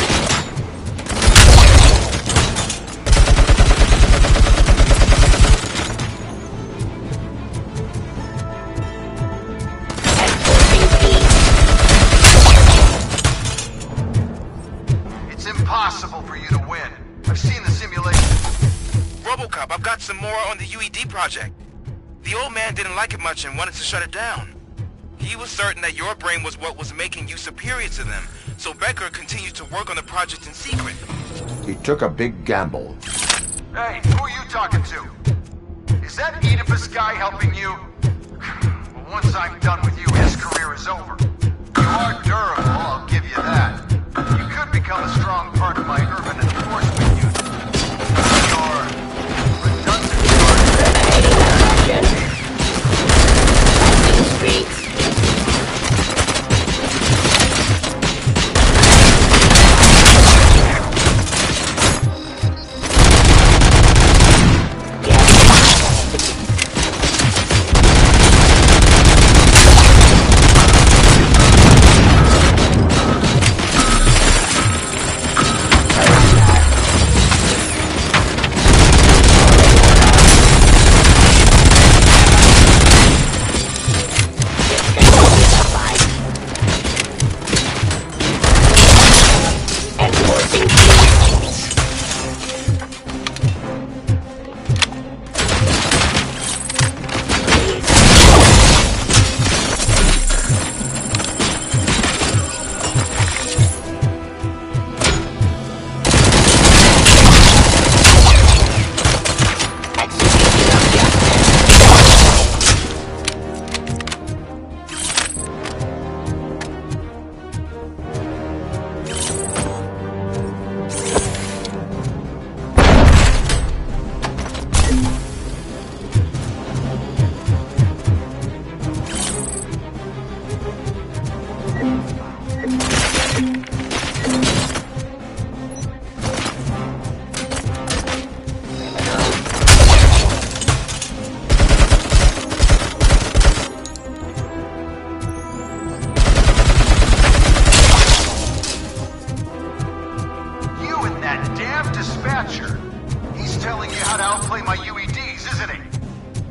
It's impossible for you to win. I've seen the simulation. RoboCop, I've got some more on the UED project. The old man didn't like it much and wanted to shut it down. He was certain that your brain was what was making you superior to them, so Becker continued to work on the project in secret. He took a big gamble. Hey, who are you talking to? Is that Oedipus guy helping you? Well, once I'm done with you, his career is over. You are durable, I'll give you that. You could become a strong part of my urban enforcement unit. You're redundant. Cleansing streets.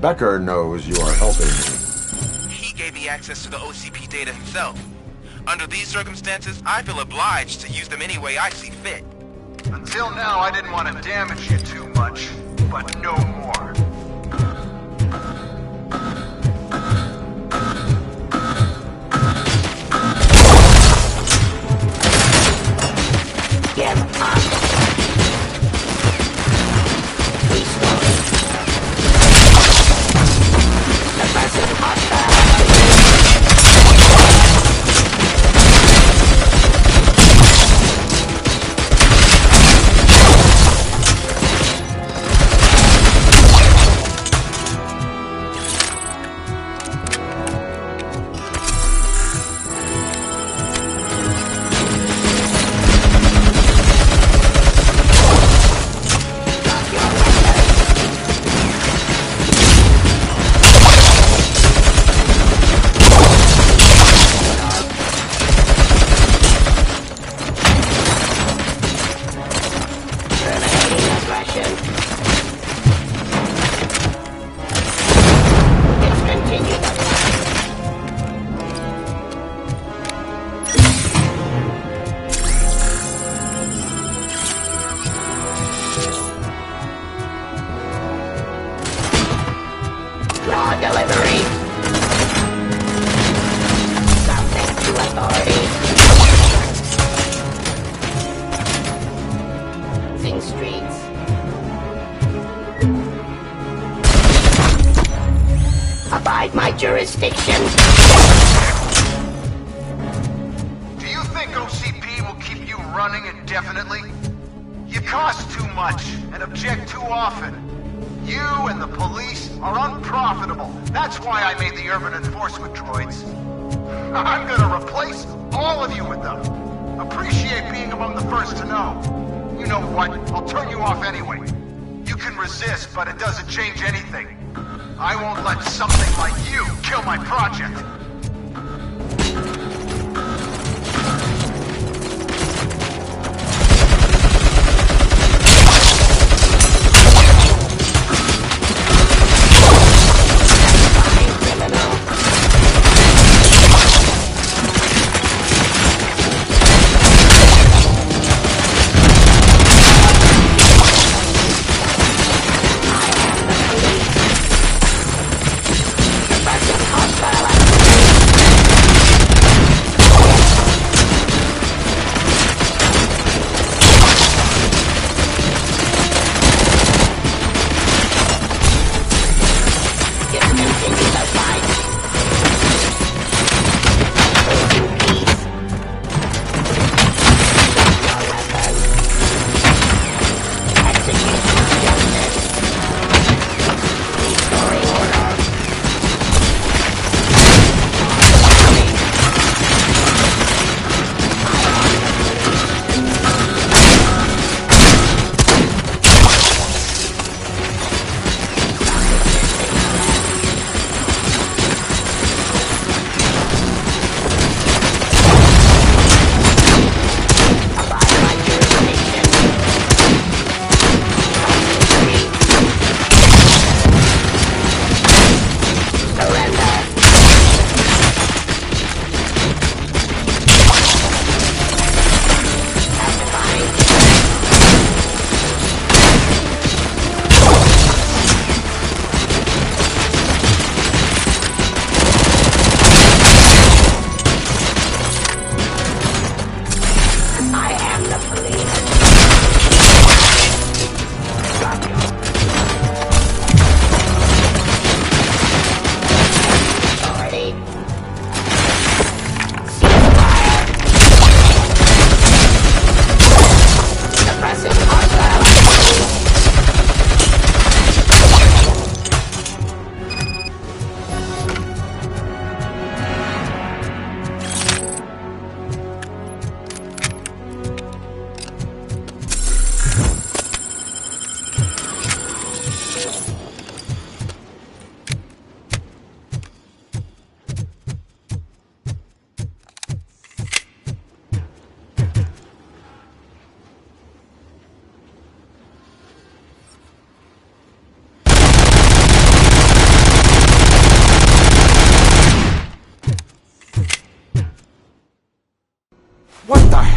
Becker knows you are helping me. He gave me access to the OCP data himself. Under these circumstances, I feel obliged to use them any way I see fit. Until now, I didn't want to damage you too much, but no more. Give up. Peacefully. The person hostile. Raw delivery. Subject to authority. Sing streets. Abide my jurisdiction. Do you think OCP will keep you running indefinitely? You cost too much and object too often. You and the police are unprofitable. That's why I made the urban enforcement droids. I'm gonna replace all of you with them. Appreciate being among the first to know. You know what? I'll turn you off anyway. You can resist, but it doesn't change anything. I won't let something like you kill my project.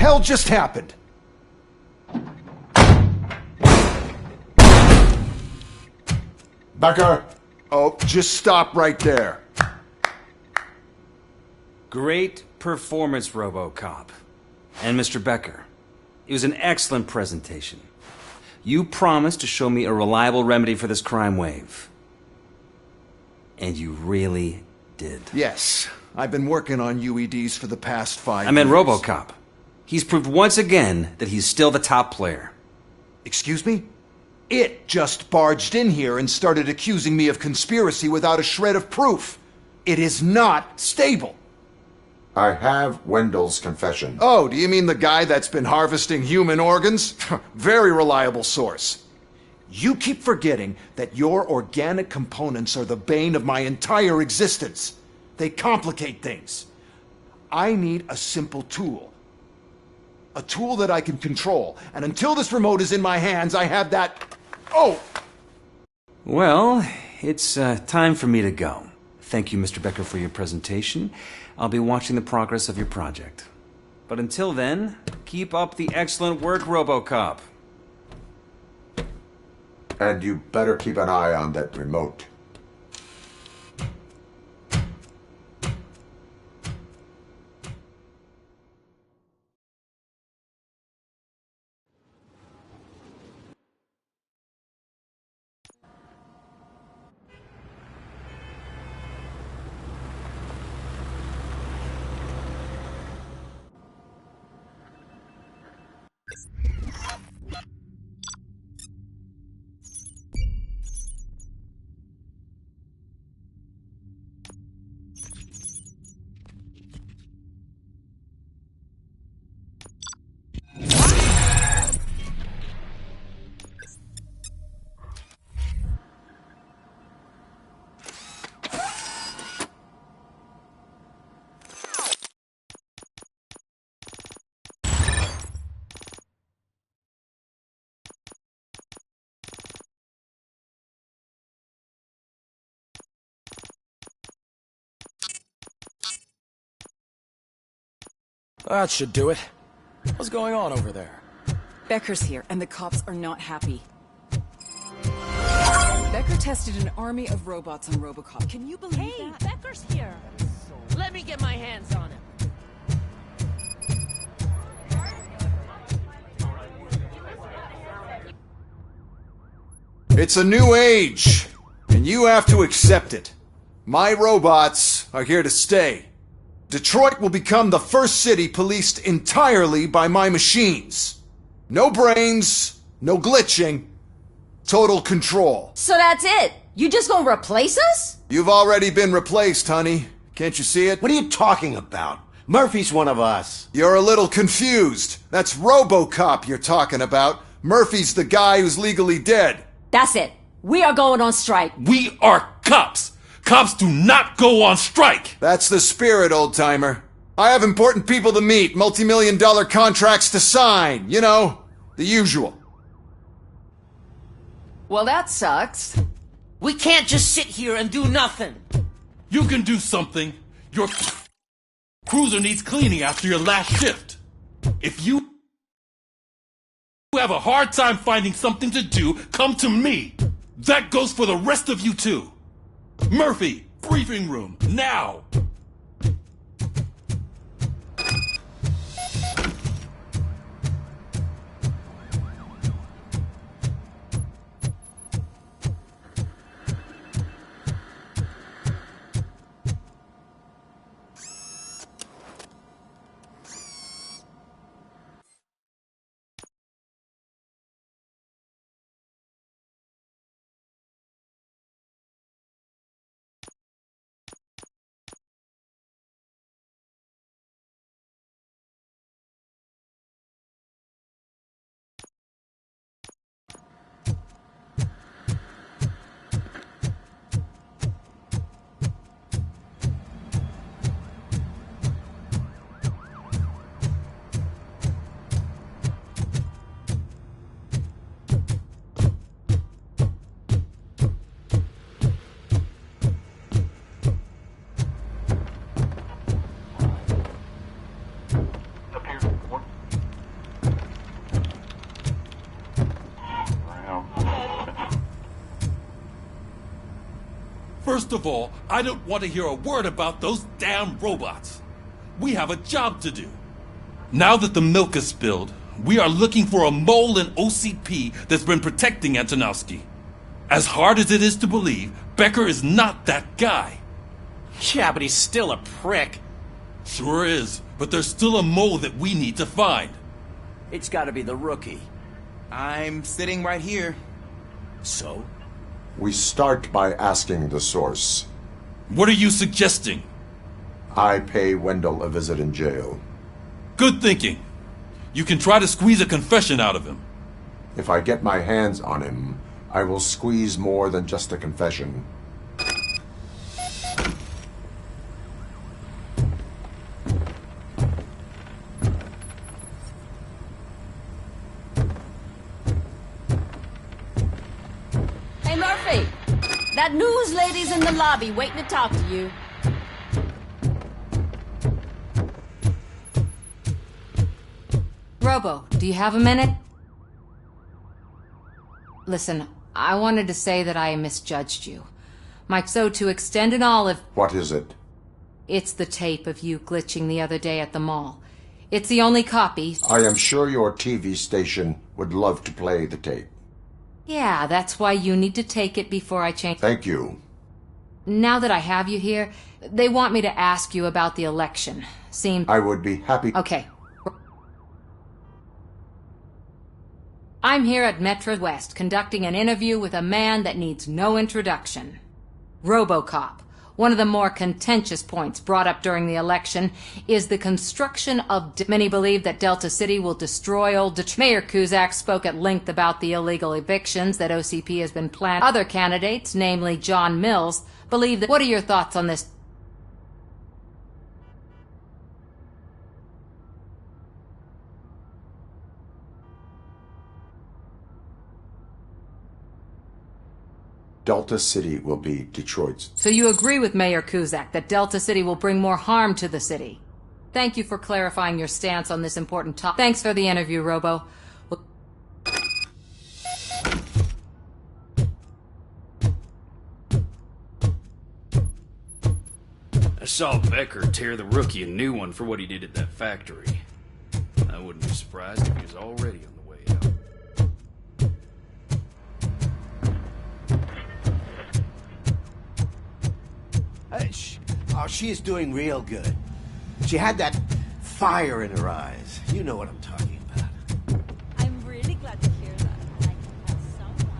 hell just happened? Becker! Oh, just stop right there. Great performance, RoboCop. And Mr. Becker, it was an excellent presentation. You promised to show me a reliable remedy for this crime wave. And you really did. Yes, I've been working on UEDs for the past 5 years. I meant RoboCop. He's proved once again that he's still the top player. Excuse me? It just barged in here and started accusing me of conspiracy without a shred of proof. It is not stable. I have Wendell's confession. Oh, do you mean the guy that's been harvesting human organs? Very reliable source. You keep forgetting that your organic components are the bane of my entire existence. They complicate things. I need a simple tool. A tool that I can control. And until this remote is in my hands, I have that... Oh! Well, it's time for me to go. Thank you, Mr. Becker, for your presentation. I'll be watching the progress of your project. But until then, keep up the excellent work, RoboCop. And you better keep an eye on that remote. That should do it. What's going on over there? Becker's here, and the cops are not happy. Becker tested an army of robots on RoboCop. Can you believe that? Hey, Becker's here. Let me get my hands on him. It's a new age, and you have to accept it. My robots are here to stay. Detroit will become the first city policed entirely by my machines. No brains, no glitching, total control. So that's it? You just gonna replace us? You've already been replaced, honey. Can't you see it? What are you talking about? Murphy's one of us. You're a little confused. That's RoboCop you're talking about. Murphy's the guy who's legally dead. That's it. We are going on strike. We are cops. Cops do not go on strike. That's the spirit, old-timer. I have important people to meet, multi-million-dollar contracts to sign. You know, the usual. Well, that sucks. We can't just sit here and do nothing. You can do something. Your cruiser needs cleaning after your last shift. If you have a hard time finding something to do, come to me. That goes for the rest of you too. Murphy, briefing room, now! First of all, I don't want to hear a word about those damn robots. We have a job to do. Now that the milk is spilled, we are looking for a mole in OCP that's been protecting Antonowski. As hard as it is to believe, Becker is not that guy. Yeah, but he's still a prick. Sure is, but there's still a mole that we need to find. It's gotta be the rookie. I'm sitting right here. So? We start by asking the source. What are you suggesting? I pay Wendell a visit in jail. Good thinking. You can try to squeeze a confession out of him. If I get my hands on him, I will squeeze more than just a confession. Hey, Murphy! That news lady's in the lobby waiting to talk to you. Robo, do you have a minute? Listen, I wanted to say that I misjudged you. So to extend an olive... What is it? It's the tape of you glitching the other day at the mall. It's the only copy. I am sure your TV station would love to play the tape. Yeah, that's why you need to take it before I change... Thank you. Now that I have you here, they want me to ask you about the election. I would be happy... Okay. I'm here at Metro West conducting an interview with a man that needs no introduction. RoboCop. One of the more contentious points brought up during the election is the construction of... Many believe that Delta City will destroy old Mayor Cusack spoke at length about the illegal evictions that OCP has been planning. Other candidates, namely John Mills, believe that... What are your thoughts on this? Delta City will be Detroit's. So you agree with Mayor Cusack that Delta City will bring more harm to the city? Thank you for clarifying your stance on this important topic. Thanks for the interview, Robo. I saw Becker tear the rookie a new one for what he did at that factory. I wouldn't be surprised if he was already on the way out. Oh, she is doing real good. She had that fire in her eyes. You know what I'm talking about. I'm really glad to hear that. I can have someone...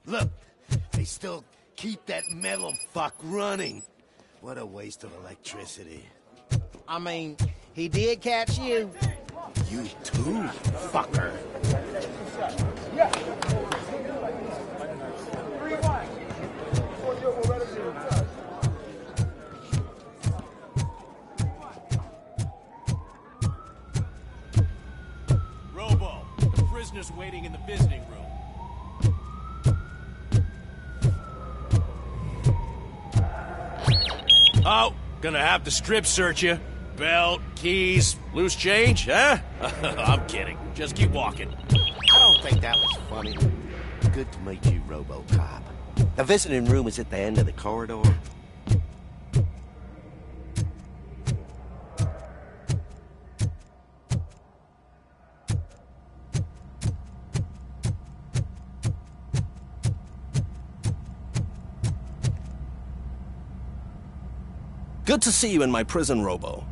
Look, they still keep that metal fuck running. What a waste of electricity. I mean, he did catch you. You too, fucker. Robo, the prisoner's waiting in the visiting room. Oh, gonna have to strip search you. Belt, keys, loose change, huh? I'm kidding. Just keep walking. I don't think that was funny. Good to meet you, RoboCop. The visiting room is at the end of the corridor. Good to see you in my prison, Robo.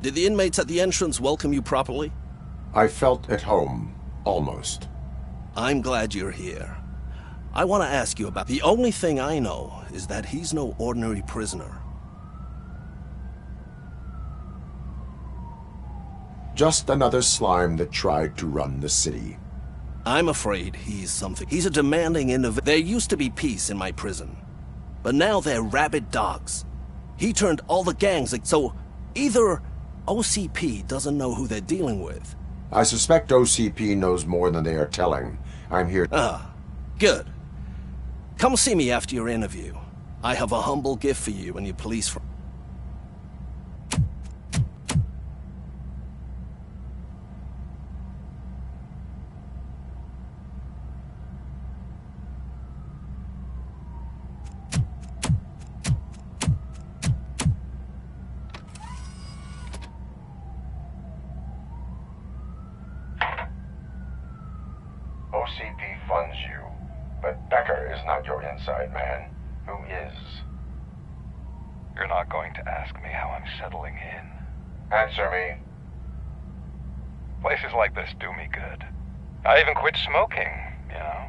Did the inmates at the entrance welcome you properly? I felt at home. Almost. I'm glad you're here. I want to ask you about... The only thing I know is that he's no ordinary prisoner. Just another slime that tried to run the city. I'm afraid he's something. He's a demanding individual. There used to be peace in my prison, but now they're rabid dogs. He turned all the gangs, so either OCP doesn't know who they're dealing with. I suspect OCP knows more than they are telling. I'm here. Good. Come see me after your interview. I have a humble gift for you and your police friend. OCP funds you, but Becker is not your inside man. Who is? You're not going to ask me how I'm settling in. Answer me. Places like this do me good. I even quit smoking, you know.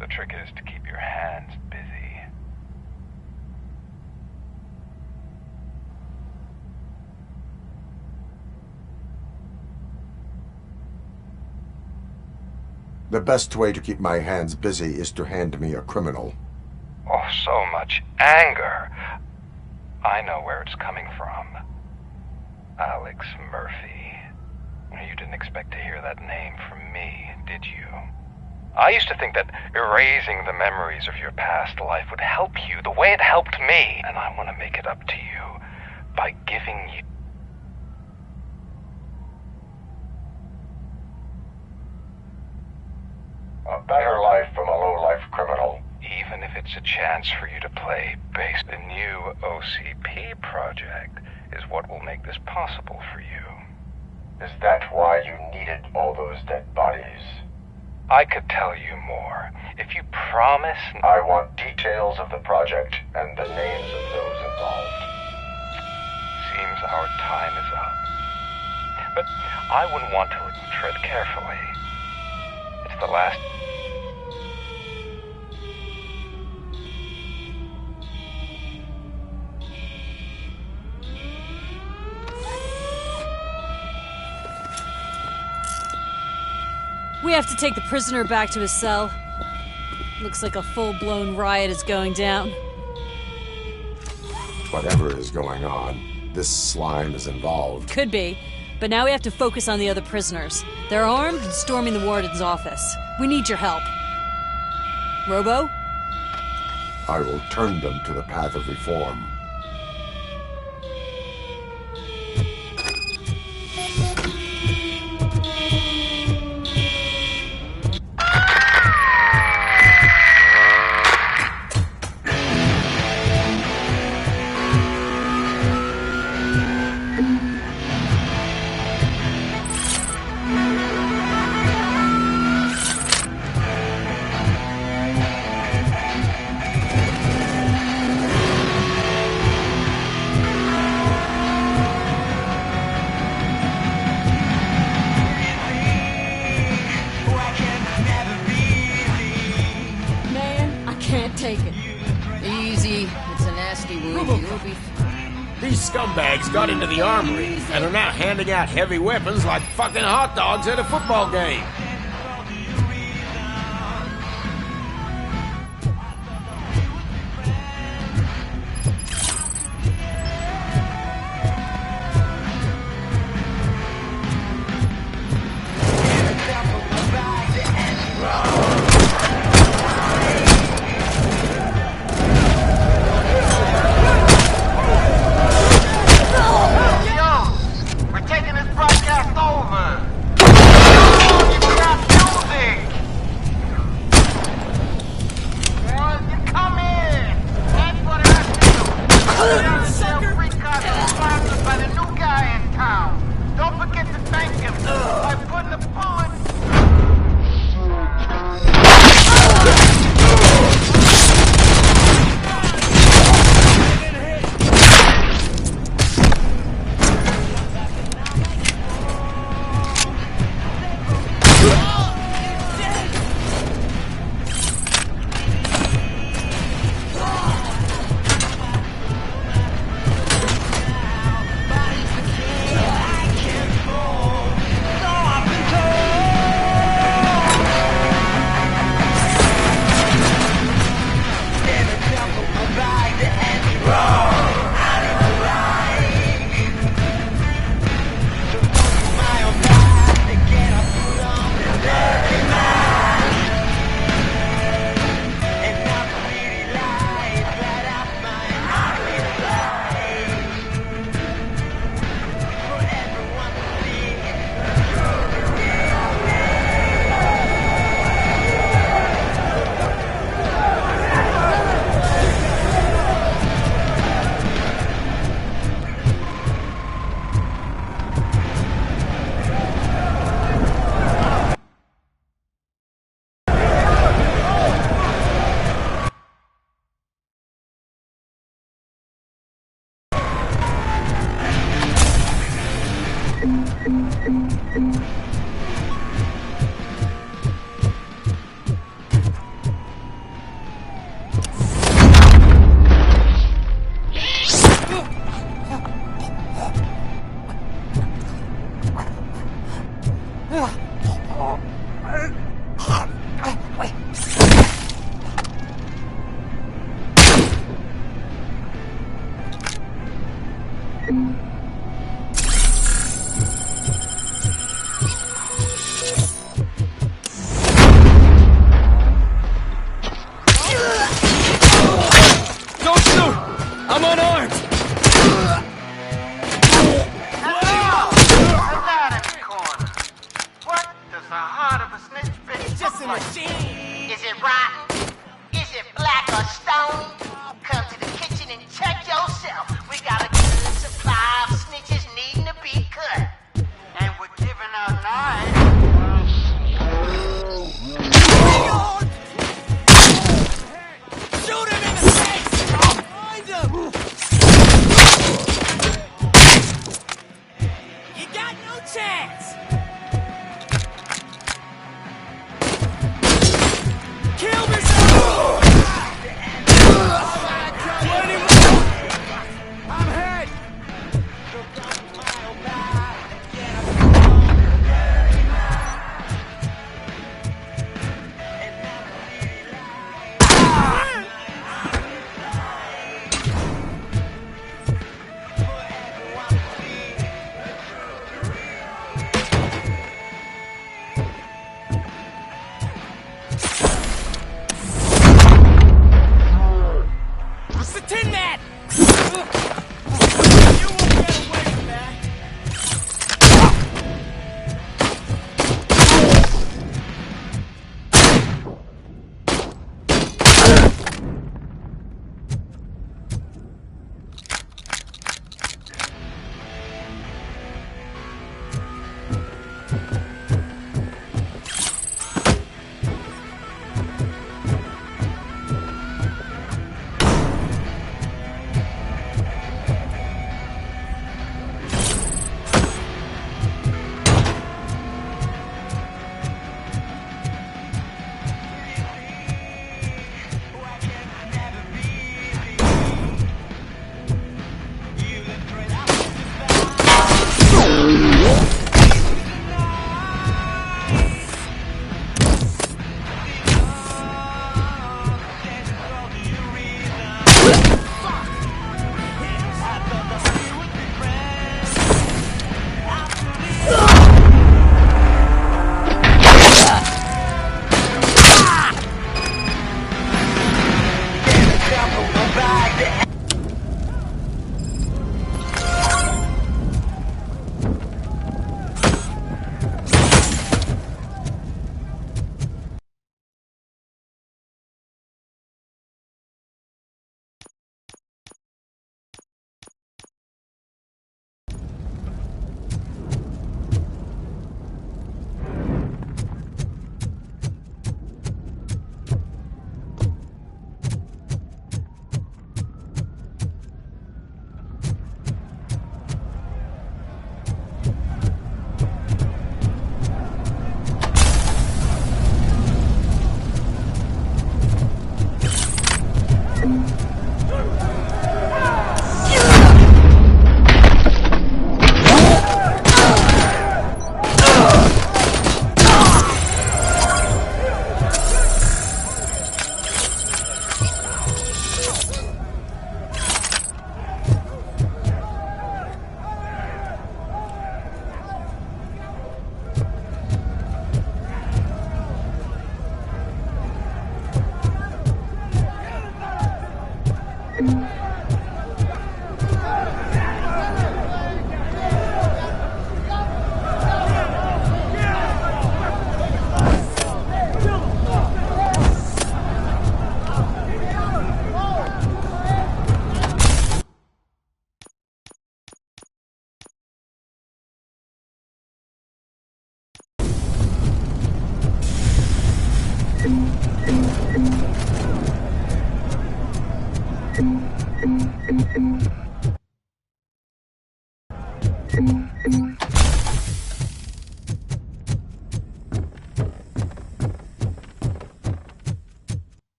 The trick is to keep your hands busy. The best way to keep my hands busy is to hand me a criminal. Oh, so much anger. I know where it's coming from. Alex Murphy. You didn't expect to hear that name from me, did you? I used to think that erasing the memories of your past life would help you the way it helped me. And I want to make it up to you by giving you... A better life from a low-life criminal. Even if it's a chance for you to play base, the new OCP project is what will make this possible for you. Is that why you needed all those dead bodies? I could tell you more. If you promise... I want details of the project and the names of those involved. Seems our time is up. But I would want to tread carefully. It's the last... We have to take the prisoner back to his cell. Looks like a full-blown riot is going down. Whatever is going on, this slime is involved. Could be, but now we have to focus on the other prisoners. They're armed and storming the warden's office. We need your help. Robo? I will turn them to the path of reform. These scumbags got into the armory and are now handing out heavy weapons like fucking hot dogs at a football game. We're taking this broadcast over. I'm unarmed! Anatomy corner. What does the heart of a snitch bitch It's just look a like? machine. Is it rotten? Is it black or stony? Come to the kitchen and check yourself. We got a good supply of snitches needing to be cut. And we're giving out knives. Shoot him in the face! Find him! You got no chance! Kill this! I'm hit! It's the Tin Man! You won't get away from that!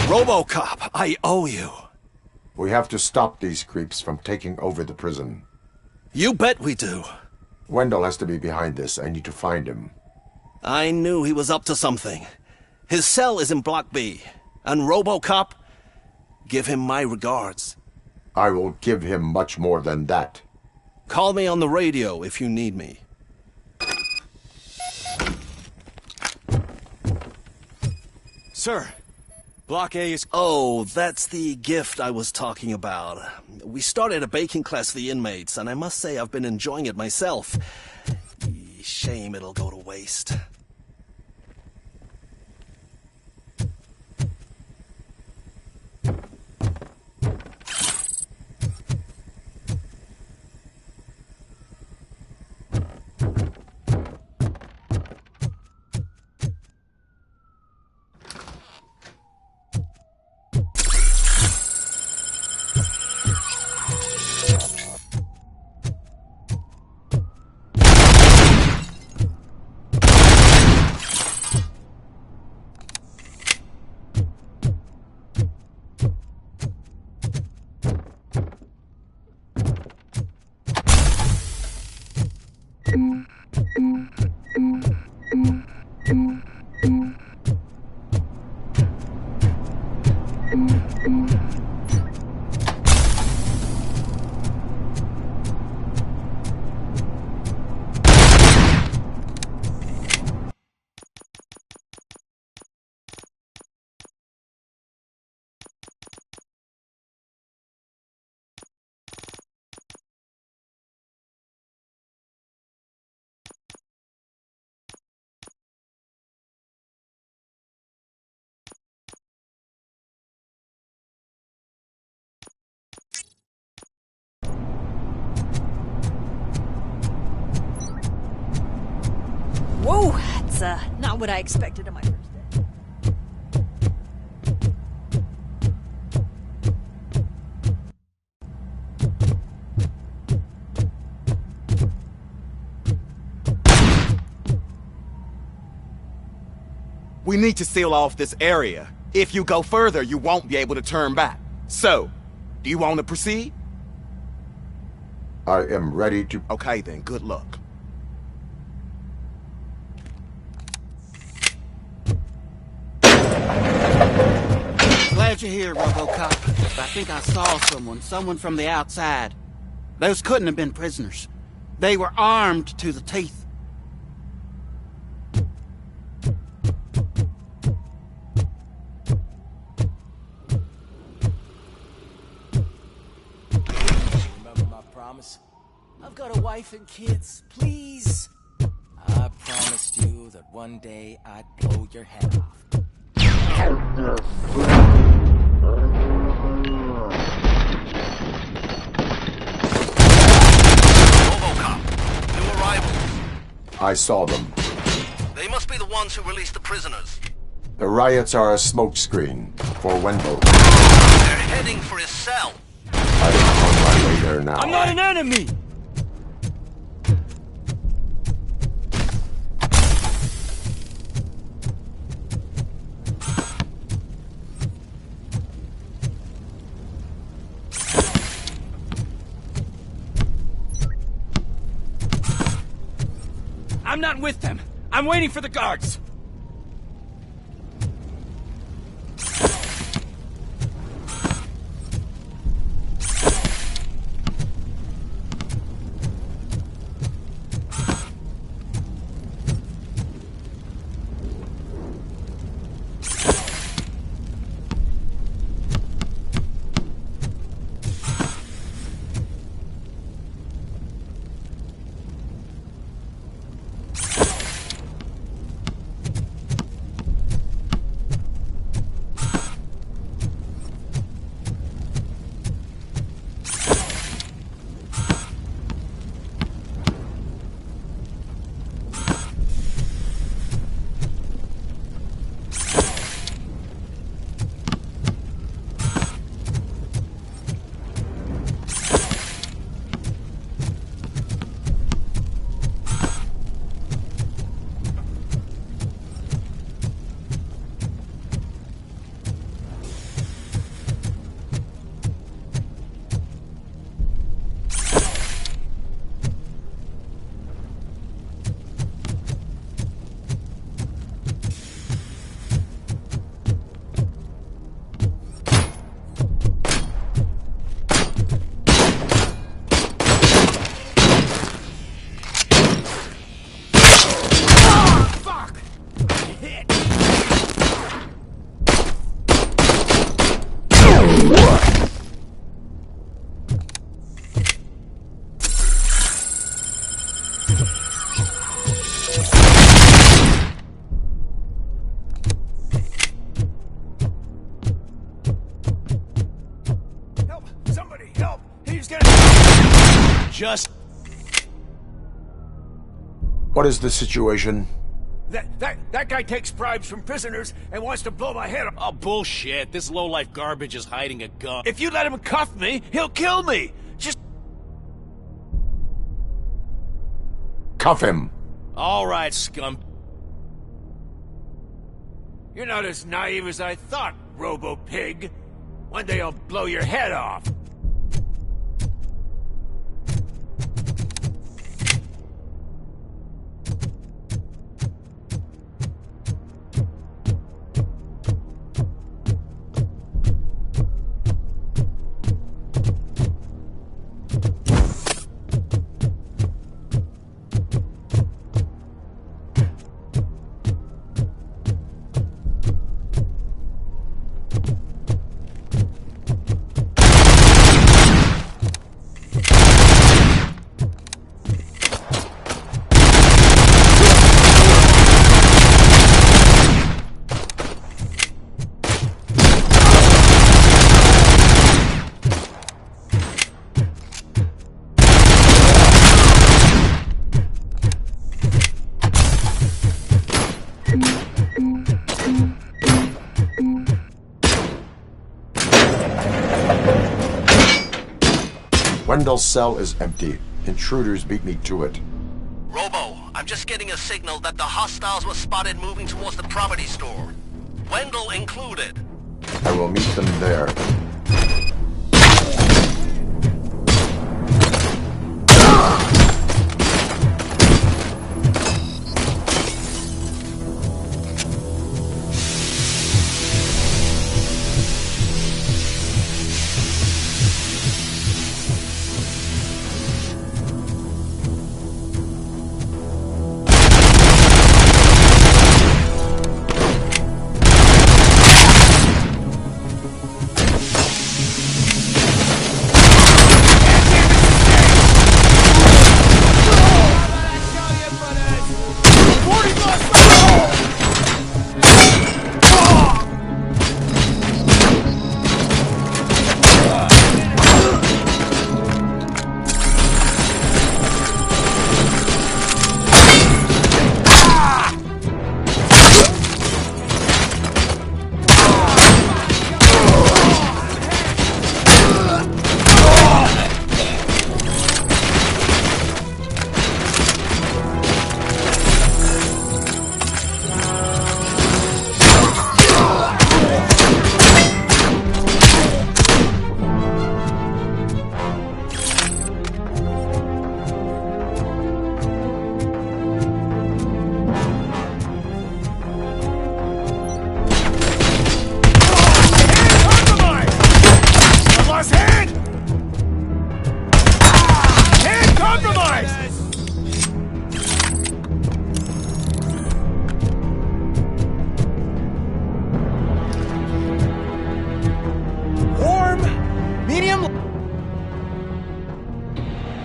RoboCop, I owe you. We have to stop these creeps from taking over the prison. You bet we do. Wendell has to be behind this. I need to find him. I knew he was up to something. His cell is in Block B. And RoboCop, give him my regards. I will give him much more than that. Call me on the radio if you need me. Sir, Block A is... Oh, that's the gift I was talking about. We started a baking class for the inmates, and I must say I've been enjoying it myself. Shame it'll go to waste. Whoa, that's not what I expected on my first day. We need to seal off this area. If you go further, you won't be able to turn back. So, do you want to proceed? I am ready to... Okay then, good luck. Glad you're here, RoboCop. I think I saw someone from the outside. Those couldn't have been prisoners. They were armed to the teeth. Remember my promise? I've got a wife and kids, please. I promised you that one day I'd blow your head off. RoboCop, new arrivals. I saw them. They must be the ones who released the prisoners. The riots are a smokescreen for Wendell. They're heading for his cell. I am on my way there now. I'm not an enemy! I'm not with them. I'm waiting for the guards. just... What is the situation? That guy takes bribes from prisoners and wants to blow my head off. Oh, bullshit. This lowlife garbage is hiding a gun. If you let him cuff me, he'll kill me. Just... Cuff him. All right, scum. You're not as naive as I thought, Robo-Pig. One day I'll blow your head off. Wendell's cell is empty. Intruders beat me to it. Robo, I'm just getting a signal that the hostiles were spotted moving towards the property store. Wendell included. I will meet them there.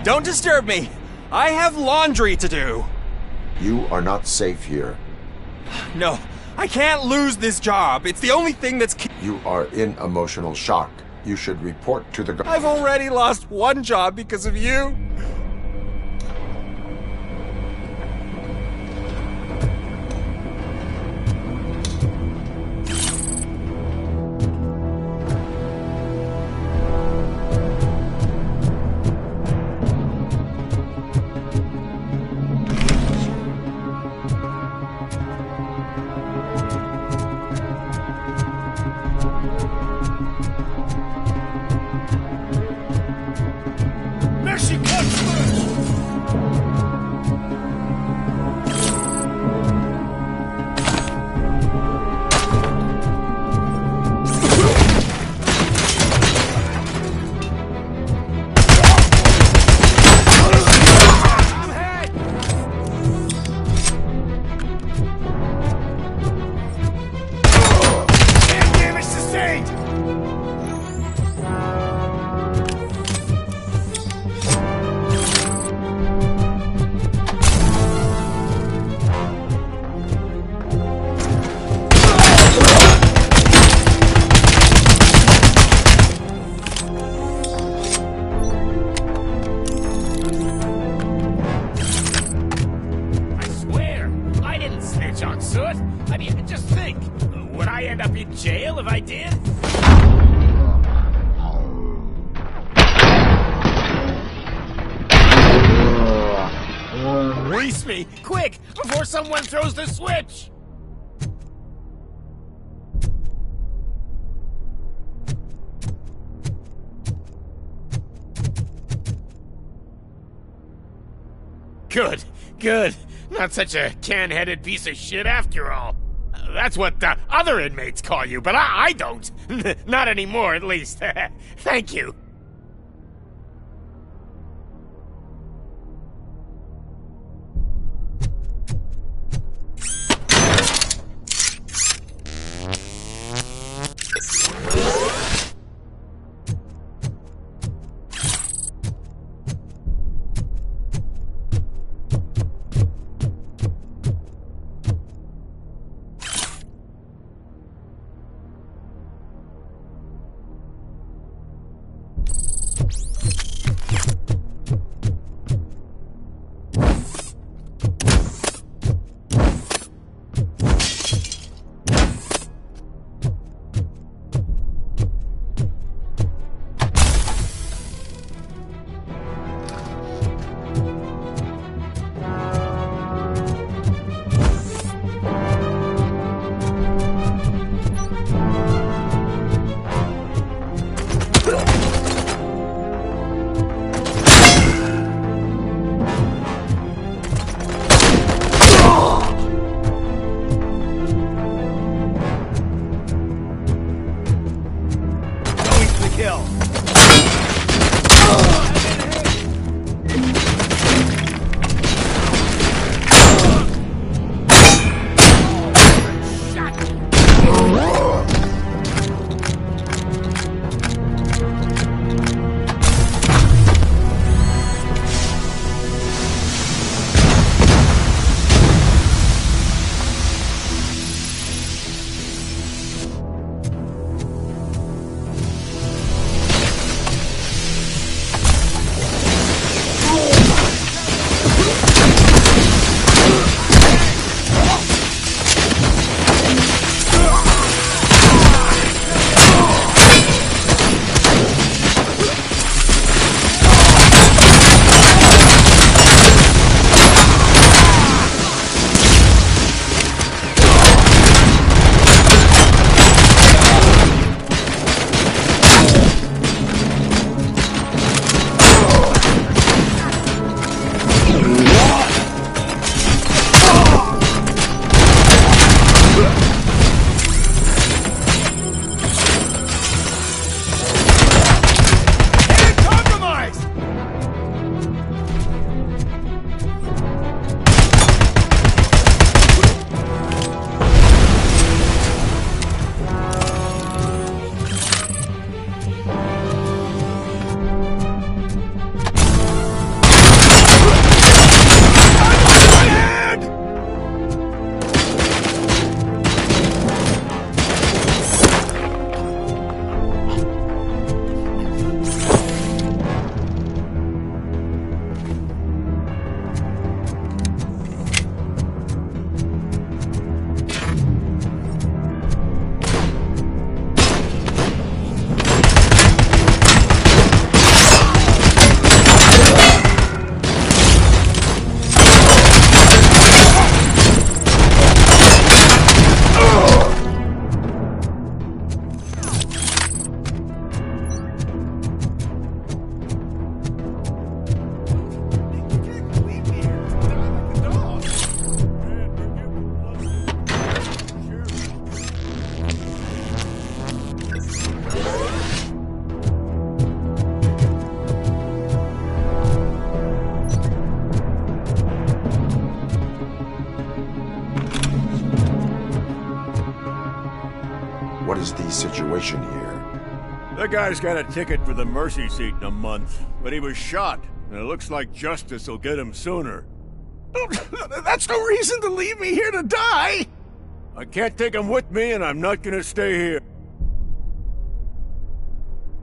Don't disturb me. I have laundry to do. You are not safe here. No, I can't lose this job. It's the only thing that's... You are in emotional shock. You should report to the... I've already lost one job because of you. There she comes! understand? Release me, quick, before someone throws the switch! Good, good. Not such a can-headed piece of shit after all. That's what the other inmates call you, but I don't. Not anymore, at least. Thank you. What is the situation here? The guy's got a ticket for the mercy seat in a month, but he was shot, and it looks like justice will get him sooner. That's no reason to leave me here to die! I can't take him with me, and I'm not gonna stay here.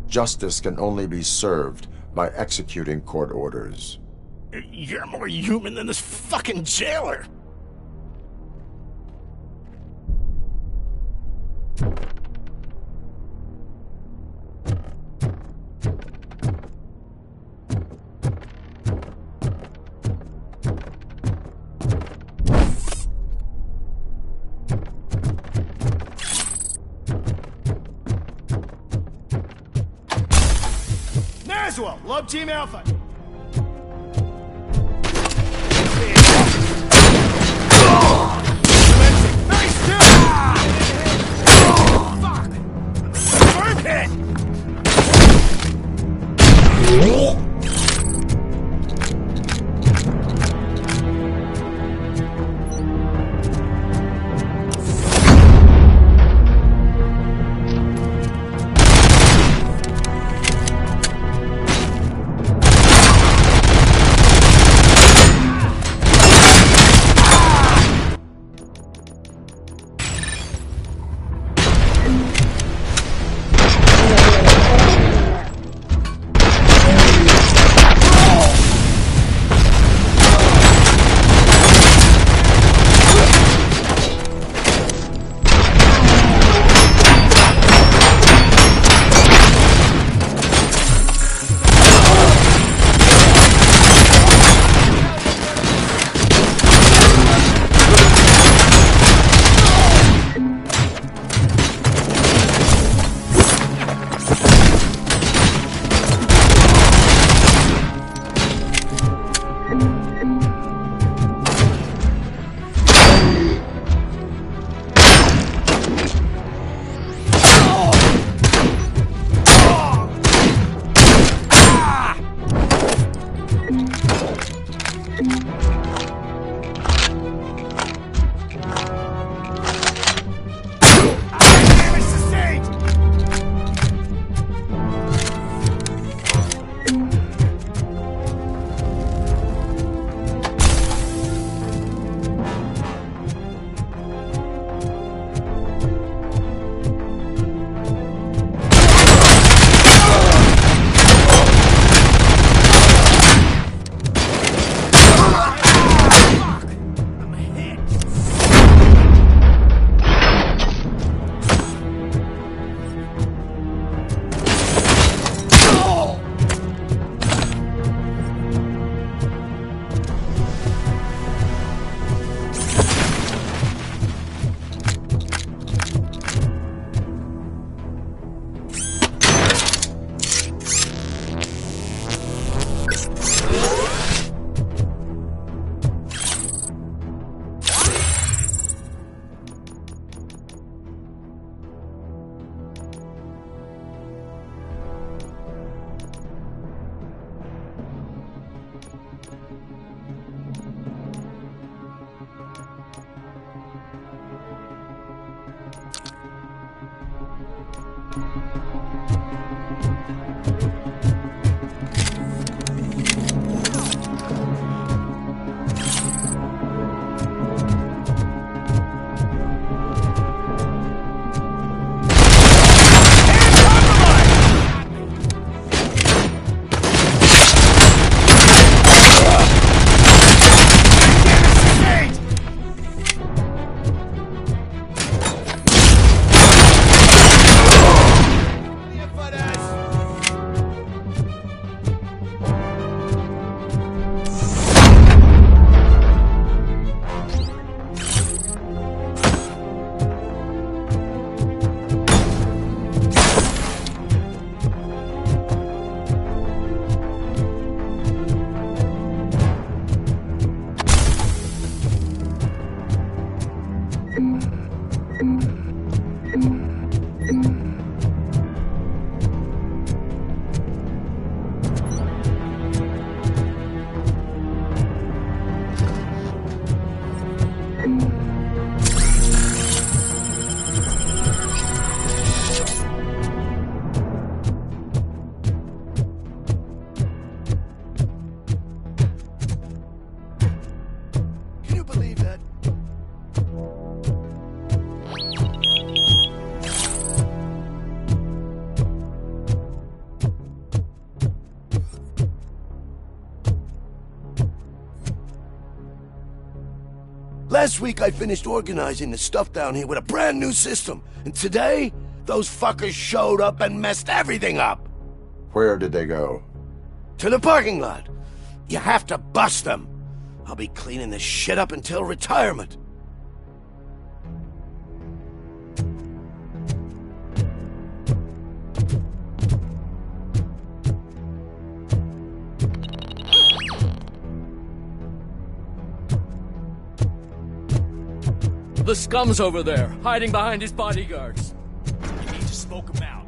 Justice can only be served by executing court orders. You're more human than this fucking jailer! Visual, lob team Alpha. Nice kill! Fuck! Burn hit! Last week I finished organizing the stuff down here with a brand new system. And today, those fuckers showed up and messed everything up. Where did they go? To the parking lot. You have to bust them. I'll be cleaning this shit up until retirement. the scum's over there, hiding behind his bodyguards. You need to smoke him out.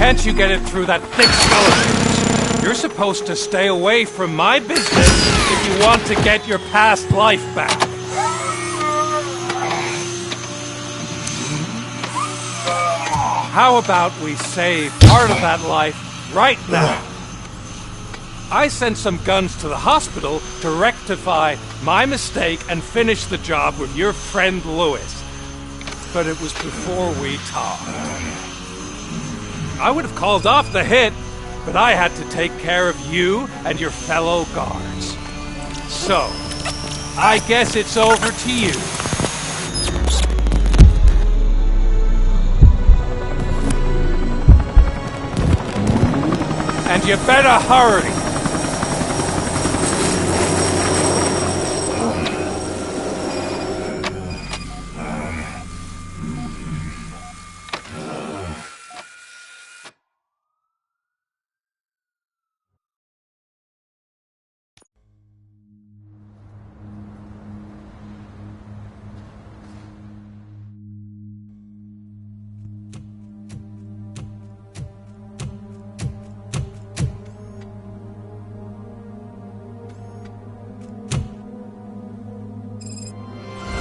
Can't you get it through that thick skeleton? You're supposed to stay away from my business if you want to get your past life back. How about we save part of that life right now? I sent some guns to the hospital to rectify my mistake and finish the job with your friend Lewis. But it was before we talked. I would have called off the hit, but I had to take care of you and your fellow guards. So, I guess it's over to you. And you better hurry.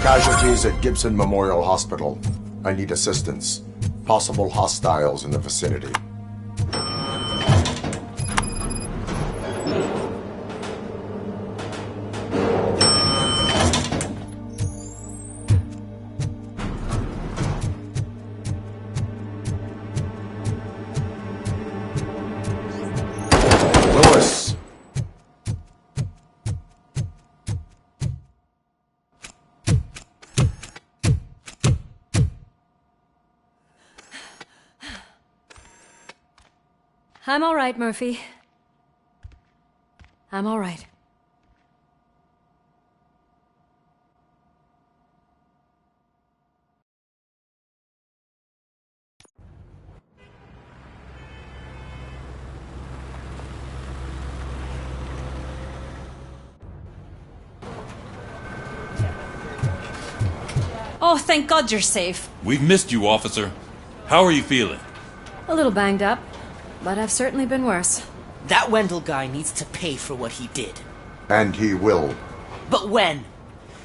Casualties at Gibson Memorial Hospital. I need assistance. Possible hostiles in the vicinity. Lewis! I'm all right, Murphy. I'm all right. Oh, thank God you're safe. We've missed you, officer. How are you feeling? A little banged up, but I've certainly been worse. That Wendell guy needs to pay for what he did. And he will. But when?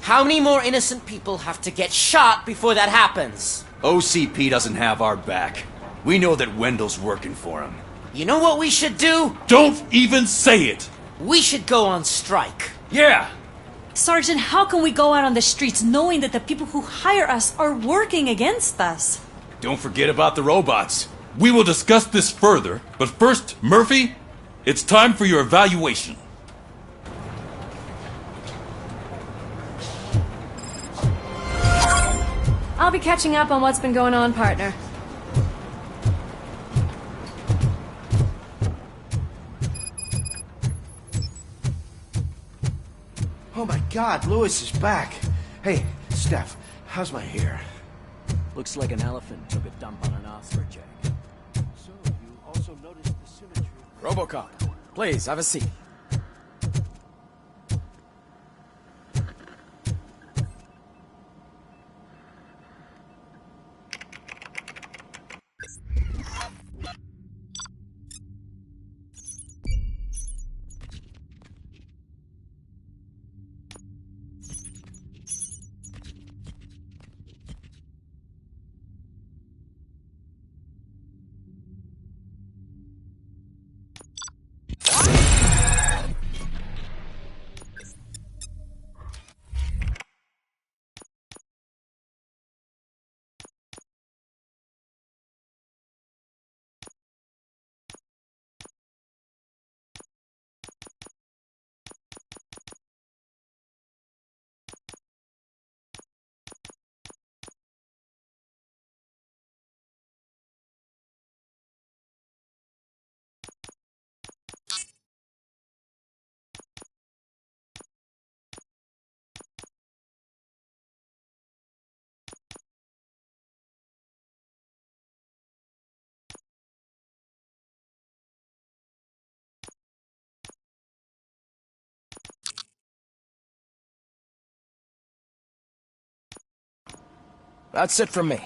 How many more innocent people have to get shot before that happens? OCP doesn't have our back. We know that Wendell's working for him. You know what we should do? Don't even say it! We should go on strike. Yeah! Sergeant, how can we go out on the streets knowing that the people who hire us are working against us? Don't forget about the robots. We will discuss this further, but first, Murphy, it's time for your evaluation. I'll be catching up on what's been going on, partner. Oh my God, Lewis is back. Hey, Steph, how's my hair? Looks like an elephant took a dump on an ostrich egg. So, you also noticed the symmetry... Robocop, please, have a seat. That's it from me.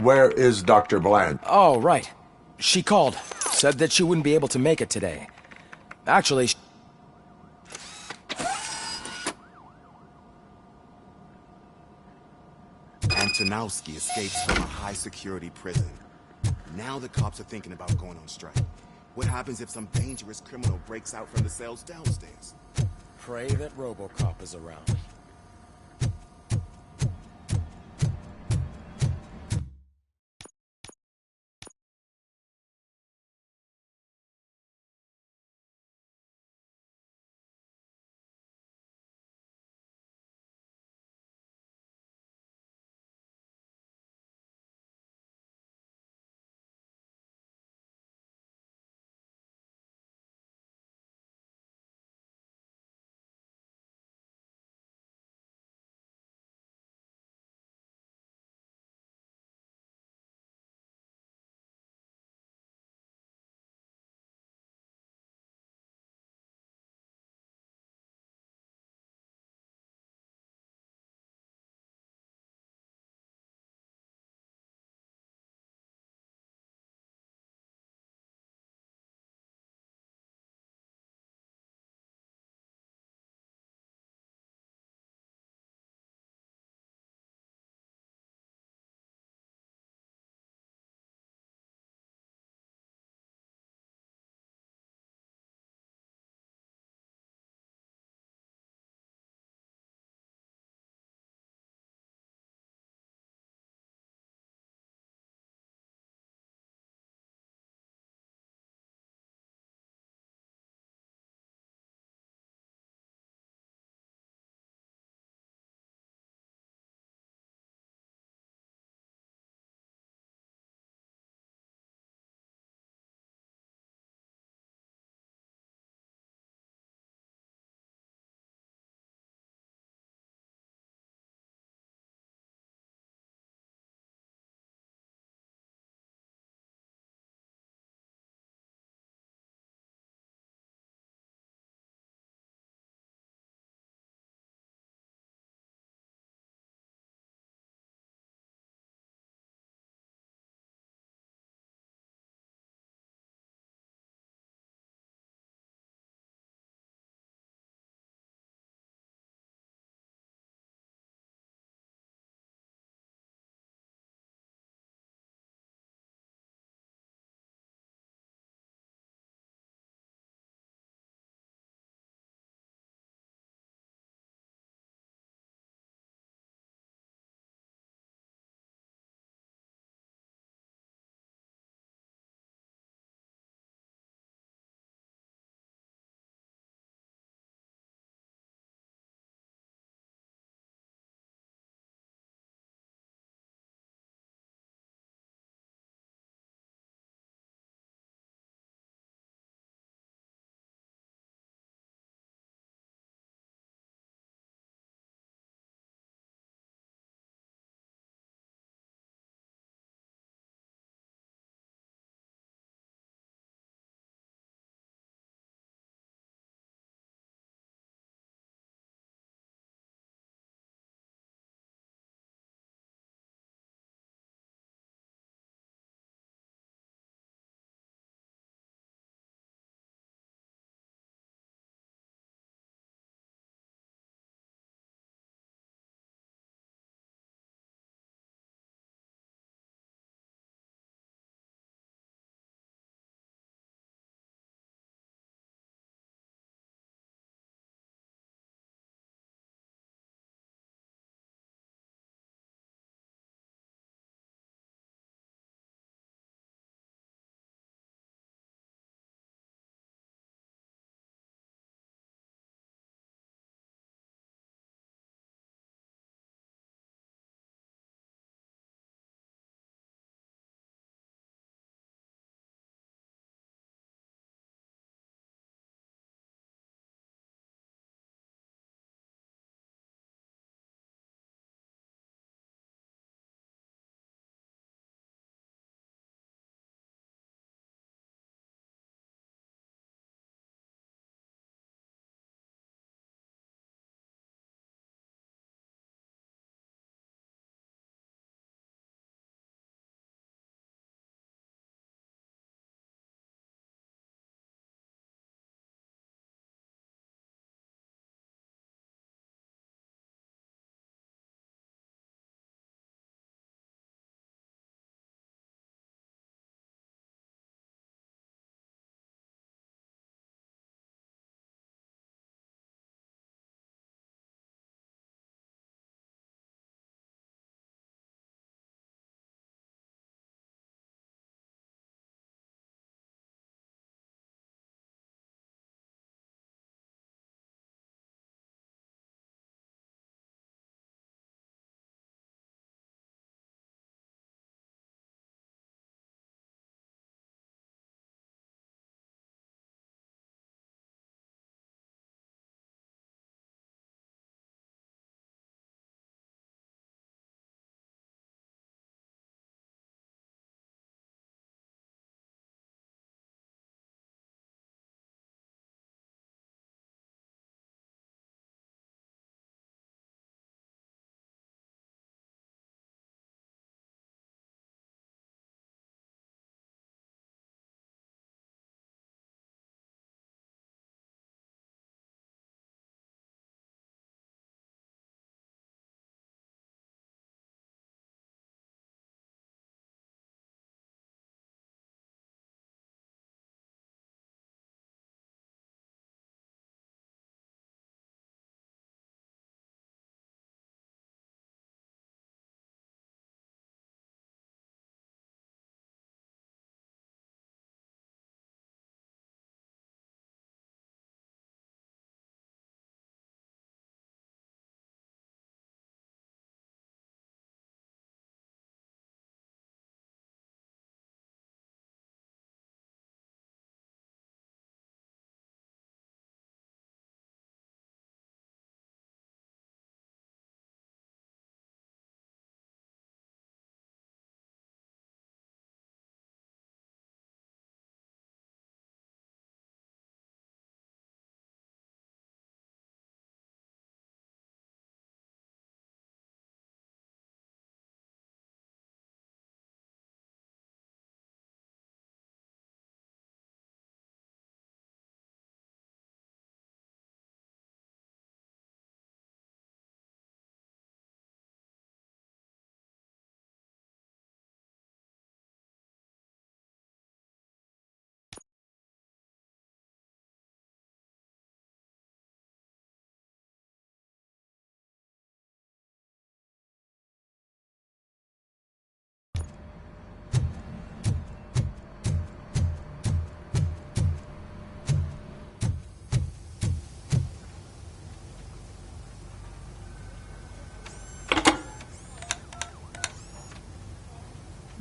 Where is Dr. Bland? Oh, right. She called. Said that she wouldn't be able to make it today. Actually, Antonowski escapes from a high-security prison. Now the cops are thinking about going on strike. What happens if some dangerous criminal breaks out from the cells downstairs? pray that Robocop is around.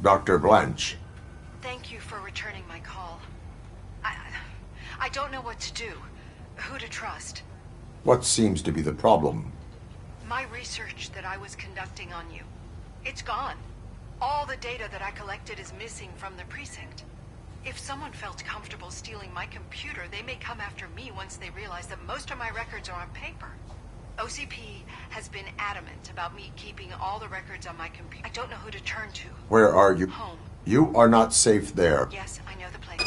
Dr. Blanche. Thank you for returning my call. I don't know what to do. Who to trust. What seems to be the problem? My research that I was conducting on you. It's gone. All the data that I collected is missing from the precinct. If someone felt comfortable stealing my computer, they may come after me once they realize that most of my records are on paper. OCP has been adamant about me keeping all the records on my computer. I don't know who to turn to. Where are you? Home. You are not safe there. Yes, I know the place.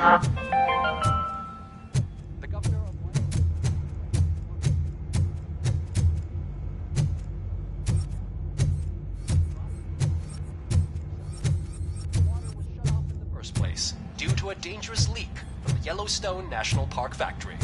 The governor of first place due to a dangerous leak from the Yellowstone National Park factory.